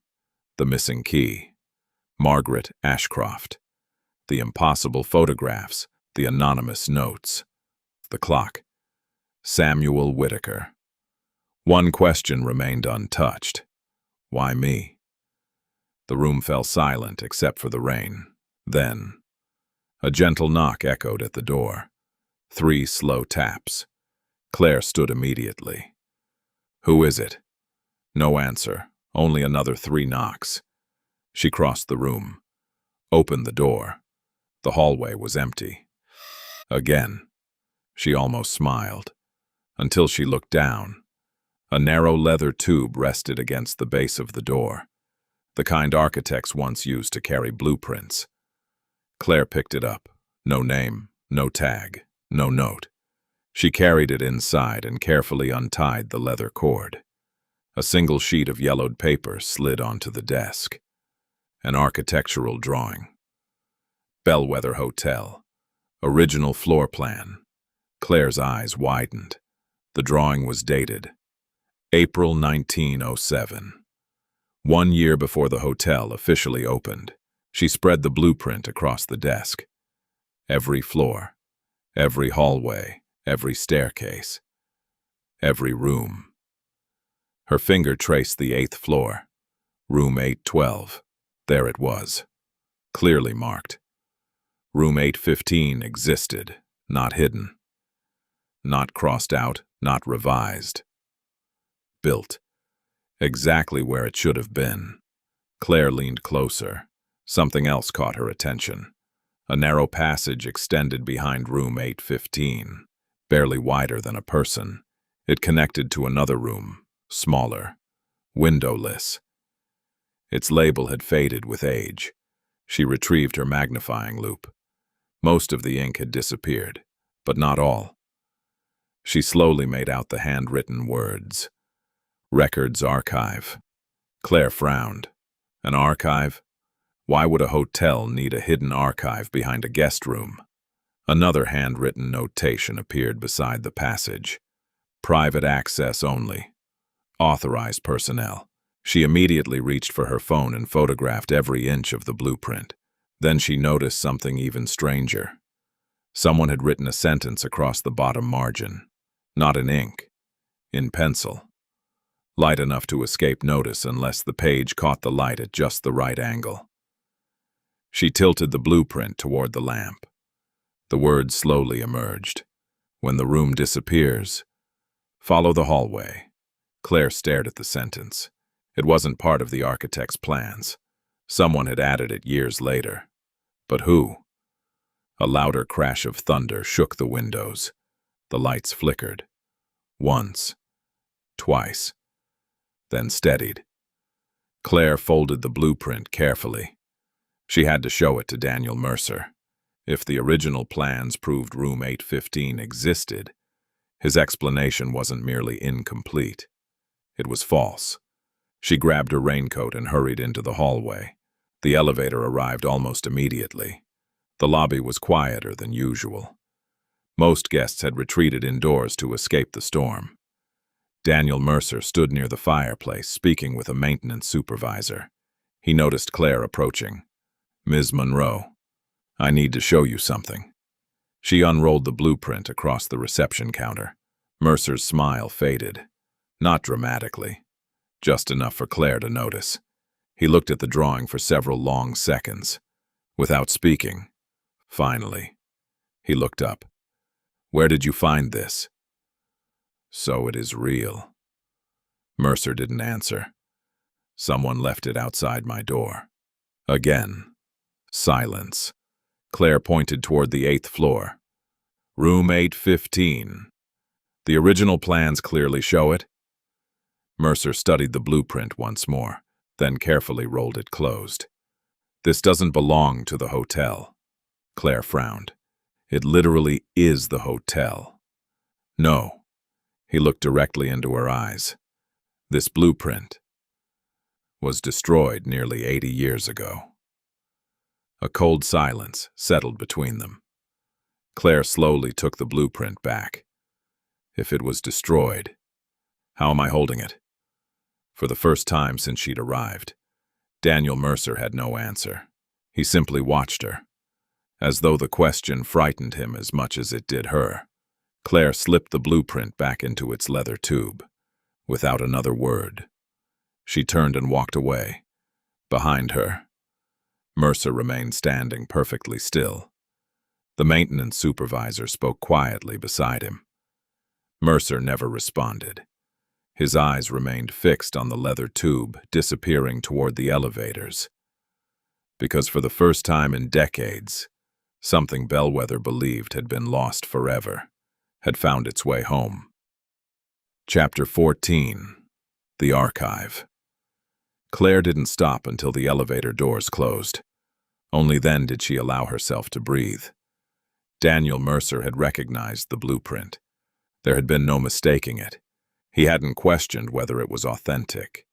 The missing key. Margaret Ashcroft. The impossible photographs. The anonymous notes. The clock. Samuel Whitaker. One question remained untouched. Why me? The room fell silent except for the rain. Then, a gentle knock echoed at the door. 3 slow taps. Claire stood immediately. Who is it? No answer, only another 3 knocks. She crossed the room, opened the door. The hallway was empty. Again, she almost smiled, until she looked down. A narrow leather tube rested against the base of the door, the kind architects once used to carry blueprints. Claire picked it up. No name, no tag, no note. She carried it inside and carefully untied the leather cord. A single sheet of yellowed paper slid onto the desk. An architectural drawing. Bellweather Hotel. Original floor plan. Claire's eyes widened. The drawing was dated April 1907. 1 year before the hotel officially opened. She spread the blueprint across the desk. Every floor, every hallway, every staircase, every room. Her finger traced the 8th floor, room 812. There it was, clearly marked. Room 815 existed, not hidden, not crossed out, not revised. Built, exactly where it should have been. Claire leaned closer. Something else caught her attention. A narrow passage extended behind room 815, barely wider than a person. It connected to another room, smaller, windowless. Its label had faded with age. She retrieved her magnifying loupe. Most of the ink had disappeared, but not all. She slowly made out the handwritten words. Records Archive. Claire frowned. An archive? Why would a hotel need a hidden archive behind a guest room? Another handwritten notation appeared beside the passage. Private access only. Authorized personnel. She immediately reached for her phone and photographed every inch of the blueprint. Then she noticed something even stranger. Someone had written a sentence across the bottom margin. Not in ink, in pencil. Light enough to escape notice unless the page caught the light at just the right angle. She tilted the blueprint toward the lamp. The words slowly emerged. When the room disappears, follow the hallway. Claire stared at the sentence. It wasn't part of the architect's plans. Someone had added it years later. But who? A louder crash of thunder shook the windows. The lights flickered. Once. Twice. Then steadied. Claire folded the blueprint carefully. She had to show it to Daniel Mercer. If the original plans proved room 815 existed, his explanation wasn't merely incomplete. It was false. She grabbed her raincoat and hurried into the hallway. The elevator arrived almost immediately. The lobby was quieter than usual. Most guests had retreated indoors to escape the storm. Daniel Mercer stood near the fireplace, speaking with a maintenance supervisor. He noticed Claire approaching. "Ms. Monroe, I need to show you something." She unrolled the blueprint across the reception counter. Mercer's smile faded. Not dramatically, just enough for Claire to notice. He looked at the drawing for several long seconds. Without speaking, finally, he looked up. "Where did you find this?" "So it is real." Mercer didn't answer. "Someone left it outside my door." Again. Silence. Claire pointed toward the 8th floor. "Room 815. The original plans clearly show it." Mercer studied the blueprint once more, then carefully rolled it closed. "This doesn't belong to the hotel." Claire frowned. "It literally is the hotel." "No." He looked directly into her eyes. "This blueprint was destroyed nearly 80 years ago." A cold silence settled between them. Claire slowly took the blueprint back. If it was destroyed, how am I holding it? For the first time since she'd arrived, Daniel Mercer had no answer. He simply watched her, as though the question frightened him as much as it did her. Claire slipped the blueprint back into its leather tube, without another word. She turned and walked away. Behind her, Mercer remained standing perfectly still. The maintenance supervisor spoke quietly beside him. Mercer never responded. His eyes remained fixed on the leather tube, disappearing toward the elevators. Because for the first time in decades, something Bellweather believed had been lost forever had found its way home. Chapter 14. The Archive. Claire didn't stop until the elevator doors closed. Only then did she allow herself to breathe. Daniel Mercer had recognized the blueprint. There had been no mistaking it. He hadn't questioned whether it was authentic.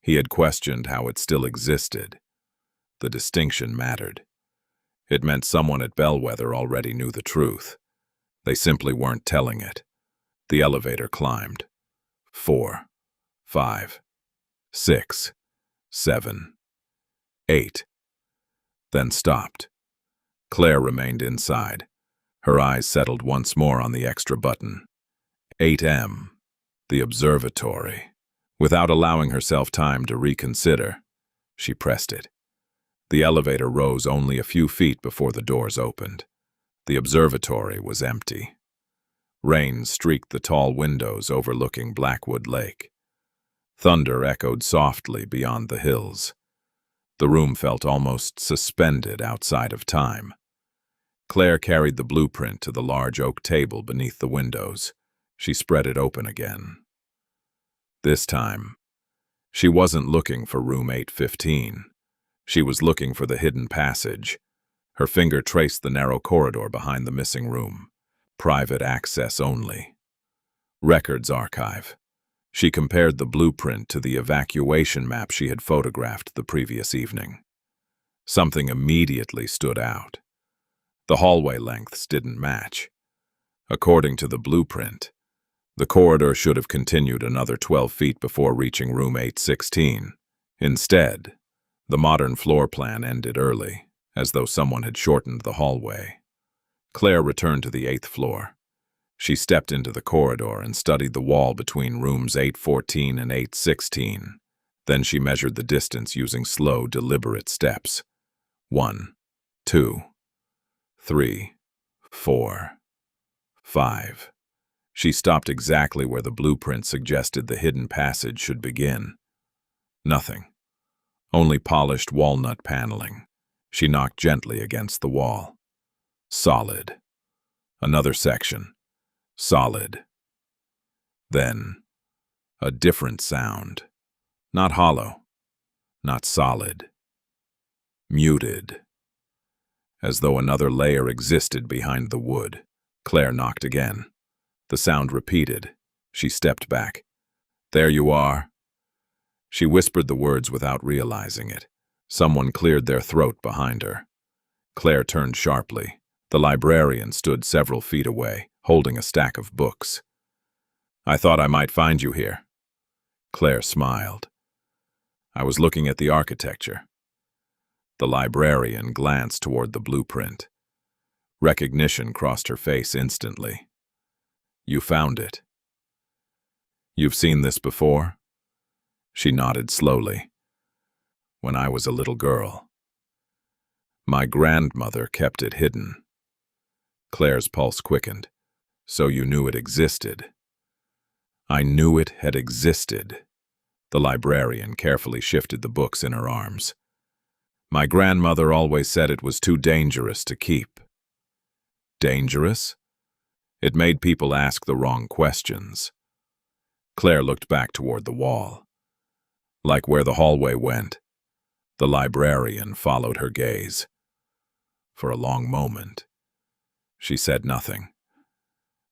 He had questioned how it still existed. The distinction mattered. It meant someone at Bellweather already knew the truth. They simply weren't telling it. The elevator climbed. 4, 5, 6, 7, 8. Then stopped. Claire remained inside. Her eyes settled once more on the extra button. 8M. The observatory. Without allowing herself time to reconsider, she pressed it. The elevator rose only a few feet before the doors opened. The observatory was empty. Rain streaked the tall windows overlooking Blackwood Lake. Thunder echoed softly beyond the hills. The room felt almost suspended outside of time. Claire carried the blueprint to the large oak table beneath the windows. She spread it open again. This time, she wasn't looking for room 815. She was looking for the hidden passage. Her finger traced the narrow corridor behind the missing room. Private access only. Records archive. She compared the blueprint to the evacuation map she had photographed the previous evening. Something immediately stood out. The hallway lengths didn't match. According to the blueprint, the corridor should have continued another 12 feet before reaching room 816. Instead, the modern floor plan ended early, as though someone had shortened the hallway. Claire returned to the 8th floor. She stepped into the corridor and studied the wall between rooms 814 and 816. Then she measured the distance using slow, deliberate steps. 1, 2, 3, 4, 5. She stopped exactly where the blueprint suggested the hidden passage should begin. Nothing. Only polished walnut paneling. She knocked gently against the wall. Solid. Another section. Solid. Then, a different sound. Not hollow. Not solid. Muted. As though another layer existed behind the wood. Claire knocked again. The sound repeated. She stepped back. There you are. She whispered the words without realizing it. Someone cleared their throat behind her. Claire turned sharply. The librarian stood several feet away, holding a stack of books. I thought I might find you here. Claire smiled. I was looking at the architecture. The librarian glanced toward the blueprint. Recognition crossed her face instantly. You found it. You've seen this before? She nodded slowly. When I was a little girl. My grandmother kept it hidden. Claire's pulse quickened. So you knew it existed. I knew it had existed. The librarian carefully shifted the books in her arms. My grandmother always said it was too dangerous to keep. Dangerous? It made people ask the wrong questions. Claire looked back toward the wall. Like where the hallway went, the librarian followed her gaze. For a long moment, she said nothing.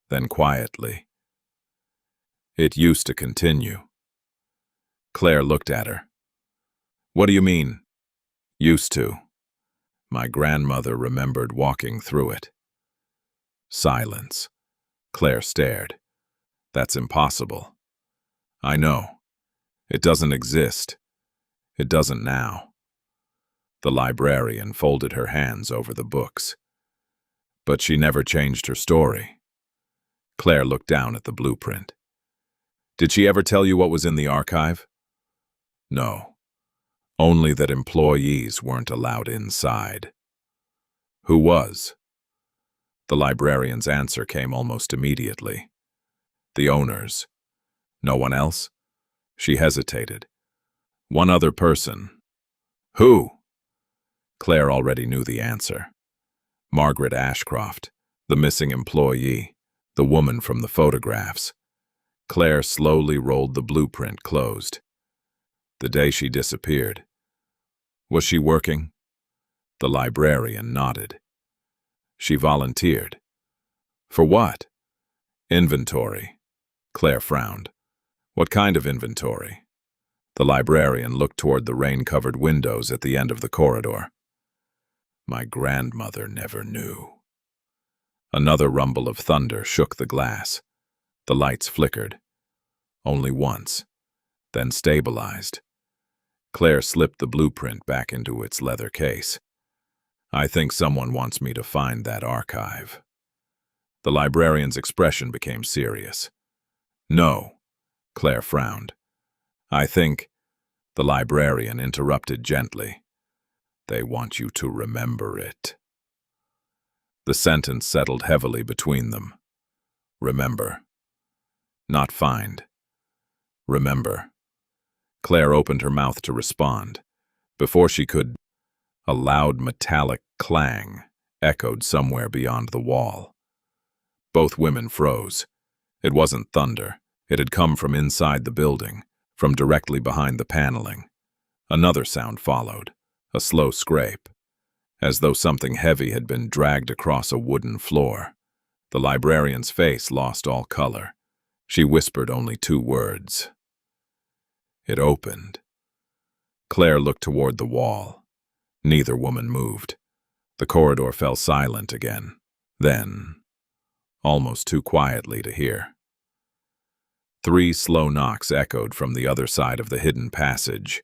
Then quietly, it used to continue. Claire looked at her. What do you mean, used to? My grandmother remembered walking through it. Silence. Claire stared. That's impossible. I know. It doesn't exist. It doesn't now. The librarian folded her hands over the books. But she never changed her story. Claire looked down at the blueprint. Did she ever tell you what was in the archive? No. Only that employees weren't allowed inside. Who was? The librarian's answer came almost immediately. The owners. No one else? She hesitated. One other person. Who? Claire already knew the answer. Margaret Ashcroft, the missing employee, the woman from the photographs. Claire slowly rolled the blueprint closed. The day she disappeared. Was she working? The librarian nodded. She volunteered. For what? Inventory. Claire frowned. What kind of inventory? The librarian looked toward the rain-covered windows at the end of the corridor. My grandmother never knew. Another rumble of thunder shook the glass. The lights flickered. Only once, then stabilized. Claire slipped the blueprint back into its leather case. I think someone wants me to find that archive. The librarian's expression became serious. No, Claire frowned. I think, the librarian interrupted gently. They want you to remember it. The sentence settled heavily between them. Remember. Not find. Remember. Claire opened her mouth to respond. Before she could, a loud metallic clang echoed somewhere beyond the wall. Both women froze. It wasn't thunder. It had come from inside the building, from directly behind the paneling. Another sound followed, a slow scrape, as though something heavy had been dragged across a wooden floor. The librarian's face lost all color. She whispered only 2 words. It opened. Claire looked toward the wall. Neither woman moved. The corridor fell silent again. Then, almost too quietly to hear, 3 slow knocks echoed from the other side of the hidden passage.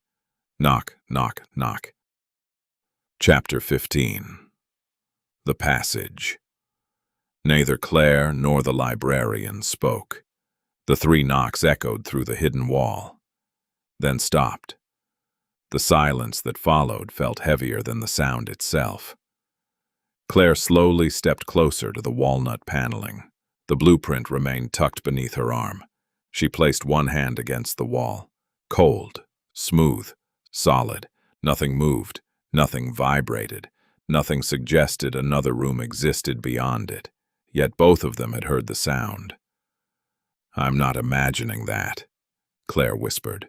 Knock, knock, knock. Chapter 15. The Passage. Neither Claire nor the librarian spoke. The 3 knocks echoed through the hidden wall, then stopped. The silence that followed felt heavier than the sound itself. Claire slowly stepped closer to the walnut paneling. The blueprint remained tucked beneath her arm. She placed one hand against the wall. Cold, smooth, solid. Nothing moved, nothing vibrated, nothing suggested another room existed beyond it. Yet both of them had heard the sound. I'm not imagining that, Claire whispered.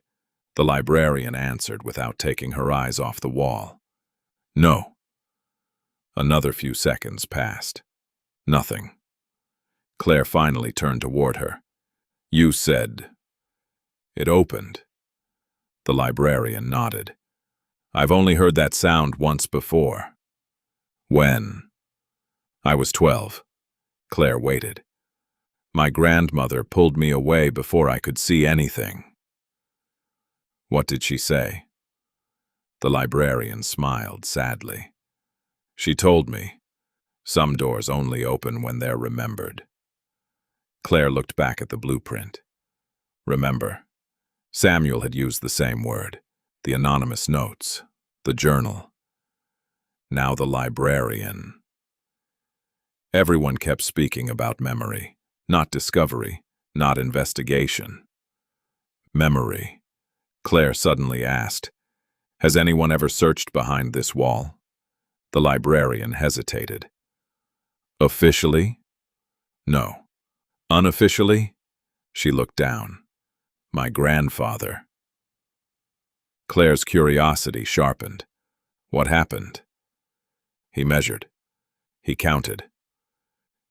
The librarian answered without taking her eyes off the wall. No. Another few seconds passed. Nothing. Claire finally turned toward her. You said it opened. The librarian nodded. I've only heard that sound once before. When? I was 12. Claire waited. My grandmother pulled me away before I could see anything. What did she say? The librarian smiled sadly. She told me, some doors only open when they're remembered. Claire looked back at the blueprint. Remember. Samuel had used the same word. The anonymous notes. The journal. Now the librarian. Everyone kept speaking about memory. Not discovery. Not investigation. Memory. Claire suddenly asked, Has anyone ever searched behind this wall? The librarian hesitated. Officially? No. Unofficially? She looked down. My grandfather. Claire's curiosity sharpened. What happened? He measured. He counted.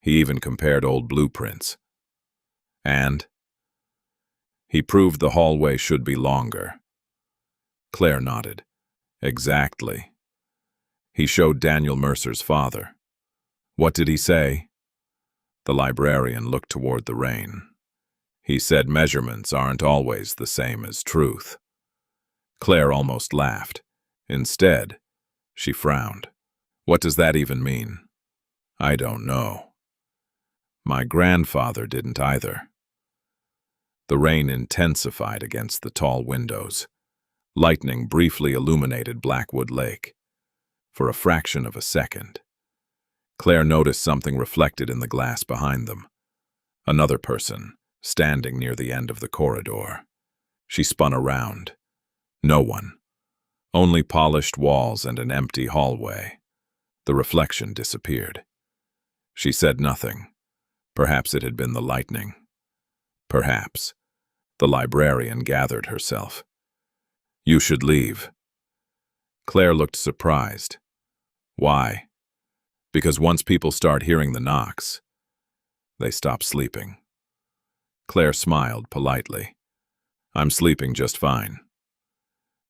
He even compared old blueprints. And he proved the hallway should be longer. Claire nodded. Exactly. He showed Daniel Mercer's father. What did he say? The librarian looked toward the rain. He said measurements aren't always the same as truth. Claire almost laughed. Instead, she frowned. What does that even mean? I don't know. My grandfather didn't either. The rain intensified against the tall windows. Lightning briefly illuminated Blackwood Lake. For a fraction of a second, Claire noticed something reflected in the glass behind them. Another person, standing near the end of the corridor. She spun around. No one. Only polished walls and an empty hallway. The reflection disappeared. She said nothing. Perhaps it had been the lightning. Perhaps. The librarian gathered herself. You should leave. Claire looked surprised. Why? Because once people start hearing the knocks, they stop sleeping. Claire smiled politely. I'm sleeping just fine.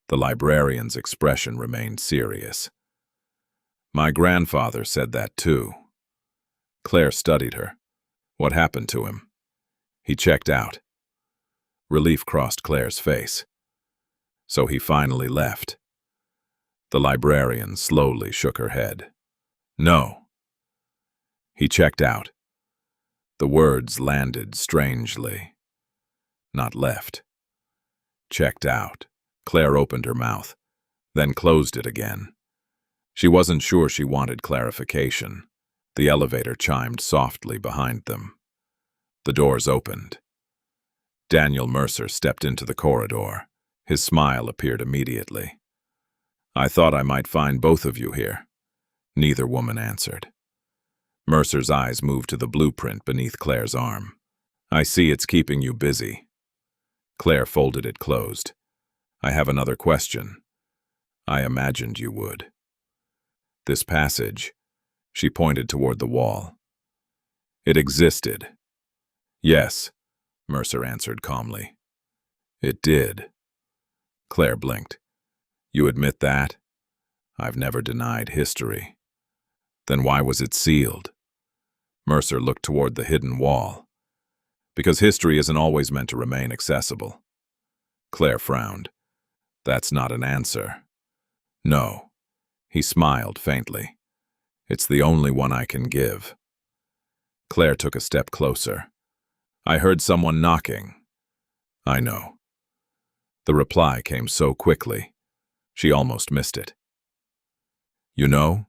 The librarian's expression remained serious. My grandfather said that too. Claire studied her. What happened to him? He checked out. Relief crossed Claire's face. So he finally left. The librarian slowly shook her head. No. He checked out. The words landed strangely. Not left. Checked out. Claire opened her mouth, then closed it again. She wasn't sure she wanted clarification. The elevator chimed softly behind them. The doors opened. Daniel Mercer stepped into the corridor. His smile appeared immediately. I thought I might find both of you here. Neither woman answered. Mercer's eyes moved to the blueprint beneath Claire's arm. I see it's keeping you busy. Claire folded it closed. I have another question. I imagined you would. This passage, she pointed toward the wall. It existed. Yes, Mercer answered calmly. It did. Claire blinked. You admit that? I've never denied history. Then why was it sealed? Mercer looked toward the hidden wall. Because history isn't always meant to remain accessible. Claire frowned. That's not an answer. No. He smiled faintly. It's the only one I can give. Claire took a step closer. I heard someone knocking. I know. The reply came so quickly, she almost missed it. You know?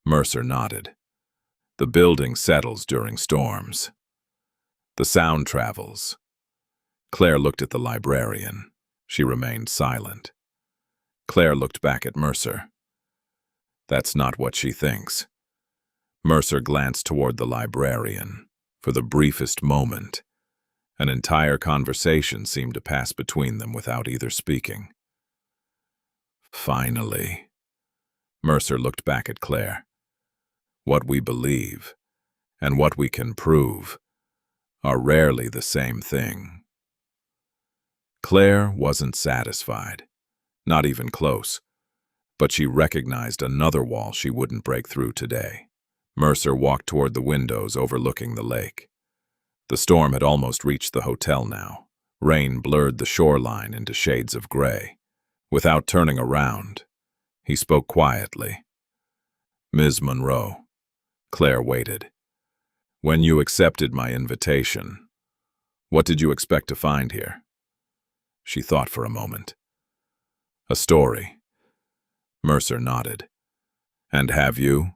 Mercer nodded. The building settles during storms. The sound travels. Claire looked at the librarian. She remained silent. Claire looked back at Mercer. That's not what she thinks. Mercer glanced toward the librarian. For the briefest moment, an entire conversation seemed to pass between them without either speaking. Finally, Mercer looked back at Claire. What we believe and what we can prove are rarely the same thing. Claire wasn't satisfied, not even close, but she recognized another wall she wouldn't break through today. Mercer walked toward the windows overlooking the lake. The storm had almost reached the hotel now. Rain blurred the shoreline into shades of gray. Without turning around, he spoke quietly. Ms. Monroe. Claire waited. When you accepted my invitation, what did you expect to find here? She thought for a moment. A story. Mercer nodded. And have you?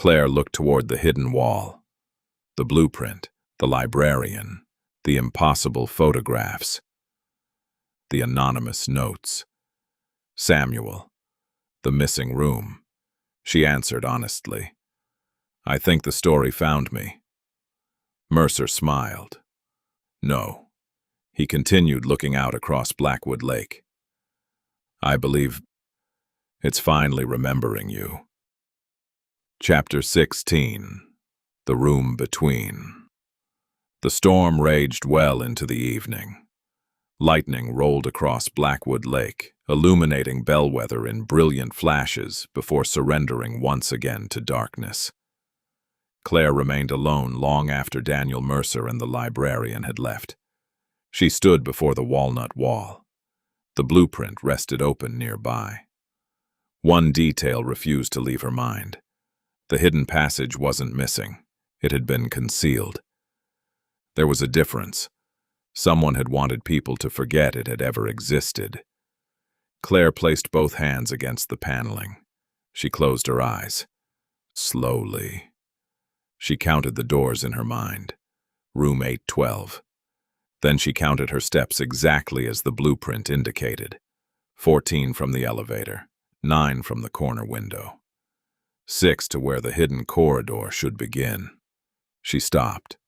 Claire looked toward the hidden wall. The blueprint, the librarian, the impossible photographs, the anonymous notes. Samuel, the missing room. She answered honestly. I think the story found me. Mercer smiled. No. He continued looking out across Blackwood Lake. I believe it's finally remembering you. Chapter 16. The Room Between. The storm raged well into the evening. Lightning rolled across Blackwood Lake, illuminating Bellweather in brilliant flashes before surrendering once again to darkness. Claire remained alone long after Daniel Mercer and the librarian had left. She stood before the walnut wall. The blueprint rested open nearby. One detail refused to leave her mind. The hidden passage wasn't missing. It had been concealed. There was a difference. Someone had wanted people to forget it had ever existed. Claire placed both hands against the paneling. She closed her eyes. Slowly. She counted the doors in her mind. Room 812. Then she counted her steps exactly as the blueprint indicated. 14 from the elevator, 9 from the corner window, 6 to where the hidden corridor should begin. She stopped,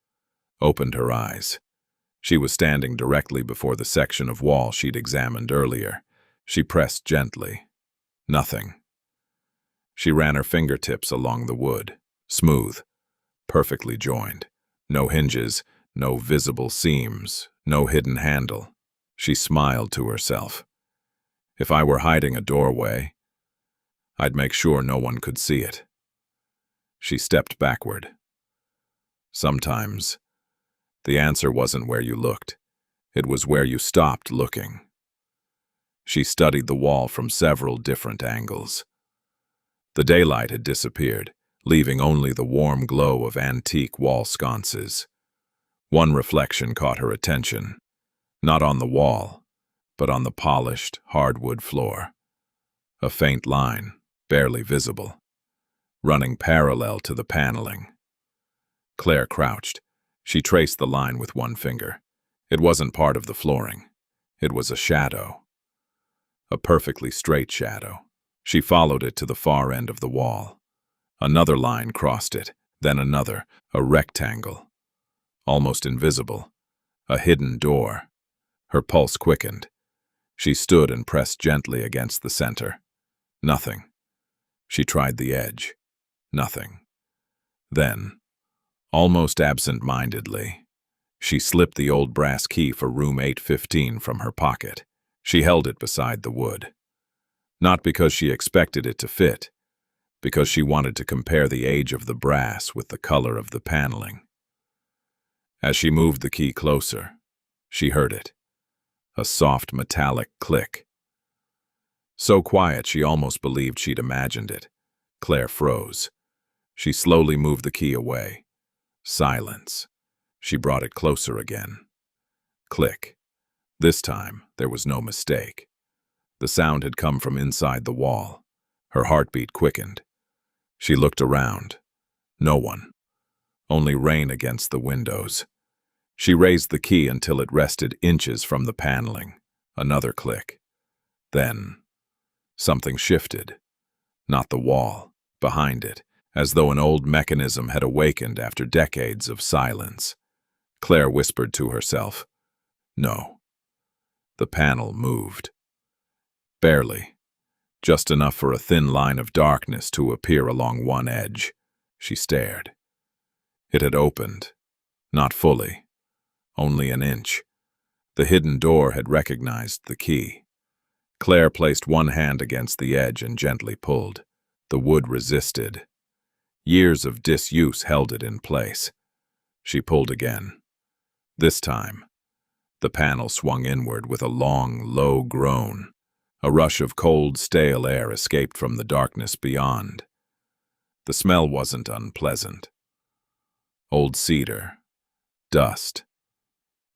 opened her eyes. She was standing directly before the section of wall she'd examined earlier. She pressed gently. Nothing. She ran her fingertips along the wood, smooth, perfectly joined. No hinges, no visible seams, no hidden handle. She smiled to herself. If I were hiding a doorway, I'd make sure no one could see it. She stepped backward. Sometimes, The answer wasn't where you looked. It was where you stopped looking. She studied the wall from several different angles. The daylight had disappeared, leaving only the warm glow of antique wall sconces. One reflection caught her attention, not on the wall, but on the polished, hardwood floor. A faint line, barely visible, running parallel to the paneling. Claire crouched. She traced the line with one finger. It wasn't part of the flooring. It was a shadow. A perfectly straight shadow. She followed it to the far end of the wall. Another line crossed it, then another, a rectangle. Almost invisible. A hidden door. Her pulse quickened. She stood and pressed gently against the center. Nothing. She tried the edge. Nothing. Then, almost absent-mindedly, she slipped the old brass key for room 815 from her pocket. She held it beside the wood. Not because she expected it to fit, because she wanted to compare the age of the brass with the color of the paneling. As she moved the key closer, she heard it. A soft metallic click. So quiet she almost believed she'd imagined it. Claire froze. She slowly moved the key away. Silence. She brought it closer again. Click. This time, there was no mistake. The sound had come from inside the wall. Her heartbeat quickened. She looked around. No one. Only rain against the windows. She raised the key until it rested inches from the paneling. Another click. Then, something shifted. Not the wall, behind it, as though an old mechanism had awakened after decades of silence. Claire whispered to herself, "No." The panel moved. Barely. Just enough for a thin line of darkness to appear along one edge. She stared. It had opened. Not fully. Only an inch. The hidden door had recognized the key. Claire placed one hand against the edge and gently pulled. The wood resisted. Years of disuse held it in place. She pulled again. This time, the panel swung inward with a long, low groan. A rush of cold, stale air escaped from the darkness beyond. The smell wasn't unpleasant. Old cedar, dust,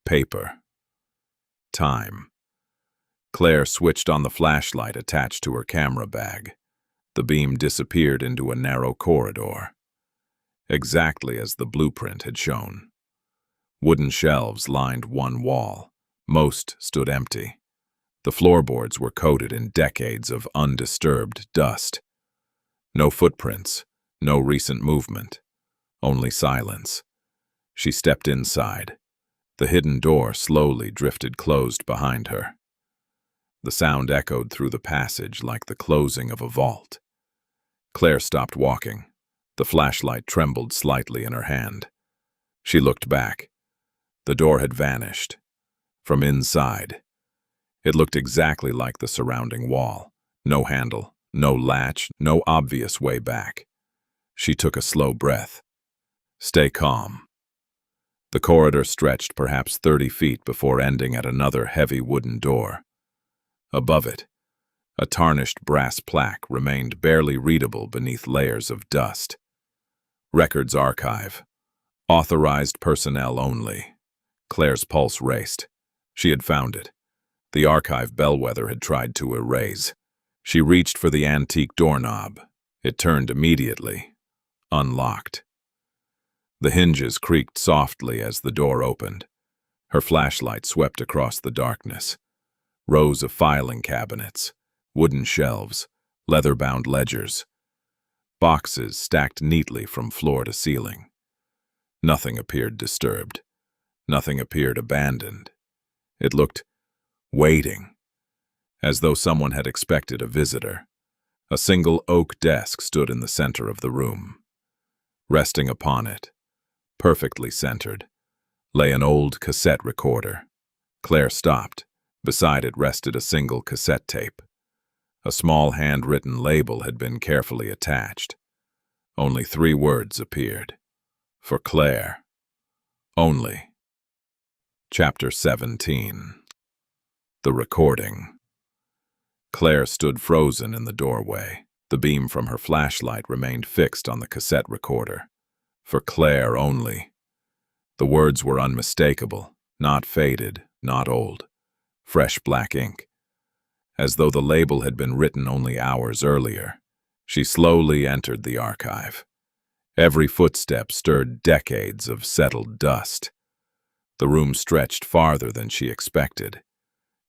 paper, time. Claire switched on the flashlight attached to her camera bag. The beam disappeared into a narrow corridor, exactly as the blueprint had shown. Wooden shelves lined one wall. Most stood empty. The floorboards were coated in decades of undisturbed dust. No footprints, no recent movement, only silence. She stepped inside. The hidden door slowly drifted closed behind her. The sound echoed through the passage like the closing of a vault. Claire stopped walking. The flashlight trembled slightly in her hand. She looked back. The door had vanished. From inside, it looked exactly like the surrounding wall. No handle, no latch, no obvious way back. She took a slow breath. Stay calm. The corridor stretched perhaps 30 feet before ending at another heavy wooden door. Above it, a tarnished brass plaque remained barely readable beneath layers of dust. Records Archive. Authorized personnel only. Claire's pulse raced. She had found it. The archive Bellweather had tried to erase. She reached for the antique doorknob. It turned immediately. Unlocked. The hinges creaked softly as the door opened. Her flashlight swept across the darkness. Rows of filing cabinets, wooden shelves, leather-bound ledgers. Boxes stacked neatly from floor to ceiling. Nothing appeared disturbed. Nothing appeared abandoned. It looked waiting, as though someone had expected a visitor. A single oak desk stood in the center of the room. Resting upon it, perfectly centered, lay an old cassette recorder. Claire stopped. Beside it rested a single cassette tape. A small handwritten label had been carefully attached. Only 3 words appeared. For Claire. Only. Chapter 17. The Recording. Claire stood frozen in the doorway. The beam from her flashlight remained fixed on the cassette recorder. For Claire only. The words were unmistakable, not faded, not old. Fresh black ink. As though the label had been written only hours earlier. She slowly entered the archive. Every footstep stirred decades of settled dust. The room stretched farther than she expected.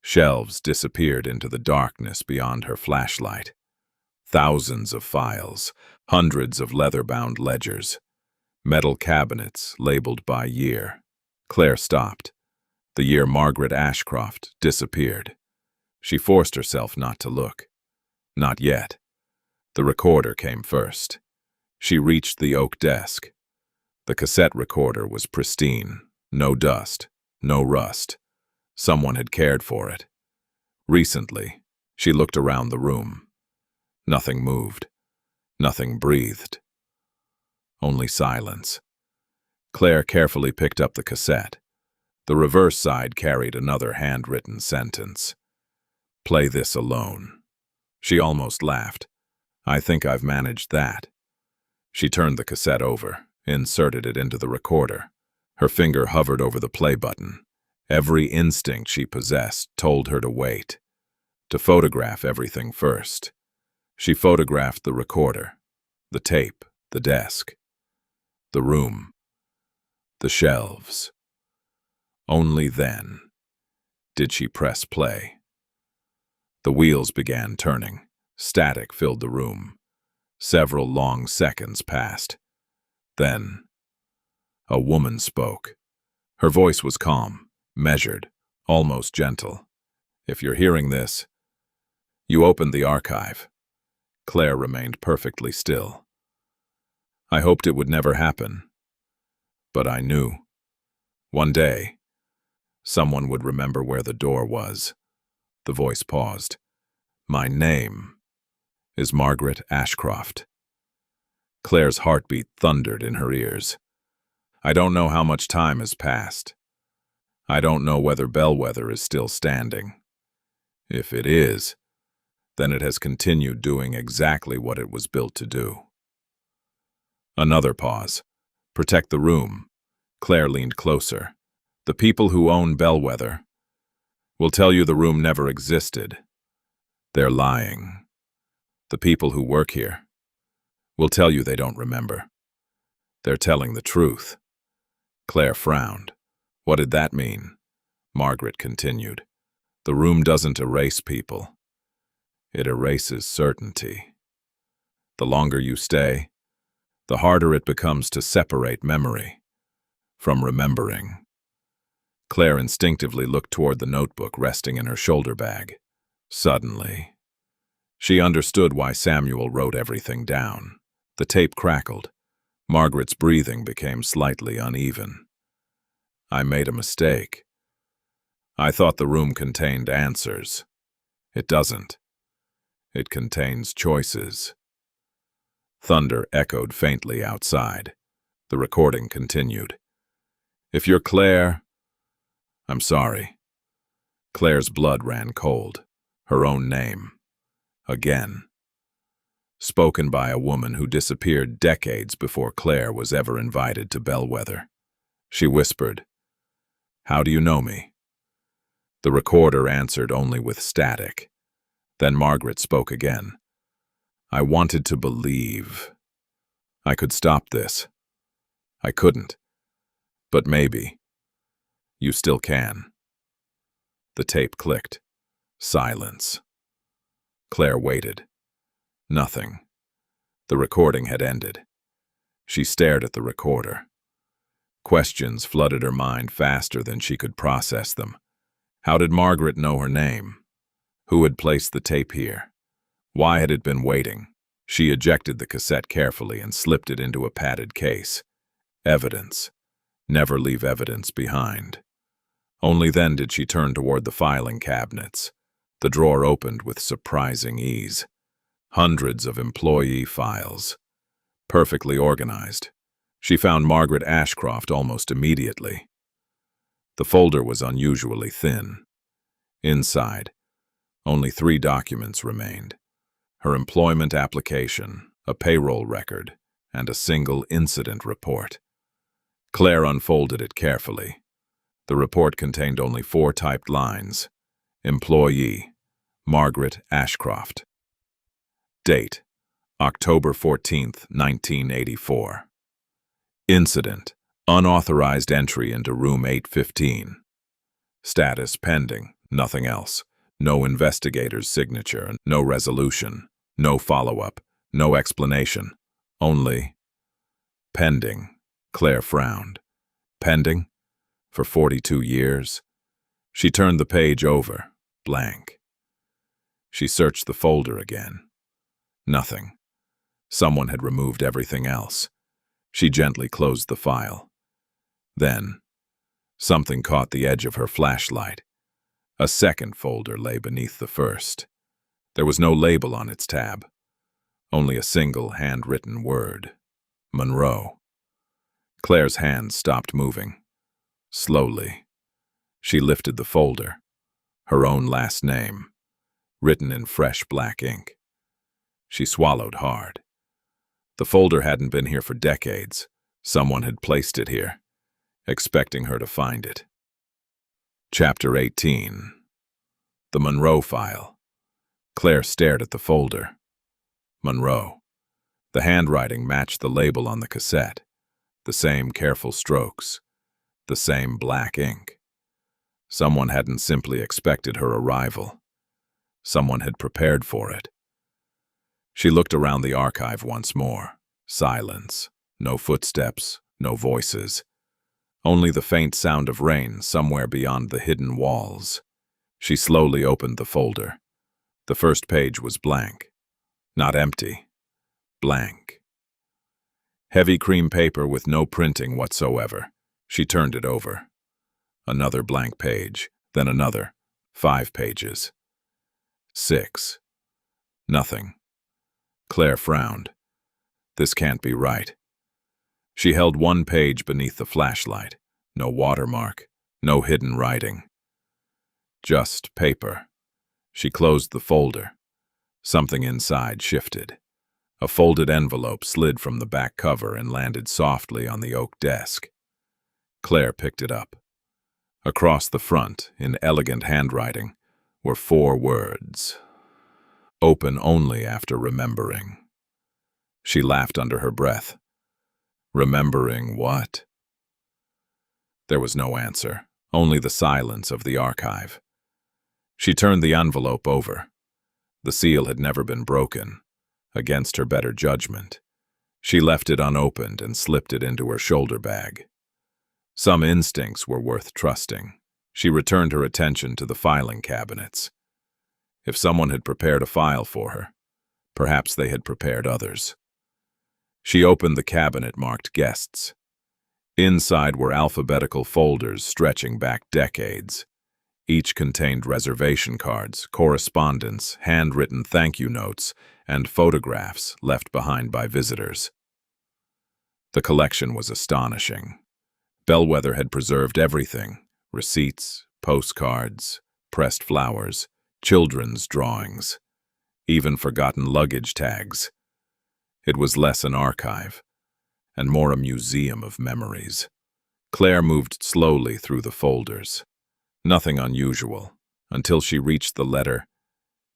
Shelves disappeared into the darkness beyond her flashlight. Thousands of files, hundreds of leather-bound ledgers, metal cabinets labeled by year. Claire stopped. The year Margaret Ashcroft disappeared. She forced herself not to look. Not yet. The recorder came first. She reached the oak desk. The cassette recorder was pristine. No dust, no rust. Someone had cared for it. Recently, she looked around the room. Nothing moved. Nothing breathed. Only silence. Claire carefully picked up the cassette. The reverse side carried another handwritten sentence. "Play this alone." She almost laughed. "I think I've managed that." She turned the cassette over, inserted it into the recorder. Her finger hovered over the play button. Every instinct she possessed told her to wait, to photograph everything first. She photographed the recorder, the tape, the desk, the room, the shelves. Only then did she press play. The wheels began turning. Static filled the room. Several long seconds passed. Then a woman spoke. Her voice was calm, measured, almost gentle. "If you're hearing this, you opened the archive." Claire remained perfectly still. "I hoped it would never happen. But I knew. One day, someone would remember where the door was." The voice paused. "My name is Margaret Ashcroft." Claire's heartbeat thundered in her ears. "I don't know how much time has passed. I don't know whether Bellweather is still standing. If it is, then it has continued doing exactly what it was built to do." Another pause. "Protect the room." Claire leaned closer. "The people who own Bellweather will tell you the room never existed. They're lying. The people who work here will tell you they don't remember. They're telling the truth." Claire frowned. What did that mean? Margaret continued. "The room doesn't erase people. It erases certainty. The longer you stay, the harder it becomes to separate memory from remembering." Claire instinctively looked toward the notebook resting in her shoulder bag. Suddenly, she understood why Samuel wrote everything down. The tape crackled. Margaret's breathing became slightly uneven. "I made a mistake. I thought the room contained answers. It doesn't. It contains choices." Thunder echoed faintly outside. The recording continued. "If you're Claire, I'm sorry." Claire's blood ran cold. Her own name. Again. Spoken by a woman who disappeared decades before Claire was ever invited to Bellweather. She whispered, "How do you know me?" The recorder answered only with static. Then Margaret spoke again. "I wanted to believe I could stop this. I couldn't. But maybe. You still can." The tape clicked. Silence. Claire waited. Nothing. The recording had ended. She stared at the recorder. Questions flooded her mind faster than she could process them. How did Margaret know her name? Who had placed the tape here? Why had it been waiting? She ejected the cassette carefully and slipped it into a padded case. Evidence. Never leave evidence behind. Only then did she turn toward the filing cabinets. The drawer opened with surprising ease. Hundreds of employee files. Perfectly organized. She found Margaret Ashcroft almost immediately. The folder was unusually thin. Inside, only 3 documents remained: her employment application, a payroll record, and a single incident report. Claire unfolded it carefully. The report contained only 4 typed lines. Employee, Margaret Ashcroft. Date, October 14th, 1984. Incident, unauthorized entry into room 815. Status pending, nothing else. No investigator's signature, no resolution, no follow-up, no explanation. Only pending. Claire frowned. Pending? For 42 years? She turned the page over, blank. She searched the folder again. Nothing. Someone had removed everything else. She gently closed the file. Then, something caught the edge of her flashlight. A second folder lay beneath the first. There was no label on its tab, only a single handwritten word: Monroe. Claire's hands stopped moving. Slowly, she lifted the folder. Her own last name, written in fresh black ink. She swallowed hard. The folder hadn't been here for decades. Someone had placed it here, expecting her to find it. Chapter 18. The Monroe File. Claire stared at the folder. Monroe. The handwriting matched the label on the cassette. The same careful strokes. The same black ink. Someone hadn't simply expected her arrival. Someone had prepared for it. She looked around the archive once more. Silence. No footsteps, no voices. Only the faint sound of rain somewhere beyond the hidden walls. She slowly opened the folder. The first page was blank. Not empty. Blank. Heavy cream paper with no printing whatsoever. She turned it over. Another blank page, then another. 5 pages. 6. Nothing. Claire frowned. This can't be right. She held one page beneath the flashlight. No watermark, no hidden writing. Just paper. She closed the folder. Something inside shifted. A folded envelope slid from the back cover and landed softly on the oak desk. Claire picked it up. Across the front, in elegant handwriting, were 4 words. Open only after remembering. She laughed under her breath. Remembering what? There was no answer, only the silence of the archive. She turned the envelope over. The seal had never been broken. Against her better judgment, she left it unopened and slipped it into her shoulder bag. Some instincts were worth trusting. She returned her attention to the filing cabinets. If someone had prepared a file for her, perhaps they had prepared others. She opened the cabinet marked Guests. Inside were alphabetical folders stretching back decades. Each contained reservation cards, correspondence, handwritten thank you notes, and photographs left behind by visitors. The collection was astonishing. Bellweather had preserved everything: receipts, postcards, pressed flowers, children's drawings, even forgotten luggage tags. It was less an archive, and more a museum of memories. Claire moved slowly through the folders. Nothing unusual, until she reached the letter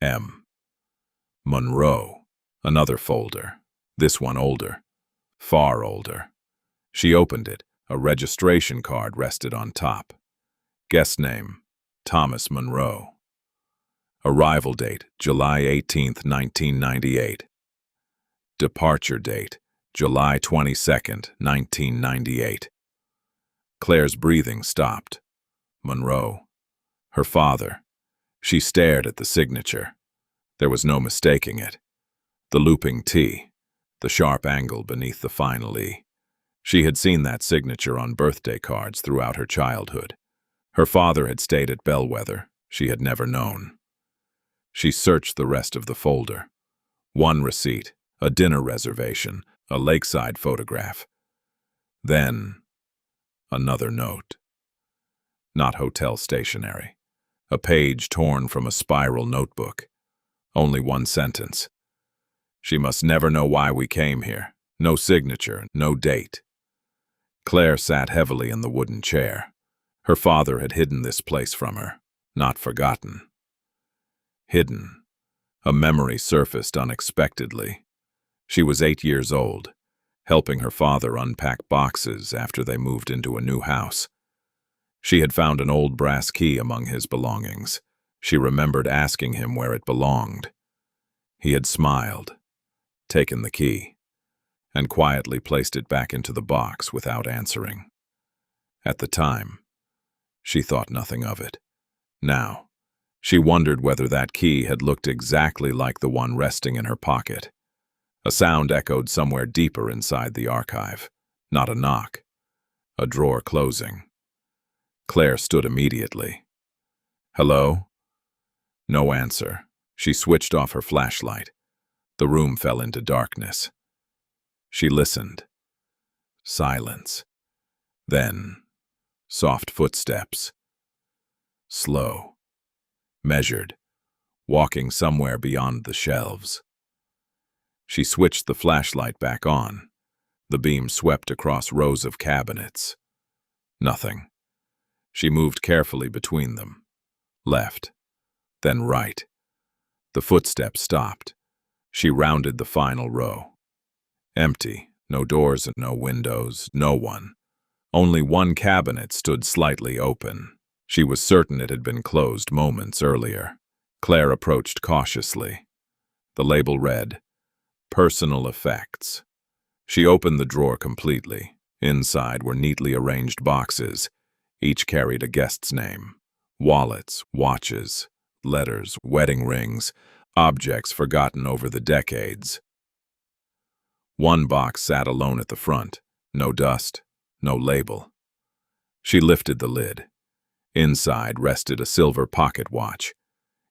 M. Monroe. Another folder. This one older. Far older. She opened it. A registration card rested on top. Guest name, Thomas Monroe. Arrival date, July 18th, 1998. Departure date, July 22nd, 1998. Claire's breathing stopped. Monroe. Her father. She stared at the signature. There was no mistaking it. The looping T, the sharp angle beneath the final E. She had seen that signature on birthday cards throughout her childhood. Her father had stayed at Bellweather. She had never known. She searched the rest of the folder. One receipt, a dinner reservation, a lakeside photograph. Then, another note. not hotel stationery. A page torn from a spiral notebook. Only one sentence. She must never know why we came here. No signature, no date. Claire sat heavily in the wooden chair. Her father had hidden this place from her, not forgotten. Hidden. A memory surfaced unexpectedly. She was 8 years old, helping her father unpack boxes after they moved into a new house. She had found an old brass key among his belongings. She remembered asking him where it belonged. He had smiled, taken the key, and quietly placed it back into the box without answering. At the time, she thought nothing of it. Now, she wondered whether that key had looked exactly like the one resting in her pocket. A sound echoed somewhere deeper inside the archive. Not a knock. A drawer closing. Claire stood immediately. "Hello?" No answer. She switched off her flashlight. The room fell into darkness. She listened. Silence. Then, soft footsteps. Slow. Measured. Walking somewhere beyond the shelves. She switched the flashlight back on. The beam swept across rows of cabinets. Nothing. She moved carefully between them. Left. Then right. The footsteps stopped. She rounded the final row. Empty. No doors and no windows. No one. Only one cabinet stood slightly open. She was certain it had been closed moments earlier. Claire approached cautiously. The label read, "Personal Effects." She opened the drawer completely. Inside were neatly arranged boxes. Each carried a guest's name. Wallets, watches, letters, wedding rings, objects forgotten over the decades. One box sat alone at the front. No dust, no label. She lifted the lid. Inside rested a silver pocket watch.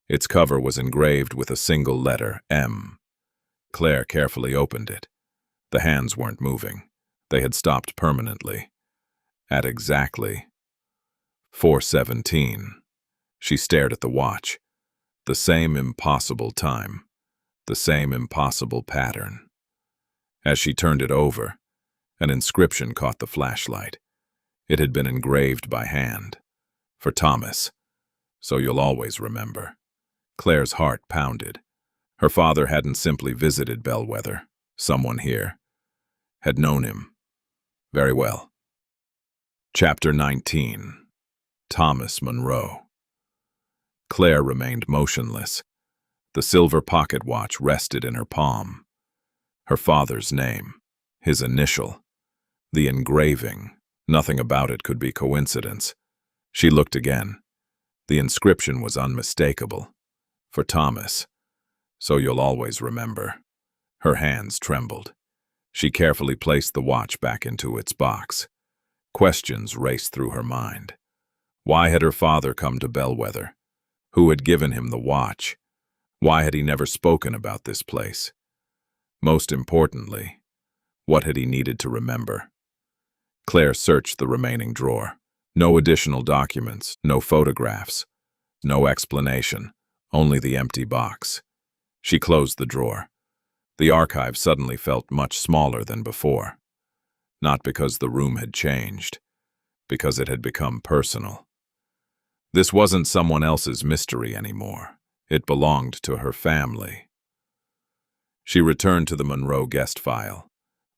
Its cover was engraved with a single letter, M. Claire carefully opened it. The hands weren't moving. They had stopped permanently. At exactly 4:17, she stared at the watch. The same impossible time. The same impossible pattern. As she turned it over, an inscription caught the flashlight. It had been engraved by hand. For Thomas. So you'll always remember. Claire's heart pounded. Her father hadn't simply visited Bellweather. Someone here had known him. Very well. Chapter 19. Thomas Monroe. Claire remained motionless. The silver pocket watch rested in her palm. Her father's name. His initial. The engraving. Nothing about it could be coincidence. She looked again. The inscription was unmistakable. For Thomas. So you'll always remember. Her hands trembled. She carefully placed the watch back into its box. Questions raced through her mind. Why had her father come to Bellweather? Who had given him the watch? Why had he never spoken about this place? Most importantly, what had he needed to remember? Claire searched the remaining drawer. No additional documents, no photographs, no explanation, only the empty box. She closed the drawer. The archive suddenly felt much smaller than before. Not because the room had changed, because it had become personal. This wasn't someone else's mystery anymore. It belonged to her family. She returned to the Monroe guest file.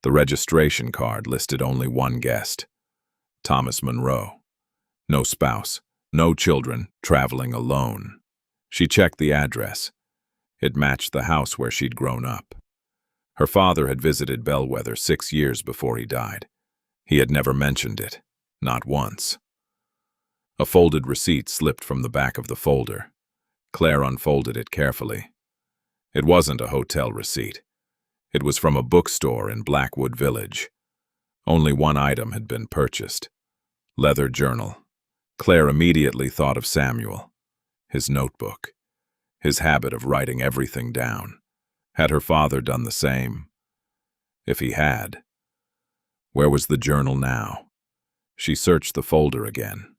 The registration card listed only one guest, Thomas Monroe. No spouse, no children, traveling alone. She checked the address. It matched the house where she'd grown up. Her father had visited Bellweather 6 years before he died. He had never mentioned it, not once. A folded receipt slipped from the back of the folder. Claire unfolded it carefully. It wasn't a hotel receipt. It was from a bookstore in Blackwood Village. Only one item had been purchased. Leather journal. Claire immediately thought of Samuel. His notebook. His habit of writing everything down. Had her father done the same? If he had, where was the journal now? She searched the folder again.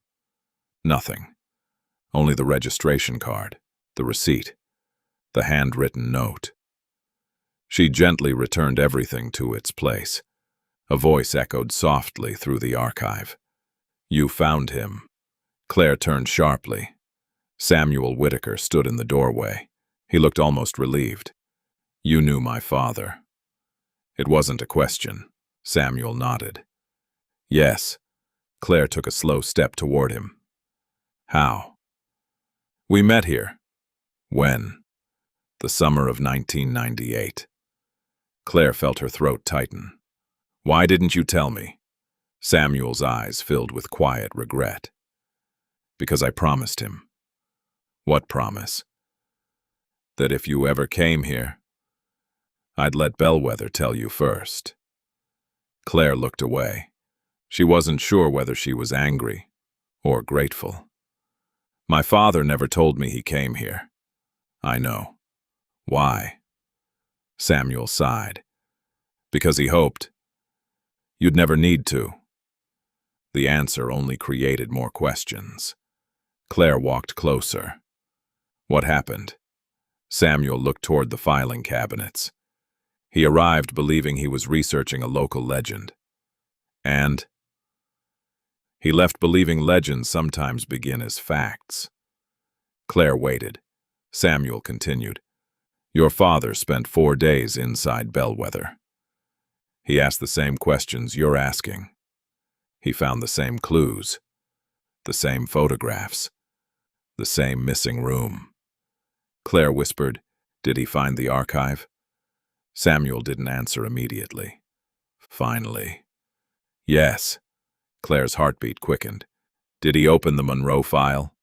Nothing. Only the registration card, the receipt, the handwritten note. She gently returned everything to its place. A voice echoed softly through the archive. "You found him." Claire turned sharply. Samuel Whitaker stood in the doorway. He looked almost relieved. "You knew my father." It wasn't a question. Samuel nodded. "Yes." Claire took a slow step toward him. "How?" "We met here." "When?" "The summer of 1998. Claire felt her throat tighten. "Why didn't you tell me?" Samuel's eyes filled with quiet regret. "Because I promised him." "What promise?" "That if you ever came here, I'd let Bellweather tell you first." Claire looked away. She wasn't sure whether she was angry or grateful. "My father never told me he came here." "I know." "Why?" Samuel sighed. "Because he hoped you'd never need to." The answer only created more questions. Claire walked closer. "What happened?" Samuel looked toward the filing cabinets. He arrived believing he was researching a local legend. And he left believing legends sometimes begin as facts. Claire waited. Samuel continued. "Your father spent 4 days inside Bellweather. He asked the same questions you're asking. He found the same clues, the same photographs, the same missing room." Claire whispered, "Did he find the archive?" Samuel didn't answer immediately. Finally, "Yes." Claire's heartbeat quickened. "Did he open the Monroe file?"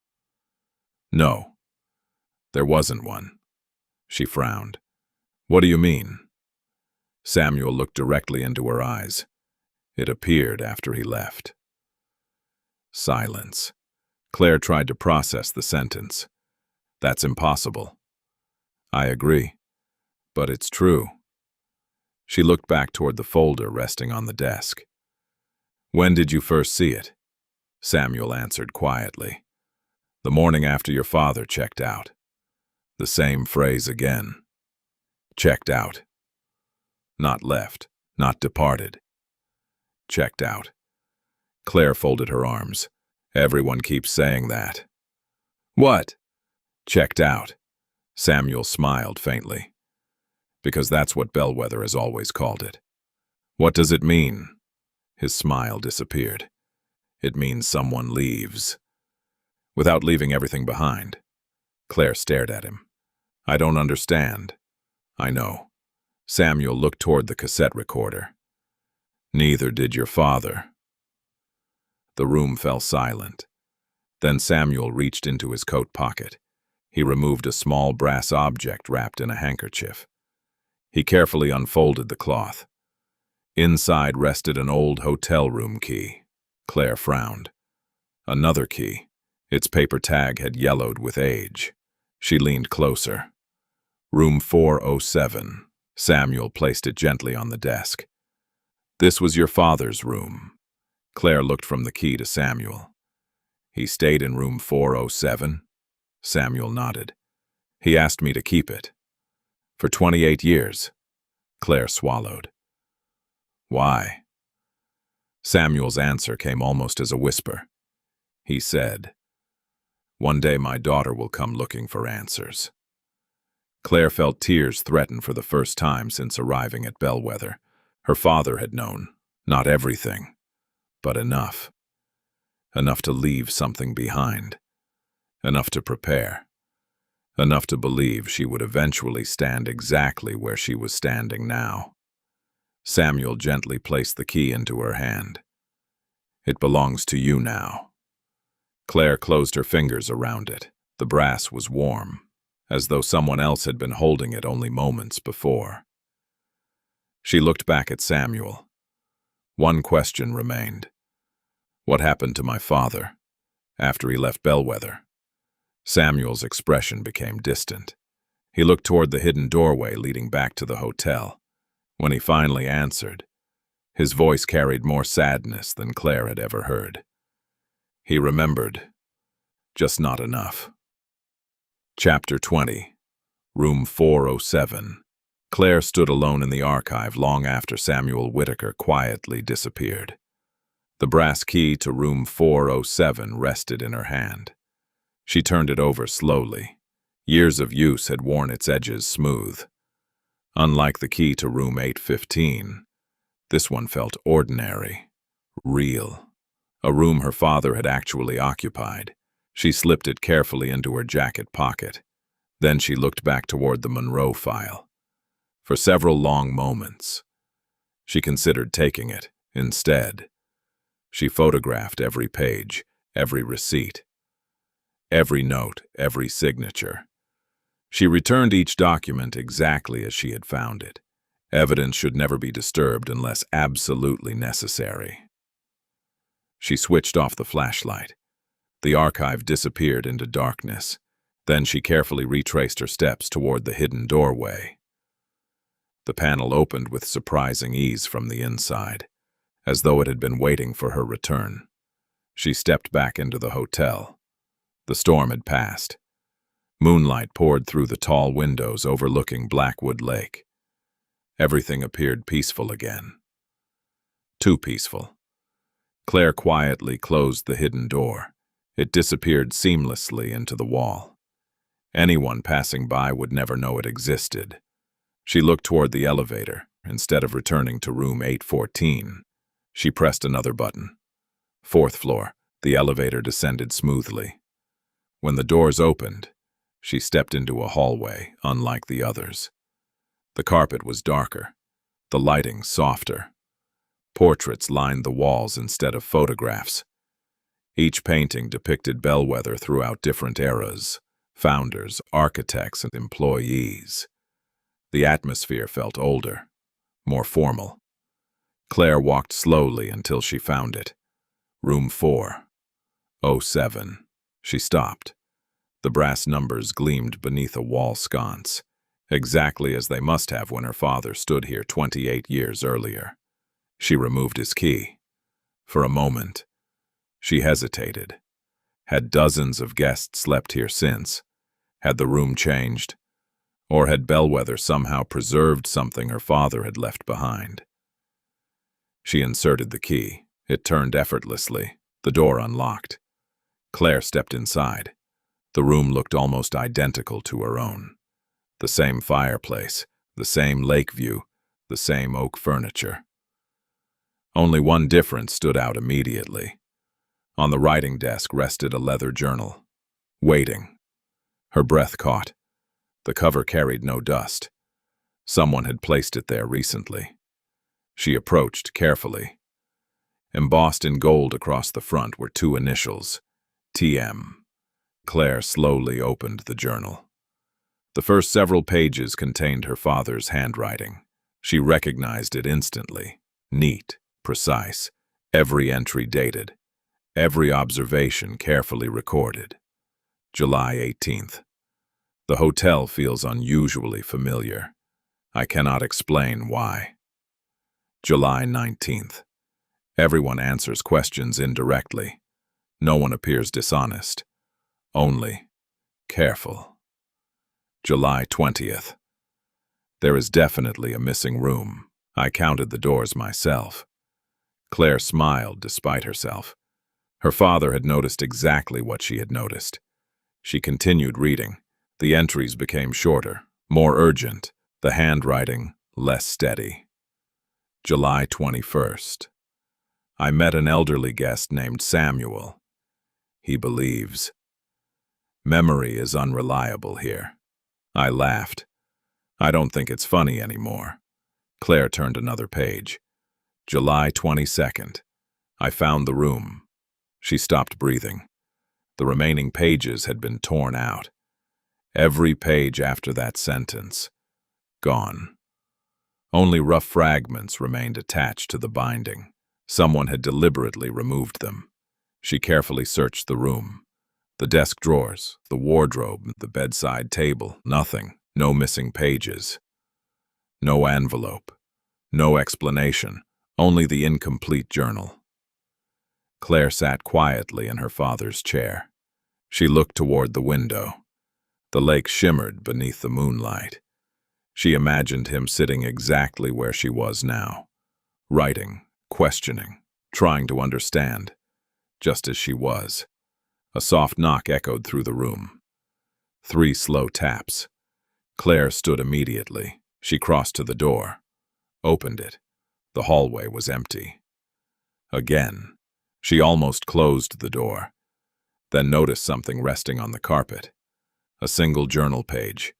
"No. There wasn't one." She frowned. "What do you mean?" Samuel looked directly into her eyes. "It appeared after he left." Silence. Claire tried to process the sentence. "That's impossible." "I agree. But it's true." She looked back toward the folder resting on the desk. "When did you first see it?" Samuel answered quietly. "The morning after your father checked out." The same phrase again. "Checked out." Not left, not departed. Checked out. Claire folded her arms. "Everyone keeps saying that." "What?" "Checked out." Samuel smiled faintly. "Because that's what Bellweather has always called it." "What does it mean?" His smile disappeared. "It means someone leaves." "Without leaving everything behind." Claire stared at him. "I don't understand." "I know." Samuel looked toward the cassette recorder. "Neither did your father." The room fell silent. Then Samuel reached into his coat pocket. He removed a small brass object wrapped in a handkerchief. He carefully unfolded the cloth. Inside rested an old hotel room key. Claire frowned. Another key. Its paper tag had yellowed with age. She leaned closer. "Room 407. Samuel placed it gently on the desk. "This was your father's room." Claire looked from the key to Samuel. "He stayed in room 407? Samuel nodded. "He asked me to keep it." "For 28 years. Claire swallowed. "Why?" Samuel's answer came almost as a whisper. He said, "One day my daughter will come looking for answers." Claire felt tears threaten for the first time since arriving at Bellweather. Her father had known, not everything, but enough. Enough to leave something behind. Enough to prepare. Enough to believe she would eventually stand exactly where she was standing now. Samuel gently placed the key into her hand. "It belongs to you now." Claire closed her fingers around it. The brass was warm, as though someone else had been holding it only moments before. She looked back at Samuel. One question remained. What happened to my father after he left Bellweather? Samuel's expression became distant. He looked toward the hidden doorway leading back to the hotel. When he finally answered, his voice carried more sadness than Claire had ever heard. "He remembered. just not enough. Chapter 20. Room 407. Claire stood alone in the archive long after Samuel Whitaker quietly disappeared. The brass key to room 407 rested in her hand. She turned it over slowly. Years of use had worn its edges smooth. Unlike the key to room 815, this one felt ordinary, real. A room her father had actually occupied. She slipped it carefully into her jacket pocket. Then she looked back toward the Monroe file. For several long moments, she considered taking it. Instead, she photographed every page, every receipt, every note, every signature. She returned each document exactly as she had found it. Evidence should never be disturbed unless absolutely necessary. She switched off the flashlight. The archive disappeared into darkness. Then she carefully retraced her steps toward the hidden doorway. The panel opened with surprising ease from the inside, as though it had been waiting for her return. She stepped back into the hotel. The storm had passed. Moonlight poured through the tall windows overlooking Blackwood Lake. Everything appeared peaceful again. Too peaceful. Claire quietly closed the hidden door. It disappeared seamlessly into the wall. Anyone passing by would never know it existed. She looked toward the elevator. Instead of returning to room 814, she pressed another button. 4th floor, the elevator descended smoothly. When the doors opened, she stepped into a hallway, unlike the others. The carpet was darker, the lighting softer. Portraits lined the walls instead of photographs. Each painting depicted Bellweather throughout different eras, founders, architects, and employees. The atmosphere felt older, more formal. Claire walked slowly until she found it. Room 407. She stopped. The brass numbers gleamed beneath a wall sconce, exactly as they must have when her father stood here 28 years earlier. She removed his key. For a moment, she hesitated. Had dozens of guests slept here since? Had the room changed? Or had Bellweather somehow preserved something her father had left behind? She inserted the key. It turned effortlessly. The door unlocked. Claire stepped inside. The room looked almost identical to her own. The same fireplace, the same lake view, the same oak furniture. Only one difference stood out immediately. On the writing desk rested a leather journal. Waiting. Her breath caught. The cover carried no dust. Someone had placed it there recently. She approached carefully. Embossed in gold across the front were 2 initials, TM. Claire slowly opened the journal. The first several pages contained her father's handwriting. She recognized it instantly. Neat, precise, every entry dated, every observation carefully recorded. July 18th. The hotel feels unusually familiar. I cannot explain why. July 19th. Everyone answers questions indirectly. No one appears dishonest. Only careful. July 20th. There is definitely a missing room. I counted the doors myself. Claire smiled despite herself. Her father had noticed exactly what she had noticed. She continued reading. The entries became shorter, more urgent, the handwriting less steady. July 21st. I met an elderly guest named Samuel. He believes. Memory is unreliable here. I laughed. I don't think it's funny anymore. Claire turned another page. July 22nd. I found the room. She stopped breathing. The remaining pages had been torn out. Every page after that sentence. Gone. Only rough fragments remained attached to the binding. Someone had deliberately removed them. She carefully searched the room. The desk drawers, the wardrobe, the bedside table, nothing. No missing pages. No envelope. No explanation. Only the incomplete journal. Claire sat quietly in her father's chair. She looked toward the window. The lake shimmered beneath the moonlight. She imagined him sitting exactly where she was now, writing, questioning, trying to understand, just as she was. A soft knock echoed through the room. 3 slow taps. Claire stood immediately. She crossed to the door, opened it. The hallway was empty. Again. She almost closed the door, then noticed something resting on the carpet. A single journal page.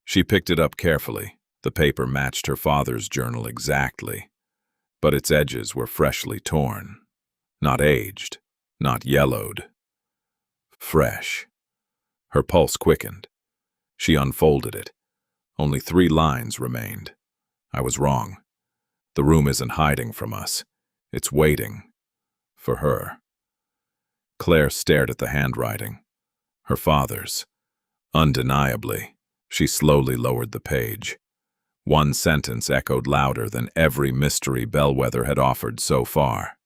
She picked it up carefully. The paper matched her father's journal exactly, but its edges were freshly torn. Not aged, not yellowed. Fresh. Her pulse quickened. She unfolded it. Only 3 lines remained. I was wrong. The room isn't hiding from us. It's waiting. For her. Claire stared at the handwriting. Her father's. Undeniably, she slowly lowered the page. One sentence echoed louder than every mystery Bellweather had offered so far.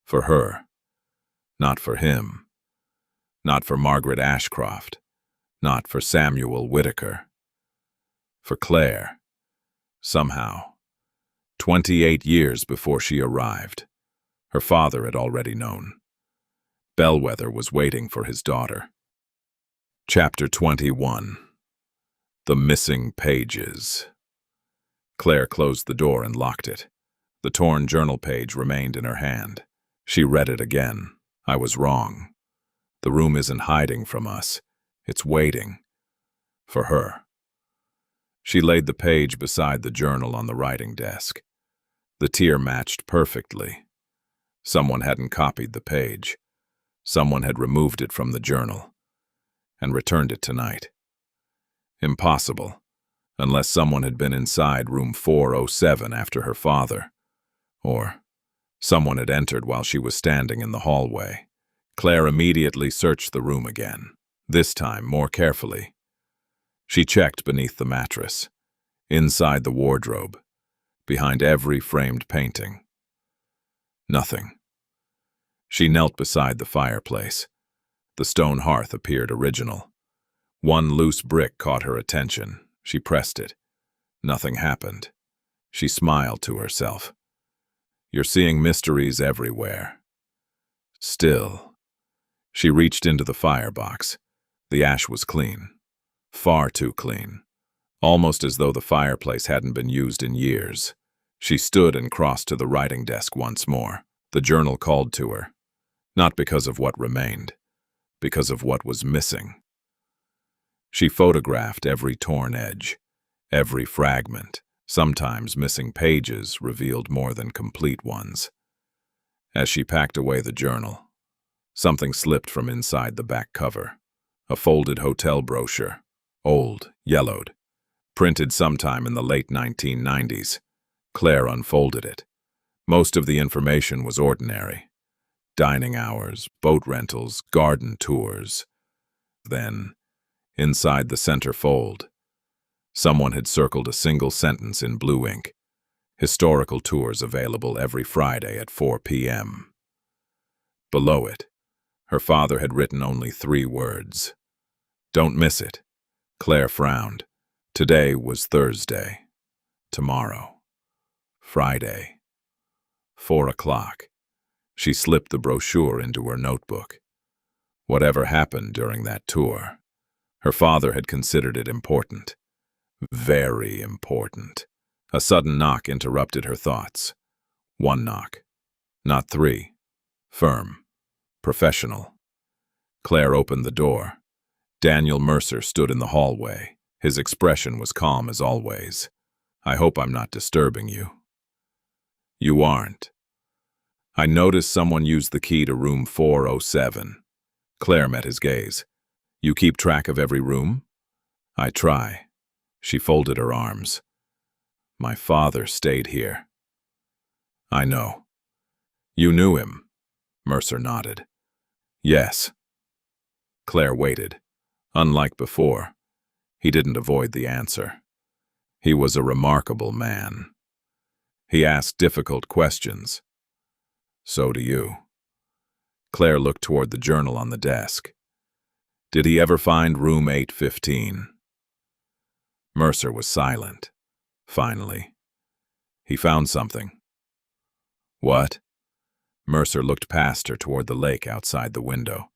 For her. Not for him. Not for Margaret Ashcroft. Not for Samuel Whitaker. For Claire. Somehow. 28 years before she arrived. Her father had already known. Bellweather was waiting for his daughter. Chapter 21. The Missing Pages. Claire closed the door and locked it. The torn journal page remained in her hand. She read it again. I was wrong. The room isn't hiding from us. It's waiting. For her. She laid the page beside the journal on the writing desk. The tier matched perfectly. Someone hadn't copied the page. Someone had removed it from the journal and returned it tonight. Impossible, unless someone had been inside room 407 after her father, or someone had entered while she was standing in the hallway. Claire immediately searched the room again, this time more carefully. She checked beneath the mattress, inside the wardrobe, behind every framed painting. Nothing. She knelt beside the fireplace. The stone hearth appeared original. One loose brick caught her attention. She pressed it. Nothing happened. She smiled to herself. You're seeing mysteries everywhere. Still. She reached into the firebox. The ash was clean. Far too clean. Almost as though the fireplace hadn't been used in years. She stood and crossed to the writing desk once more. The journal called to her. Not because of what remained, because of what was missing. She photographed every torn edge, every fragment. Sometimes missing pages revealed more than complete ones. As she packed away the journal, something slipped from inside the back cover. A folded hotel brochure, old, yellowed, printed sometime in the late 1990s. Claire unfolded it. Most of the information was ordinary. Dining hours, boat rentals, garden tours. Then, inside the center fold, someone had circled a single sentence in blue ink. Historical tours available every Friday at 4 p.m. Below it, her father had written only 3 words. Don't miss it. Claire frowned. Today was Thursday. Tomorrow. Friday. 4 o'clock. She slipped the brochure into her notebook. Whatever happened during that tour, her father had considered it important. Very important. A sudden knock interrupted her thoughts. 1 knock. Not 3. Firm. Professional. Claire opened the door. Daniel Mercer stood in the hallway. His expression was calm as always. I hope I'm not disturbing you. You aren't. I noticed someone used the key to room 407. Claire met his gaze. You keep track of every room? I try. She folded her arms. My father stayed here. I know. You knew him? Mercer nodded. Yes. Claire waited. Unlike before, he didn't avoid the answer. He was a remarkable man. He asked difficult questions. So do you. Claire looked toward the journal on the desk. Did he ever find room 815? Mercer was silent. Finally, he found something. What? Mercer looked past her toward the lake outside the window.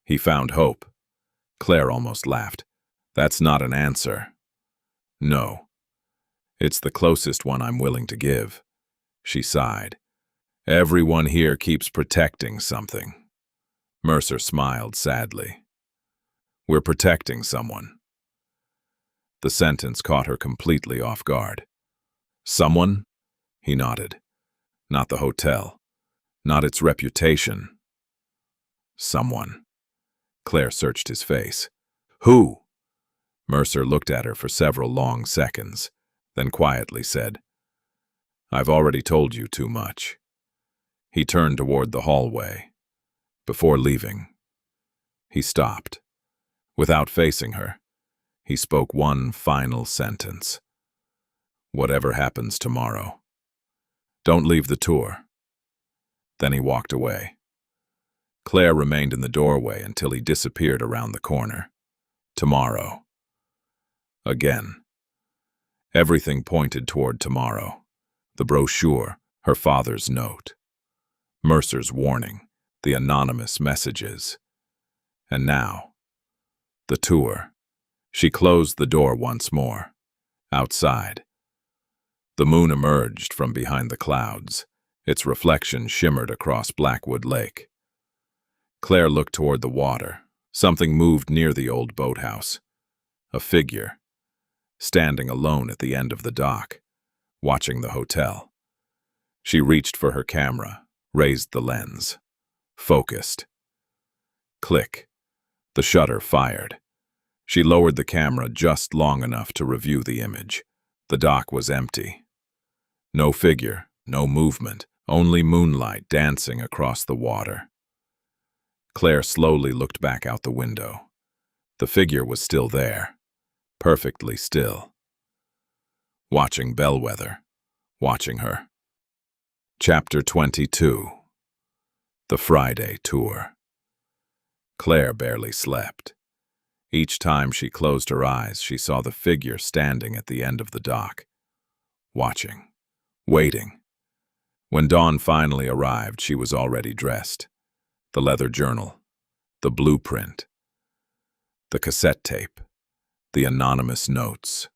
He found hope. Claire almost laughed. That's not an answer. No. It's the closest one I'm willing to give. She sighed. Everyone here keeps protecting something. Mercer smiled sadly. We're protecting someone. The sentence caught her completely off guard. Someone? He nodded. Not the hotel. Not its reputation. Someone. Claire searched his face. Who? Mercer looked at her for several long seconds, then quietly said, I've already told you too much. He turned toward the hallway. Before leaving, he stopped. Without facing her, he spoke one final sentence. Whatever happens tomorrow, don't leave the tour. Then he walked away. Claire remained in the doorway until he disappeared around the corner. Tomorrow. Again. Everything pointed toward tomorrow. The brochure, her father's note, Mercer's warning, the anonymous messages. And now, the tour. She closed the door once more. Outside, the moon emerged from behind the clouds. Its reflection shimmered across Blackwood Lake. Claire looked toward the water. Something moved near the old boathouse. A figure, standing alone at the end of the dock, watching the hotel. She reached for her camera, raised the lens. Focused. Click. The shutter fired. She lowered the camera just long enough to review the image. The dock was empty. No figure, no movement, only moonlight dancing across the water. Claire slowly looked back out the window. The figure was still there, perfectly still. Watching Bellweather, watching her. Chapter 22. The Friday Tour. Claire barely slept. Each time she closed her eyes, she saw the figure standing at the end of the dock, watching, waiting. When dawn finally arrived, she was already dressed. The leather journal, the blueprint, the cassette tape, the anonymous notes,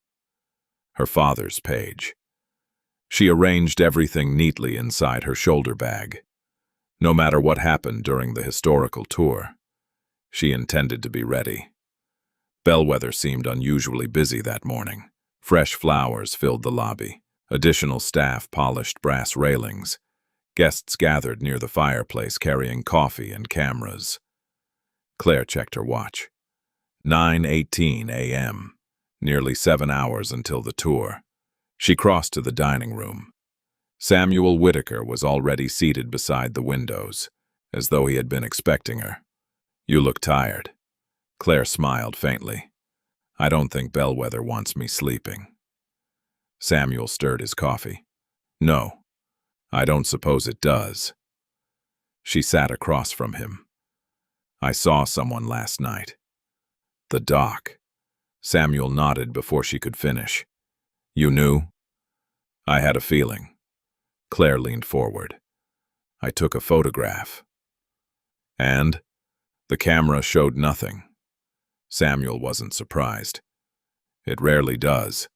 her father's page. She arranged everything neatly inside her shoulder bag. No matter what happened during the historical tour, she intended to be ready. Bellweather seemed unusually busy that morning. Fresh flowers filled the lobby. Additional staff polished brass railings. Guests gathered near the fireplace carrying coffee and cameras. Claire checked her watch. 9:18 a.m., nearly 7 hours until the tour. She crossed to the dining room. Samuel Whitaker was already seated beside the windows, as though he had been expecting her. You look tired. Claire smiled faintly. I don't think Bellweather wants me sleeping. Samuel stirred his coffee. No, I don't suppose it does. She sat across from him. I saw someone last night. The dock. Samuel nodded before she could finish. You knew? I had a feeling. Claire leaned forward. I took a photograph. And? The camera showed nothing. Samuel wasn't surprised. It rarely does.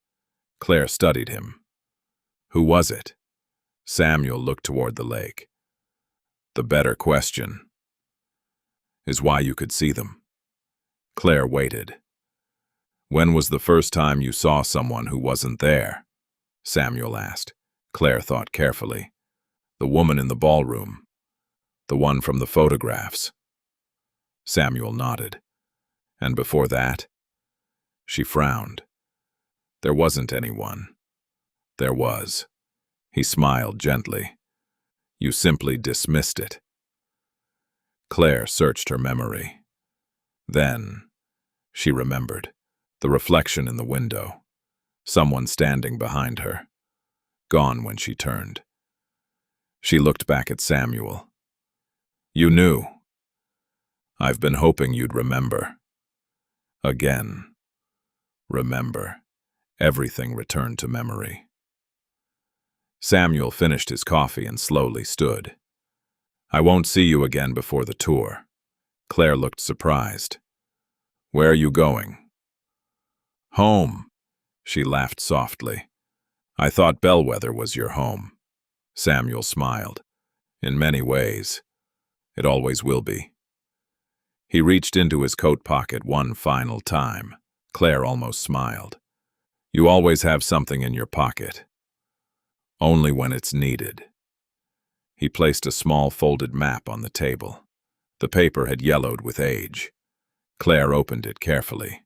Claire studied him. Who was it? Samuel looked toward the lake. The better question is why you could see them. Claire waited. When was the first time you saw someone who wasn't there? Samuel asked. Claire thought carefully. The woman in the ballroom. The one from the photographs. Samuel nodded. And before that? She frowned. There wasn't anyone. There was. He smiled gently. You simply dismissed it. Claire searched her memory. Then, she remembered. The reflection in the window. Someone standing behind her. Gone when she turned. She looked back at Samuel. You knew. I've been hoping you'd remember. Again. Remember. Everything returned to memory. Samuel finished his coffee and slowly stood. I won't see you again before the tour. Claire looked surprised. Where are you going? Home. She laughed softly. I thought Bellweather was your home. Samuel smiled. In many ways. It always will be. He reached into his coat pocket one final time. Claire almost smiled. You always have something in your pocket. Only when it's needed. He placed a small folded map on the table. The paper had yellowed with age. Claire opened it carefully.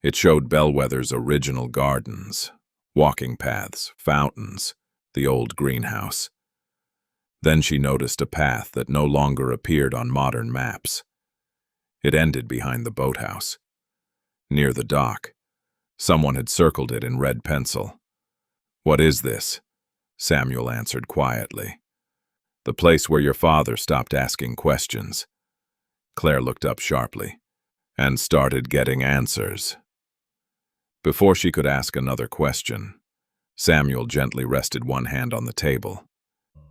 It showed Bellweather's original gardens, walking paths, fountains, the old greenhouse. Then she noticed a path that no longer appeared on modern maps. It ended behind the boathouse. Near the dock, someone had circled it in red pencil. What is this? Samuel answered quietly. The place where your father stopped asking questions. Claire looked up sharply and started getting answers. Before she could ask another question, Samuel gently rested one hand on the table.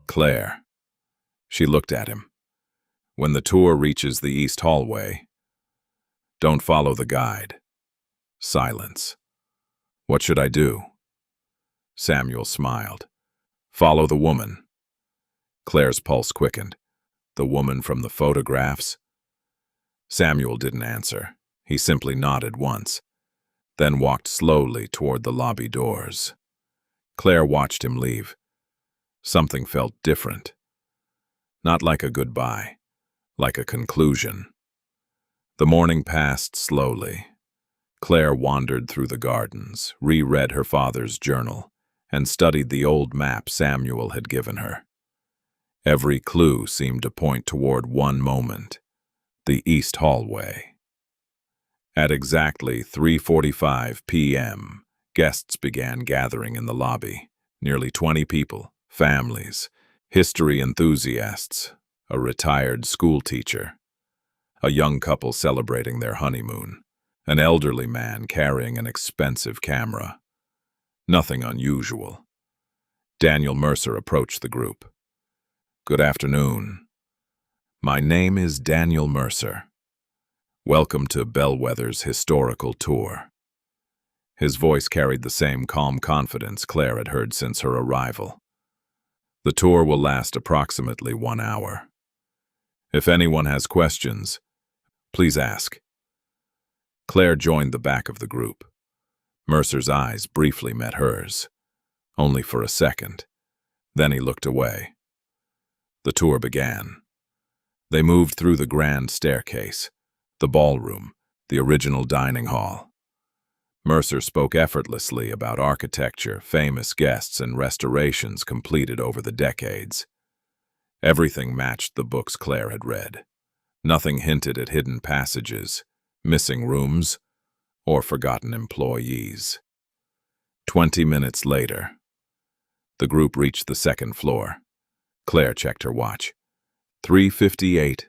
Claire. She looked at him. When the tour reaches the east hallway, don't follow the guide. Silence. What should I do? Samuel smiled. Follow the woman. Claire's pulse quickened. The woman from the photographs? Samuel didn't answer. He simply nodded once, then walked slowly toward the lobby doors. Claire watched him leave. Something felt different. Not like a goodbye, like a conclusion. The morning passed slowly. Claire wandered through the gardens, reread her father's journal, and studied the old map Samuel had given her. Every clue seemed to point toward one moment, the east hallway. At exactly 3:45 p.m., guests began gathering in the lobby. Nearly 20 people, families, history enthusiasts, a retired school teacher, a young couple celebrating their honeymoon, an elderly man carrying an expensive camera. Nothing unusual. Daniel Mercer approached the group. Good afternoon. My name is Daniel Mercer. Welcome to Bellweather's historical tour. His voice carried the same calm confidence Claire had heard since her arrival. The tour will last approximately 1 hour. If anyone has questions, please ask. Claire joined the back of the group. Mercer's eyes briefly met hers, only for a second. Then he looked away. The tour began. They moved through the grand staircase, the ballroom, the original dining hall. Mercer spoke effortlessly about architecture, famous guests, and restorations completed over the decades. Everything matched the books Claire had read. Nothing hinted at hidden passages, missing rooms, or forgotten employees. 20 minutes later, the group reached the second floor. Claire checked her watch. 3:58.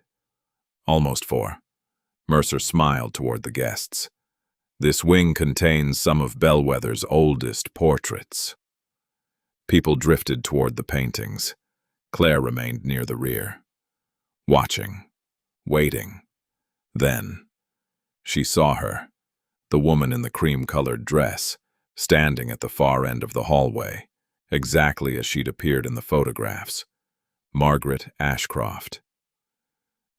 Almost 4. Mercer smiled toward the guests. This wing contains some of Bellweather's oldest portraits. People drifted toward the paintings. Claire remained near the rear, watching, waiting. Then, she saw her, the woman in the cream-colored dress, standing at the far end of the hallway, exactly as she'd appeared in the photographs. Margaret Ashcroft.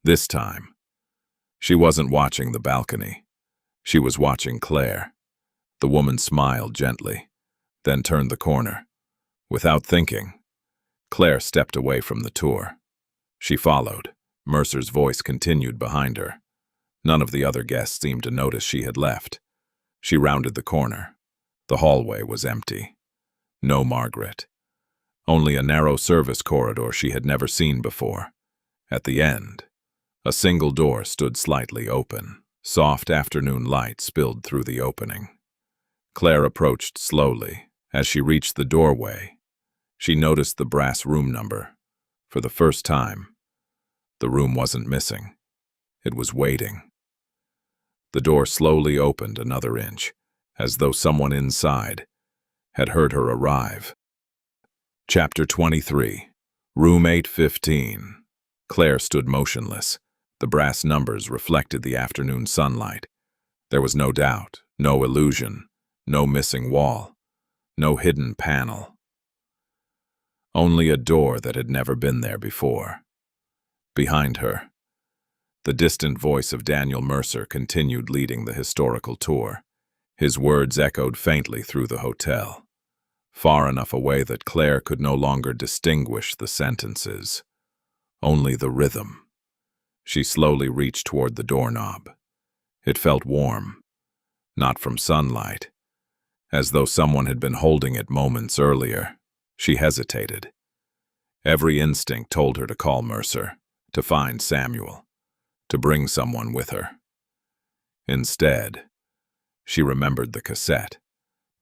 This time, she wasn't watching the balcony. She was watching Claire. The woman smiled gently, then turned the corner. Without thinking, Claire stepped away from the tour. She followed. Mercer's voice continued behind her. None of the other guests seemed to notice she had left. She rounded the corner. The hallway was empty. No Margaret. Only a narrow service corridor she had never seen before. At the end, a single door stood slightly open. Soft afternoon light spilled through the opening. Claire approached slowly. As she reached the doorway, she noticed the brass room number. For the first time, the room wasn't missing. It was waiting. The door slowly opened another inch, as though someone inside had heard her arrive. Chapter 23. Room 815. Claire stood motionless. The brass numbers reflected the afternoon sunlight. There was no doubt, no illusion, no missing wall, no hidden panel. Only a door that had never been there before. Behind her, the distant voice of Daniel Mercer continued leading the historical tour. His words echoed faintly through the hotel, far enough away that Claire could no longer distinguish the sentences, only the rhythm. She slowly reached toward the doorknob. It felt warm, not from sunlight, as though someone had been holding it moments earlier. She hesitated. Every instinct told her to call Mercer, to find Samuel, to bring someone with her. Instead, she remembered the cassette.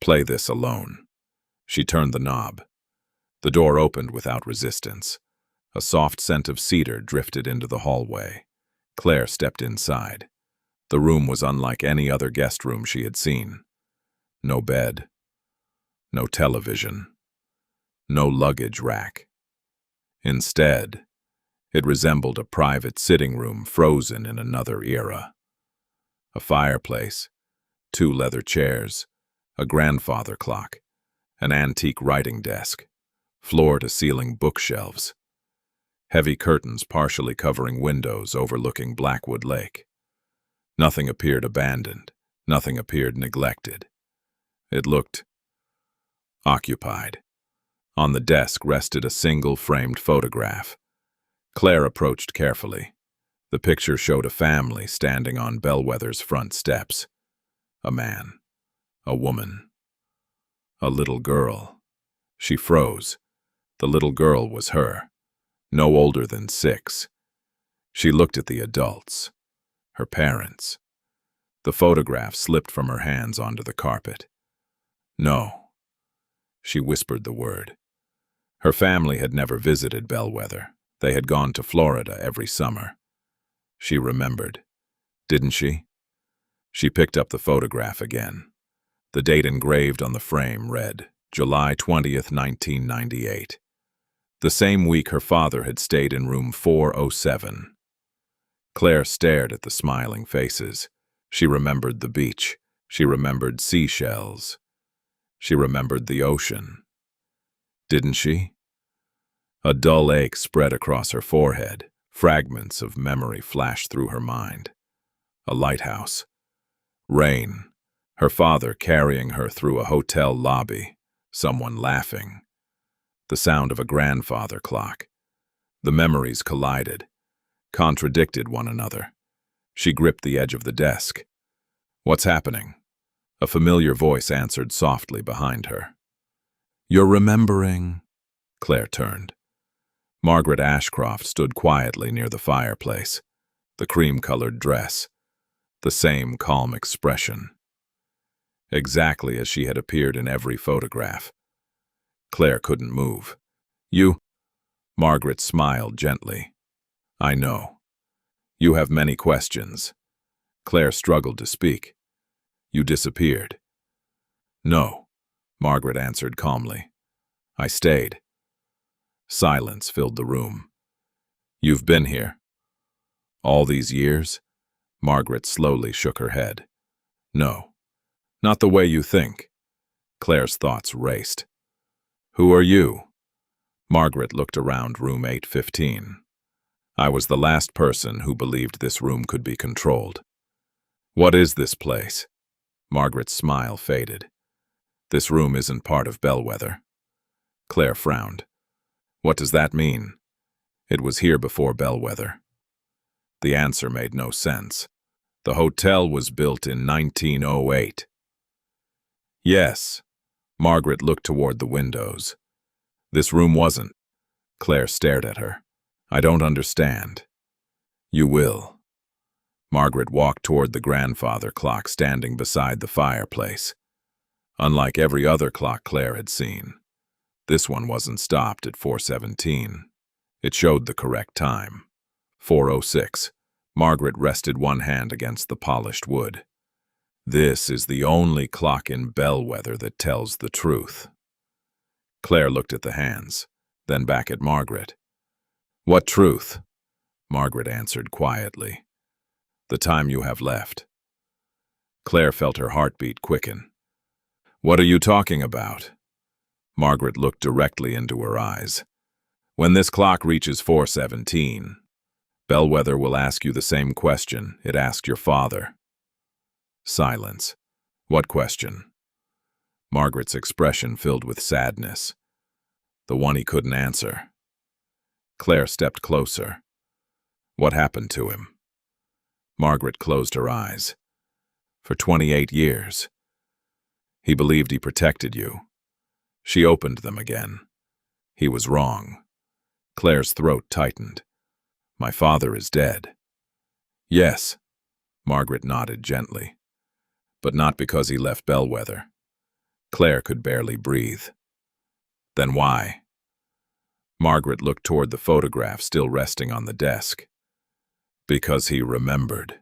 Play this alone. She turned the knob. The door opened without resistance. A soft scent of cedar drifted into the hallway. Claire stepped inside. The room was unlike any other guest room she had seen. No bed, no television, no luggage rack. Instead, it resembled a private sitting room frozen in another era. A fireplace, 2 leather chairs, a grandfather clock, an antique writing desk, floor-to-ceiling bookshelves, heavy curtains partially covering windows overlooking Blackwood Lake. Nothing appeared abandoned, nothing appeared neglected. It looked occupied. On the desk rested a single framed photograph. Claire approached carefully. The picture showed a family standing on Bellweather's front steps. A man, a woman, a little girl. She froze. The little girl was her, no older than 6. She looked at the adults, her parents. The photograph slipped from her hands onto the carpet. No. She whispered the word. Her family had never visited Bellweather. They had gone to Florida every summer. She remembered, didn't she? She picked up the photograph again. The date engraved on the frame read, July 20th, 1998. The same week her father had stayed in room 407. Claire stared at the smiling faces. She remembered the beach. She remembered seashells. She remembered the ocean. Didn't she? A dull ache spread across her forehead. Fragments of memory flashed through her mind. A lighthouse. Rain. Her father carrying her through a hotel lobby. Someone laughing. The sound of a grandfather clock. The memories collided, contradicted one another. She gripped the edge of the desk. What's happening? A familiar voice answered softly behind her. You're remembering. Claire turned. Margaret Ashcroft stood quietly near the fireplace, the cream-colored dress, the same calm expression. Exactly as she had appeared in every photograph. Claire couldn't move. You? Margaret smiled gently. I know. You have many questions. Claire struggled to speak. You disappeared. No, Margaret answered calmly. I stayed. Silence filled the room. You've been here? All these years? Margaret slowly shook her head. No, not the way you think. Claire's thoughts raced. Who are you? Margaret looked around room 815. I was the last person who believed this room could be controlled. What is this place? Margaret's smile faded. This room isn't part of Bellweather. Claire frowned. What does that mean? It was here before Bellweather. The answer made no sense. The hotel was built in 1908. Yes. Margaret looked toward the windows. This room wasn't. Claire stared at her. I don't understand. You will. Margaret walked toward the grandfather clock standing beside the fireplace. Unlike every other clock Claire had seen, this one wasn't stopped at 4:17. It showed the correct time. 4:06. Margaret rested one hand against the polished wood. "This is the only clock in Bellweather that tells the truth." Claire looked at the hands, then back at Margaret. "What truth?" Margaret answered quietly. "The time you have left." Claire felt her heartbeat quicken. "What are you talking about?" Margaret looked directly into her eyes. "When this clock reaches 4:17, Bellweather will ask you the same question it asked your father." Silence. "What question?" Margaret's expression filled with sadness. "The one he couldn't answer." Claire stepped closer. "What happened to him?" Margaret closed her eyes. "For 28 years. He believed he protected you." She opened them again. "He was wrong." Claire's throat tightened. "My father is dead." "Yes," Margaret nodded gently. "But not because he left Bellweather." Claire could barely breathe. "Then why?" Margaret looked toward the photograph still resting on the desk. "Because he remembered."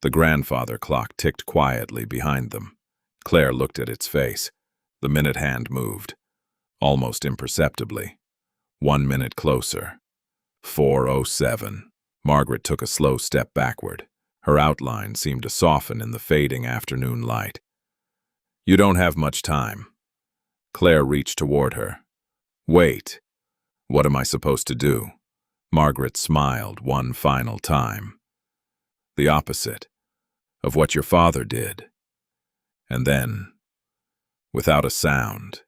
The grandfather clock ticked quietly behind them. Claire looked at its face. The minute hand moved, almost imperceptibly. 1 minute closer. 4:07. Margaret took a slow step backward. Her outline seemed to soften in the fading afternoon light. "You don't have much time." Claire reached toward her. "Wait. What am I supposed to do?" Margaret smiled one final time. "The opposite of what your father did." And then, without a sound,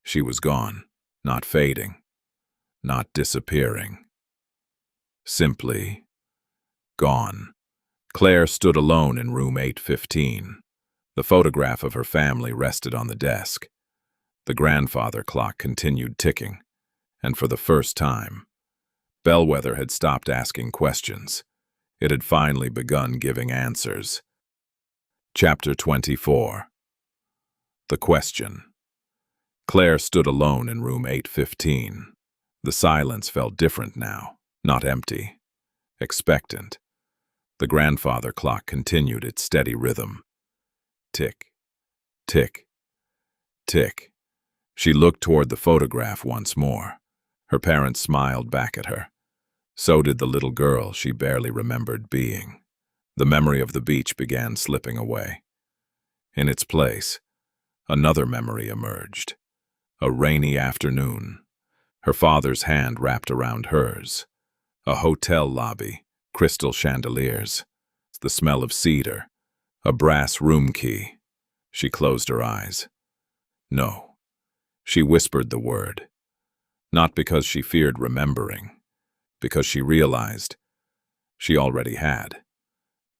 she was gone, not fading, not disappearing. Simply gone. Claire stood alone in room 815. The photograph of her family rested on the desk. The grandfather clock continued ticking, and for the first time, Bellweather had stopped asking questions. It had finally begun giving answers. Chapter 24. The Question. Claire stood alone in room 815. The silence felt different now, not empty, expectant. The grandfather clock continued its steady rhythm. Tick, tick, tick. She looked toward the photograph once more. Her parents smiled back at her. So did the little girl she barely remembered being. The memory of the beach began slipping away. In its place, another memory emerged. A rainy afternoon. Her father's hand wrapped around hers. A hotel lobby, crystal chandeliers, the smell of cedar, a brass room key. She closed her eyes. No. She whispered the word. Not because she feared remembering, because she realized she already had.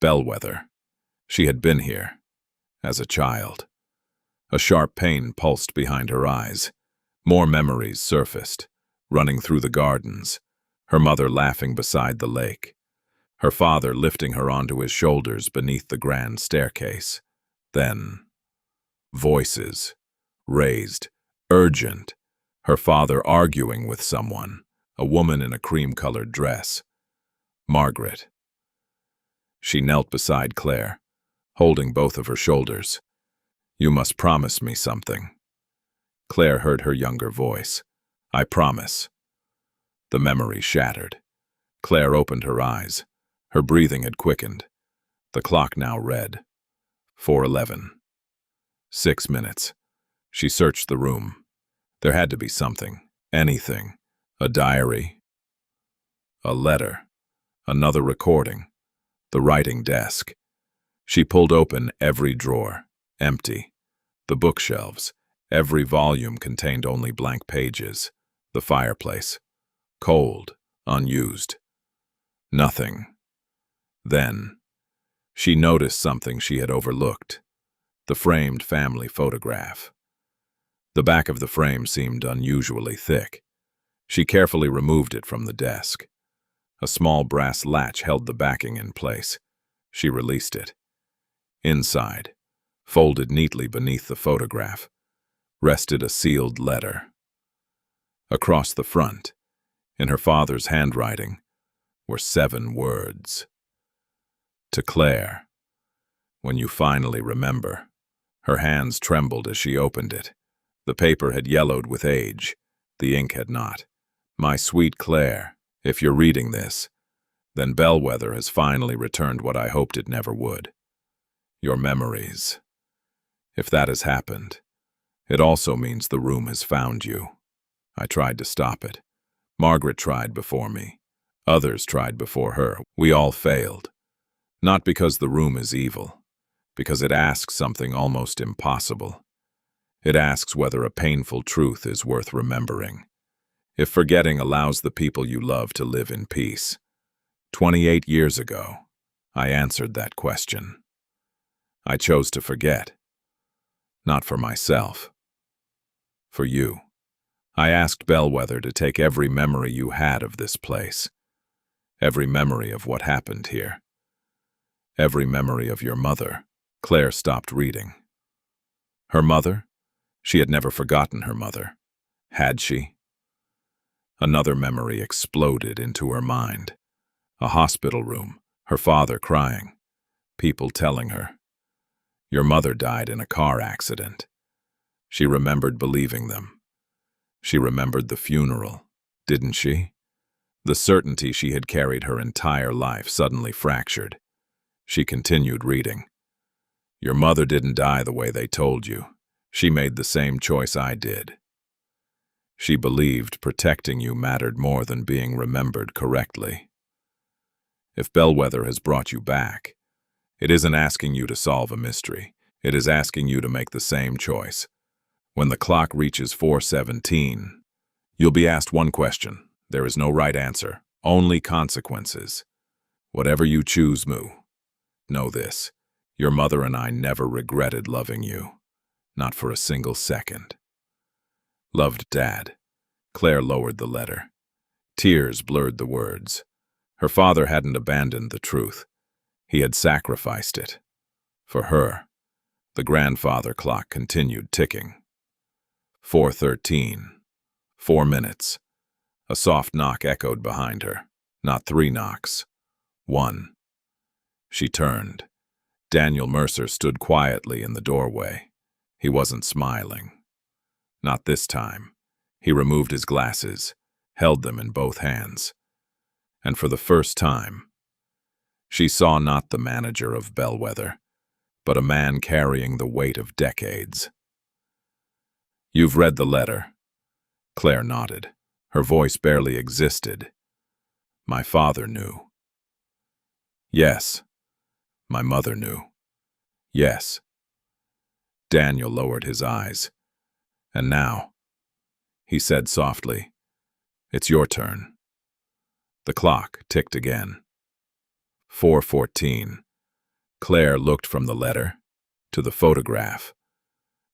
Bellweather. She had been here, as a child. A sharp pain pulsed behind her eyes. More memories surfaced, running through the gardens, her mother laughing beside the lake, her father lifting her onto his shoulders beneath the grand staircase. Then, voices, raised, urgent, her father arguing with someone, a woman in a cream-colored dress. Margaret. She knelt beside Claire, holding both of her shoulders. "You must promise me something." Claire heard her younger voice. "I promise." The memory shattered. Claire opened her eyes. Her breathing had quickened. The clock now read 4:11. 6 minutes. She searched the room. There had to be something, anything. A diary, a letter, another recording, the writing desk. She pulled open every drawer, empty. The bookshelves, every volume contained only blank pages. The fireplace, cold, unused. Nothing. Then, she noticed something she had overlooked. The framed family photograph. The back of the frame seemed unusually thick. She carefully removed it from the desk. A small brass latch held the backing in place. She released it. Inside, folded neatly beneath the photograph, rested a sealed letter. Across the front, in her father's handwriting, were 7 words. To Claire. When you finally remember. Her hands trembled as she opened it. The paper had yellowed with age. The ink had not. My sweet Claire, if you're reading this, then Bellweather has finally returned what I hoped it never would. Your memories. If that has happened, it also means the room has found you. I tried to stop it. Margaret tried before me. Others tried before her. We all failed. Not because the room is evil, because it asks something almost impossible. It asks whether a painful truth is worth remembering. If forgetting allows the people you love to live in peace. 28 years ago, I answered that question. I chose to forget. Not for myself. For you. I asked Bellweather to take every memory you had of this place. Every memory of what happened here. Every memory of your mother. Claire stopped reading. Her mother? She had never forgotten her mother. Had she? Another memory exploded into her mind. A hospital room, her father crying, people telling her, "Your mother died in a car accident." She remembered believing them. She remembered the funeral, didn't she? The certainty she had carried her entire life suddenly fractured. She continued reading. Your mother didn't die the way they told you. She made the same choice I did. She believed protecting you mattered more than being remembered correctly. If Bellweather has brought you back, it isn't asking you to solve a mystery. It is asking you to make the same choice. When the clock reaches 4:17, you'll be asked one question. There is no right answer, only consequences. Whatever you choose, Moo. Know this, your mother and I never regretted loving you. Not for a single second. Loved, Dad. Claire lowered the letter. Tears blurred the words. Her father hadn't abandoned the truth. He had sacrificed it. For her. The grandfather clock continued ticking. 4:13. 4 minutes. A soft knock echoed behind her. Not 3 knocks. 1. She turned. Daniel Mercer stood quietly in the doorway. He wasn't smiling. Not this time. He removed his glasses, held them in both hands. And for the first time, she saw not the manager of Bellweather, but a man carrying the weight of decades. You've read the letter. Claire nodded. Her voice barely existed. My father knew. Yes. My mother knew. Yes. Daniel lowered his eyes. And now, he said softly, it's your turn. The clock ticked again. 4:14. Claire looked from the letter, to the photograph,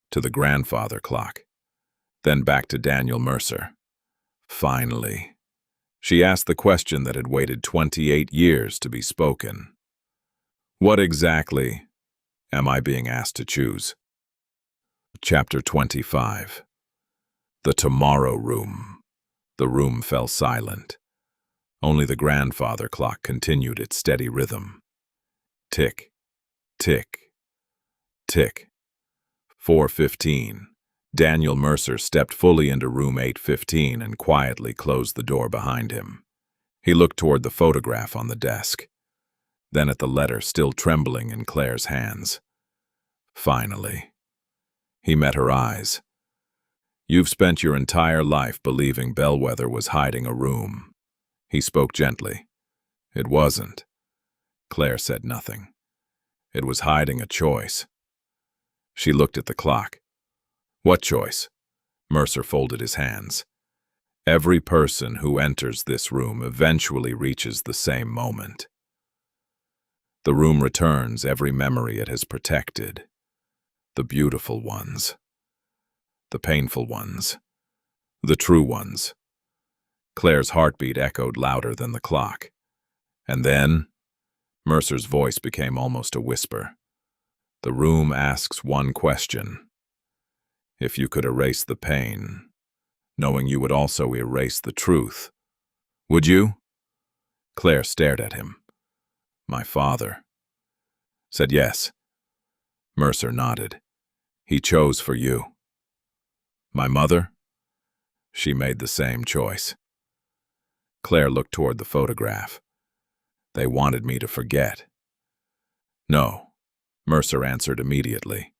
to the grandfather clock, then back to Daniel Mercer. Finally, she asked the question that had waited 28 years to be spoken. What exactly am I being asked to choose? Chapter 25. The Tomorrow Room. The room fell silent. Only the grandfather clock continued its steady rhythm. Tick, tick, tick. 4:15. Daniel Mercer stepped fully into room 815 and quietly closed the door behind him. He looked toward the photograph on the desk, then at the letter still trembling in Claire's hands. Finally, he met her eyes. You've spent your entire life believing Bellweather was hiding a room. He spoke gently. It wasn't. Claire said nothing. It was hiding a choice. She looked at the clock. What choice? Mercer folded his hands. Every person who enters this room eventually reaches the same moment. The room returns every memory it has protected. The beautiful ones. The painful ones. The true ones. Claire's heartbeat echoed louder than the clock. And then, Mercer's voice became almost a whisper. The room asks one question. If you could erase the pain, knowing you would also erase the truth, would you? Claire stared at him. My father. Said yes. Mercer nodded. He chose for you. My mother? She made the same choice. Claire looked toward the photograph. They wanted me to forget. No, Mercer answered immediately.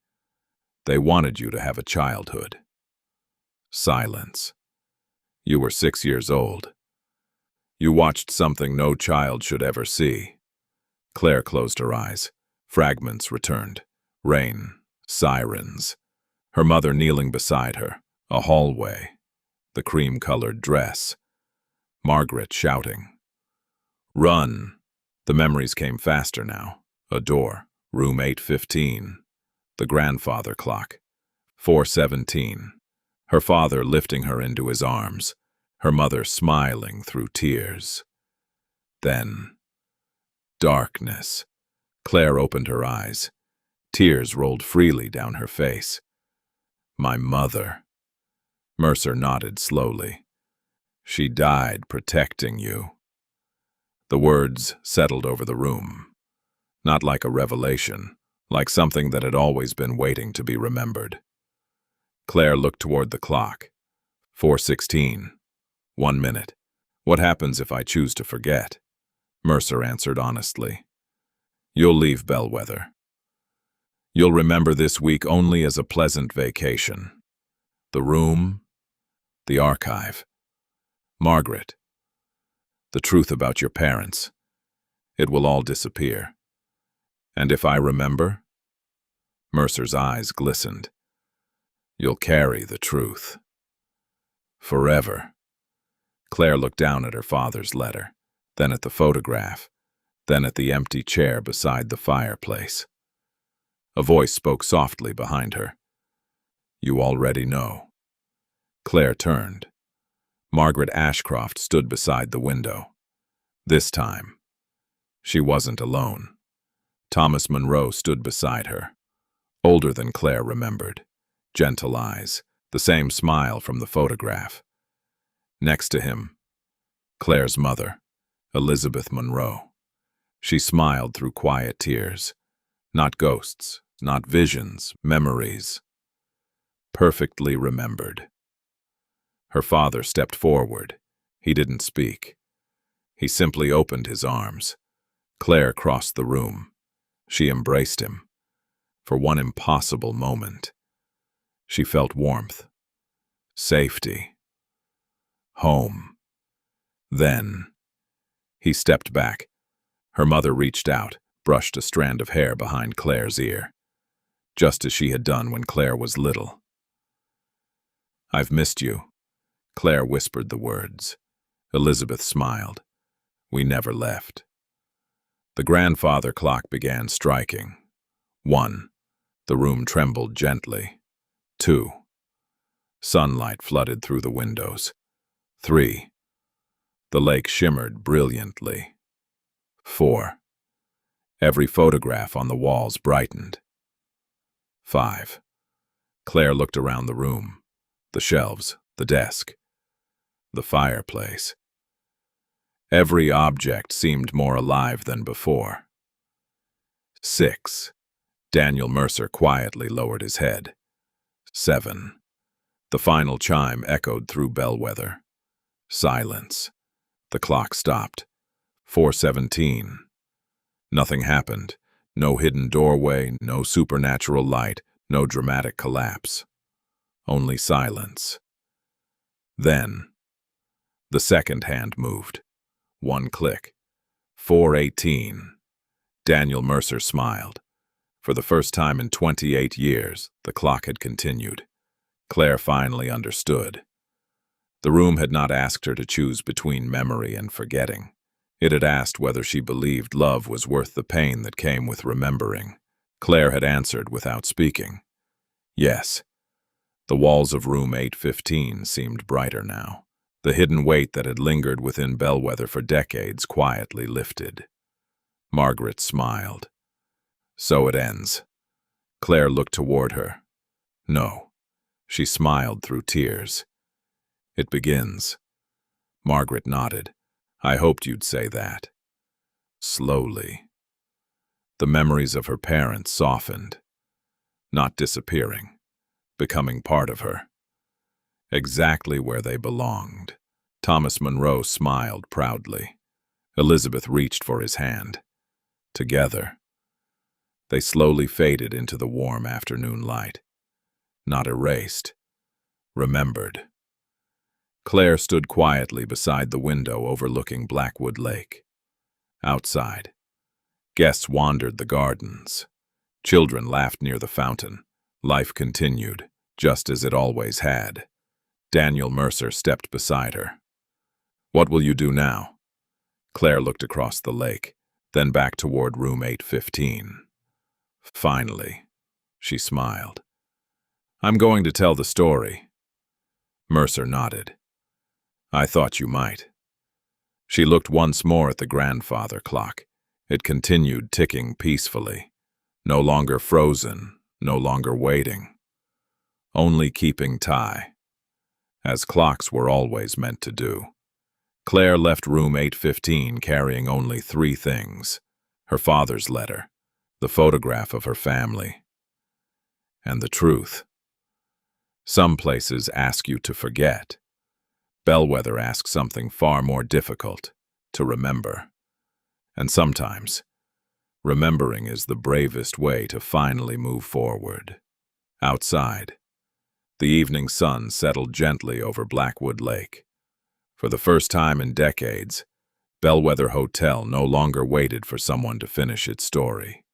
They wanted you to have a childhood. Silence. You were 6 years old. You watched something no child should ever see. Claire closed her eyes. Fragments returned. Rain. Sirens. Her mother kneeling beside her. A hallway. The cream-colored dress. Margaret shouting. Run! The memories came faster now. A door. Room 815. The grandfather clock. 4:17. Her father lifting her into his arms. Her mother smiling through tears. Then, darkness. Claire opened her eyes. Tears rolled freely down her face. My mother. Mercer nodded slowly. She died protecting you. The words settled over the room. Not like a revelation, like something that had always been waiting to be remembered. Claire looked toward the clock. 4:16. 1 minute. What happens if I choose to forget? Mercer answered honestly. You'll leave Bellweather. You'll remember this week only as a pleasant vacation. The room, the archive. Margaret, the truth about your parents. It will all disappear. And if I remember? Mercer's eyes glistened. You'll carry the truth. Forever. Claire looked down at her father's letter, then at the photograph, then at the empty chair beside the fireplace. A voice spoke softly behind her. You already know. Claire turned. Margaret Ashcroft stood beside the window. This time, she wasn't alone. Thomas Monroe stood beside her. Older than Claire remembered. Gentle eyes, the same smile from the photograph. Next to him, Claire's mother, Elizabeth Monroe. She smiled through quiet tears. Not ghosts, not visions, memories. Perfectly remembered. Her father stepped forward. He didn't speak. He simply opened his arms. Claire crossed the room. She embraced him. For one impossible moment. She felt warmth. Safety. Home. Then, he stepped back. Her mother reached out, brushed a strand of hair behind Claire's ear, just as she had done when Claire was little. I've missed you. Claire whispered the words. Elizabeth smiled. We never left. The grandfather clock began striking. 1. The room trembled gently. 2. Sunlight flooded through the windows. 3. The lake shimmered brilliantly. 4. Every photograph on the walls brightened. 5. Claire looked around the room. The shelves, the desk, the fireplace. Every object seemed more alive than before. 6. Daniel Mercer quietly lowered his head. 7. The final chime echoed through Bellweather. Silence. The clock stopped. 4:17. Nothing happened. No hidden doorway, no supernatural light, no dramatic collapse. Only silence. Then, the second hand moved. 1 click. 4:18. Daniel Mercer smiled. For the first time in 28 years, the clock had continued. Claire finally understood. The room had not asked her to choose between memory and forgetting. It had asked whether she believed love was worth the pain that came with remembering. Claire had answered without speaking. Yes. The walls of room 815 seemed brighter now. The hidden weight that had lingered within Bellweather for decades quietly lifted. Margaret smiled. So it ends. Claire looked toward her. No. She smiled through tears. It begins. Margaret nodded. I hoped you'd say that. Slowly. The memories of her parents softened, not disappearing, becoming part of her. Exactly where they belonged. Thomas Monroe smiled proudly. Elizabeth reached for his hand. Together, they slowly faded into the warm afternoon light. Not erased, remembered. Claire stood quietly beside the window overlooking Blackwood Lake. Outside, guests wandered the gardens. Children laughed near the fountain. Life continued, just as it always had. Daniel Mercer stepped beside her. "What will you do now?" Claire looked across the lake, then back toward room 815. "Finally," she smiled. "I'm going to tell the story." Mercer nodded. "I thought you might." She looked once more at the grandfather clock. It continued ticking peacefully, no longer frozen, no longer waiting, only keeping time, as clocks were always meant to do. Claire left room 815 carrying only 3 things: her father's letter, the photograph of her family, and the truth. Some places ask you to forget. Bellweather asks something far more difficult: to remember. And sometimes, remembering is the bravest way to finally move forward. Outside, the evening sun settled gently over Blackwood Lake. For the first time in decades, Bellweather Hotel no longer waited for someone to finish its story.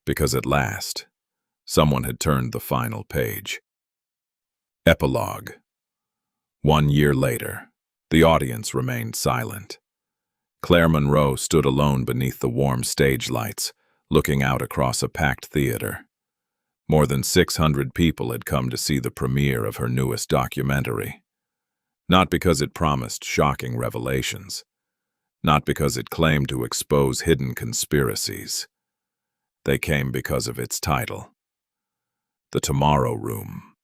Because at last, someone had turned the final page. Epilogue. 1 year later, the audience remained silent. Claire Monroe stood alone beneath the warm stage lights, looking out across a packed theater. More than 600 people had come to see the premiere of her newest documentary. Not because it promised shocking revelations, not because it claimed to expose hidden conspiracies. They came because of its title, The Tomorrow Room.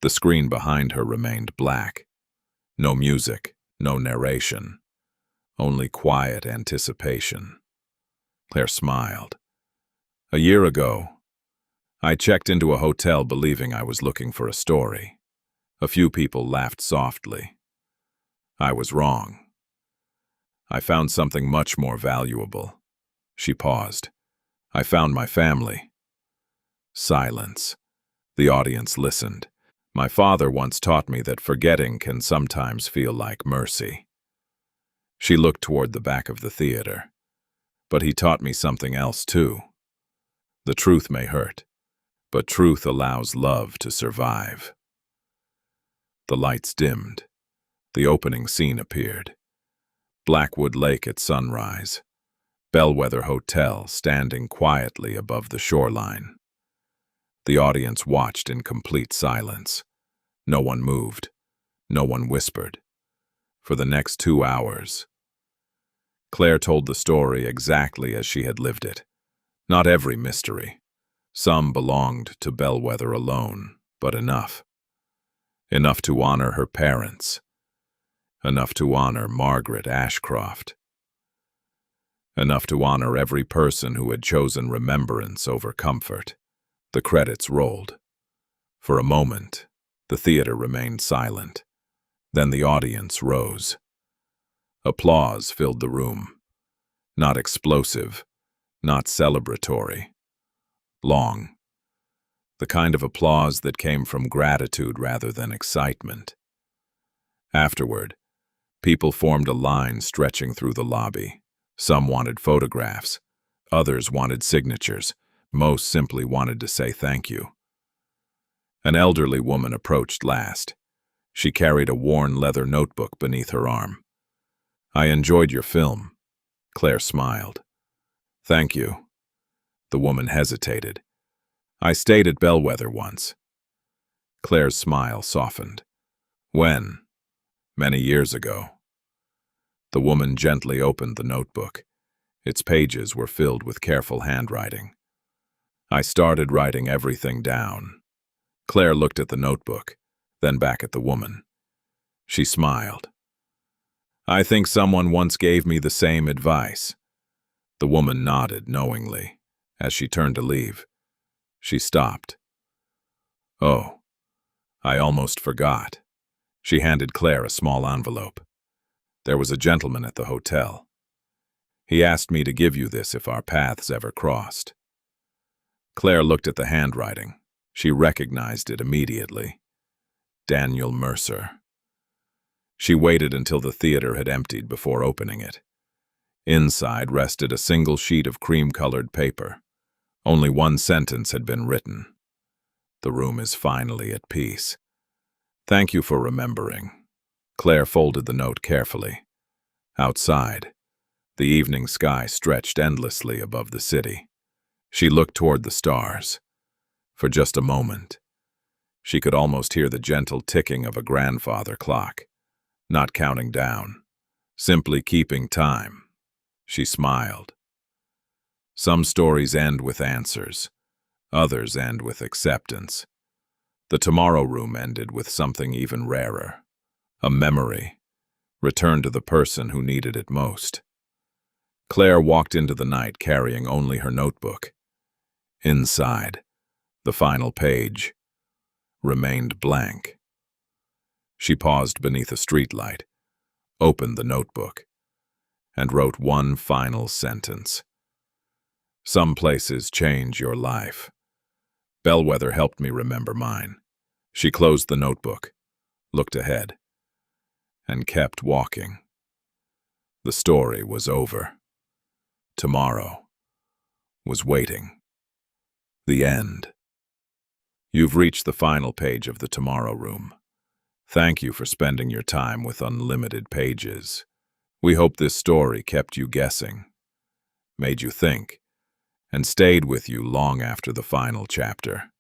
The screen behind her remained black. No music, no narration, only quiet anticipation. Claire smiled. "A year ago, I checked into a hotel believing I was looking for a story. A few people laughed softly. I was wrong. I found something much more valuable." She paused. "I found my family." Silence. The audience listened. "My father once taught me that forgetting can sometimes feel like mercy." She looked toward the back of the theater. "But he taught me something else too. The truth may hurt, but truth allows love to survive." The lights dimmed. The opening scene appeared. Blackwood Lake at sunrise. Bellweather Hotel standing quietly above the shoreline. The audience watched in complete silence. No one moved. No one whispered. For the next 2 hours, Claire told the story exactly as she had lived it. Not every mystery. Some belonged to Bellweather alone, but enough. Enough to honor her parents. Enough to honor Margaret Ashcroft. Enough to honor every person who had chosen remembrance over comfort. The credits rolled. For a moment, the theater remained silent. Then the audience rose. Applause filled the room. Not explosive, not celebratory. Long. The kind of applause that came from gratitude rather than excitement. Afterward, people formed a line stretching through the lobby. Some wanted photographs. Others wanted signatures. Most simply wanted to say thank you. An elderly woman approached last. She carried a worn leather notebook beneath her arm. "I enjoyed your film." Claire smiled. "Thank you." The woman hesitated. "I stayed at Bellweather once." Claire's smile softened. "When?" "Many years ago." The woman gently opened the notebook. Its pages were filled with careful handwriting. "I started writing everything down." Claire looked at the notebook, then back at the woman. She smiled. I think someone once gave me the same advice. The woman nodded knowingly. As she turned to leave, she stopped. Oh, I almost forgot. She handed Claire a small envelope. There was a gentleman at the hotel. He asked me to give you this if our paths ever crossed. Claire looked at the handwriting. She recognized it immediately. Daniel Mercer. She waited until the theater had emptied before opening it. Inside rested a single sheet of cream-colored paper. Only one sentence had been written. The room is finally at peace. Thank you for remembering. Claire folded the note carefully. Outside, the evening sky stretched endlessly above the city. She looked toward the stars. For just a moment, she could almost hear the gentle ticking of a grandfather clock, not counting down, simply keeping time. She smiled. Some stories end with answers. Others end with acceptance. The Tomorrow Room ended with something even rarer. A memory, returned to the person who needed it most. Claire walked into the night carrying only her notebook. Inside, the final page remained blank. She paused beneath a streetlight, opened the notebook, and wrote one final sentence. Some places change your life. Bellweather helped me remember mine. She closed the notebook, looked ahead, and kept walking. The story was over. Tomorrow was waiting. The end. You've reached the final page of the Tomorrow Room. Thank you for spending your time with unlimited pages. We hope this story kept you guessing, made you think, and stayed with you long after the final chapter.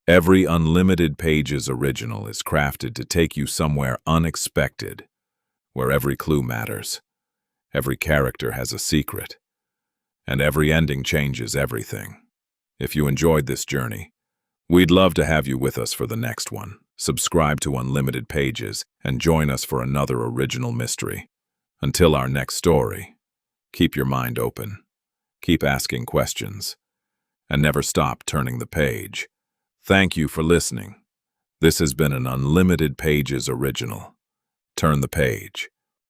Every Unlimited Pages original is crafted to take you somewhere unexpected, where every clue matters, every character has a secret, and every ending changes everything. If you enjoyed this journey, we'd love to have you with us for the next one. Subscribe to Unlimited Pages and join us for another original mystery. Until our next story, keep your mind open, keep asking questions, and never stop turning the page. Thank you for listening. This has been an Unlimited Pages original. Turn the page.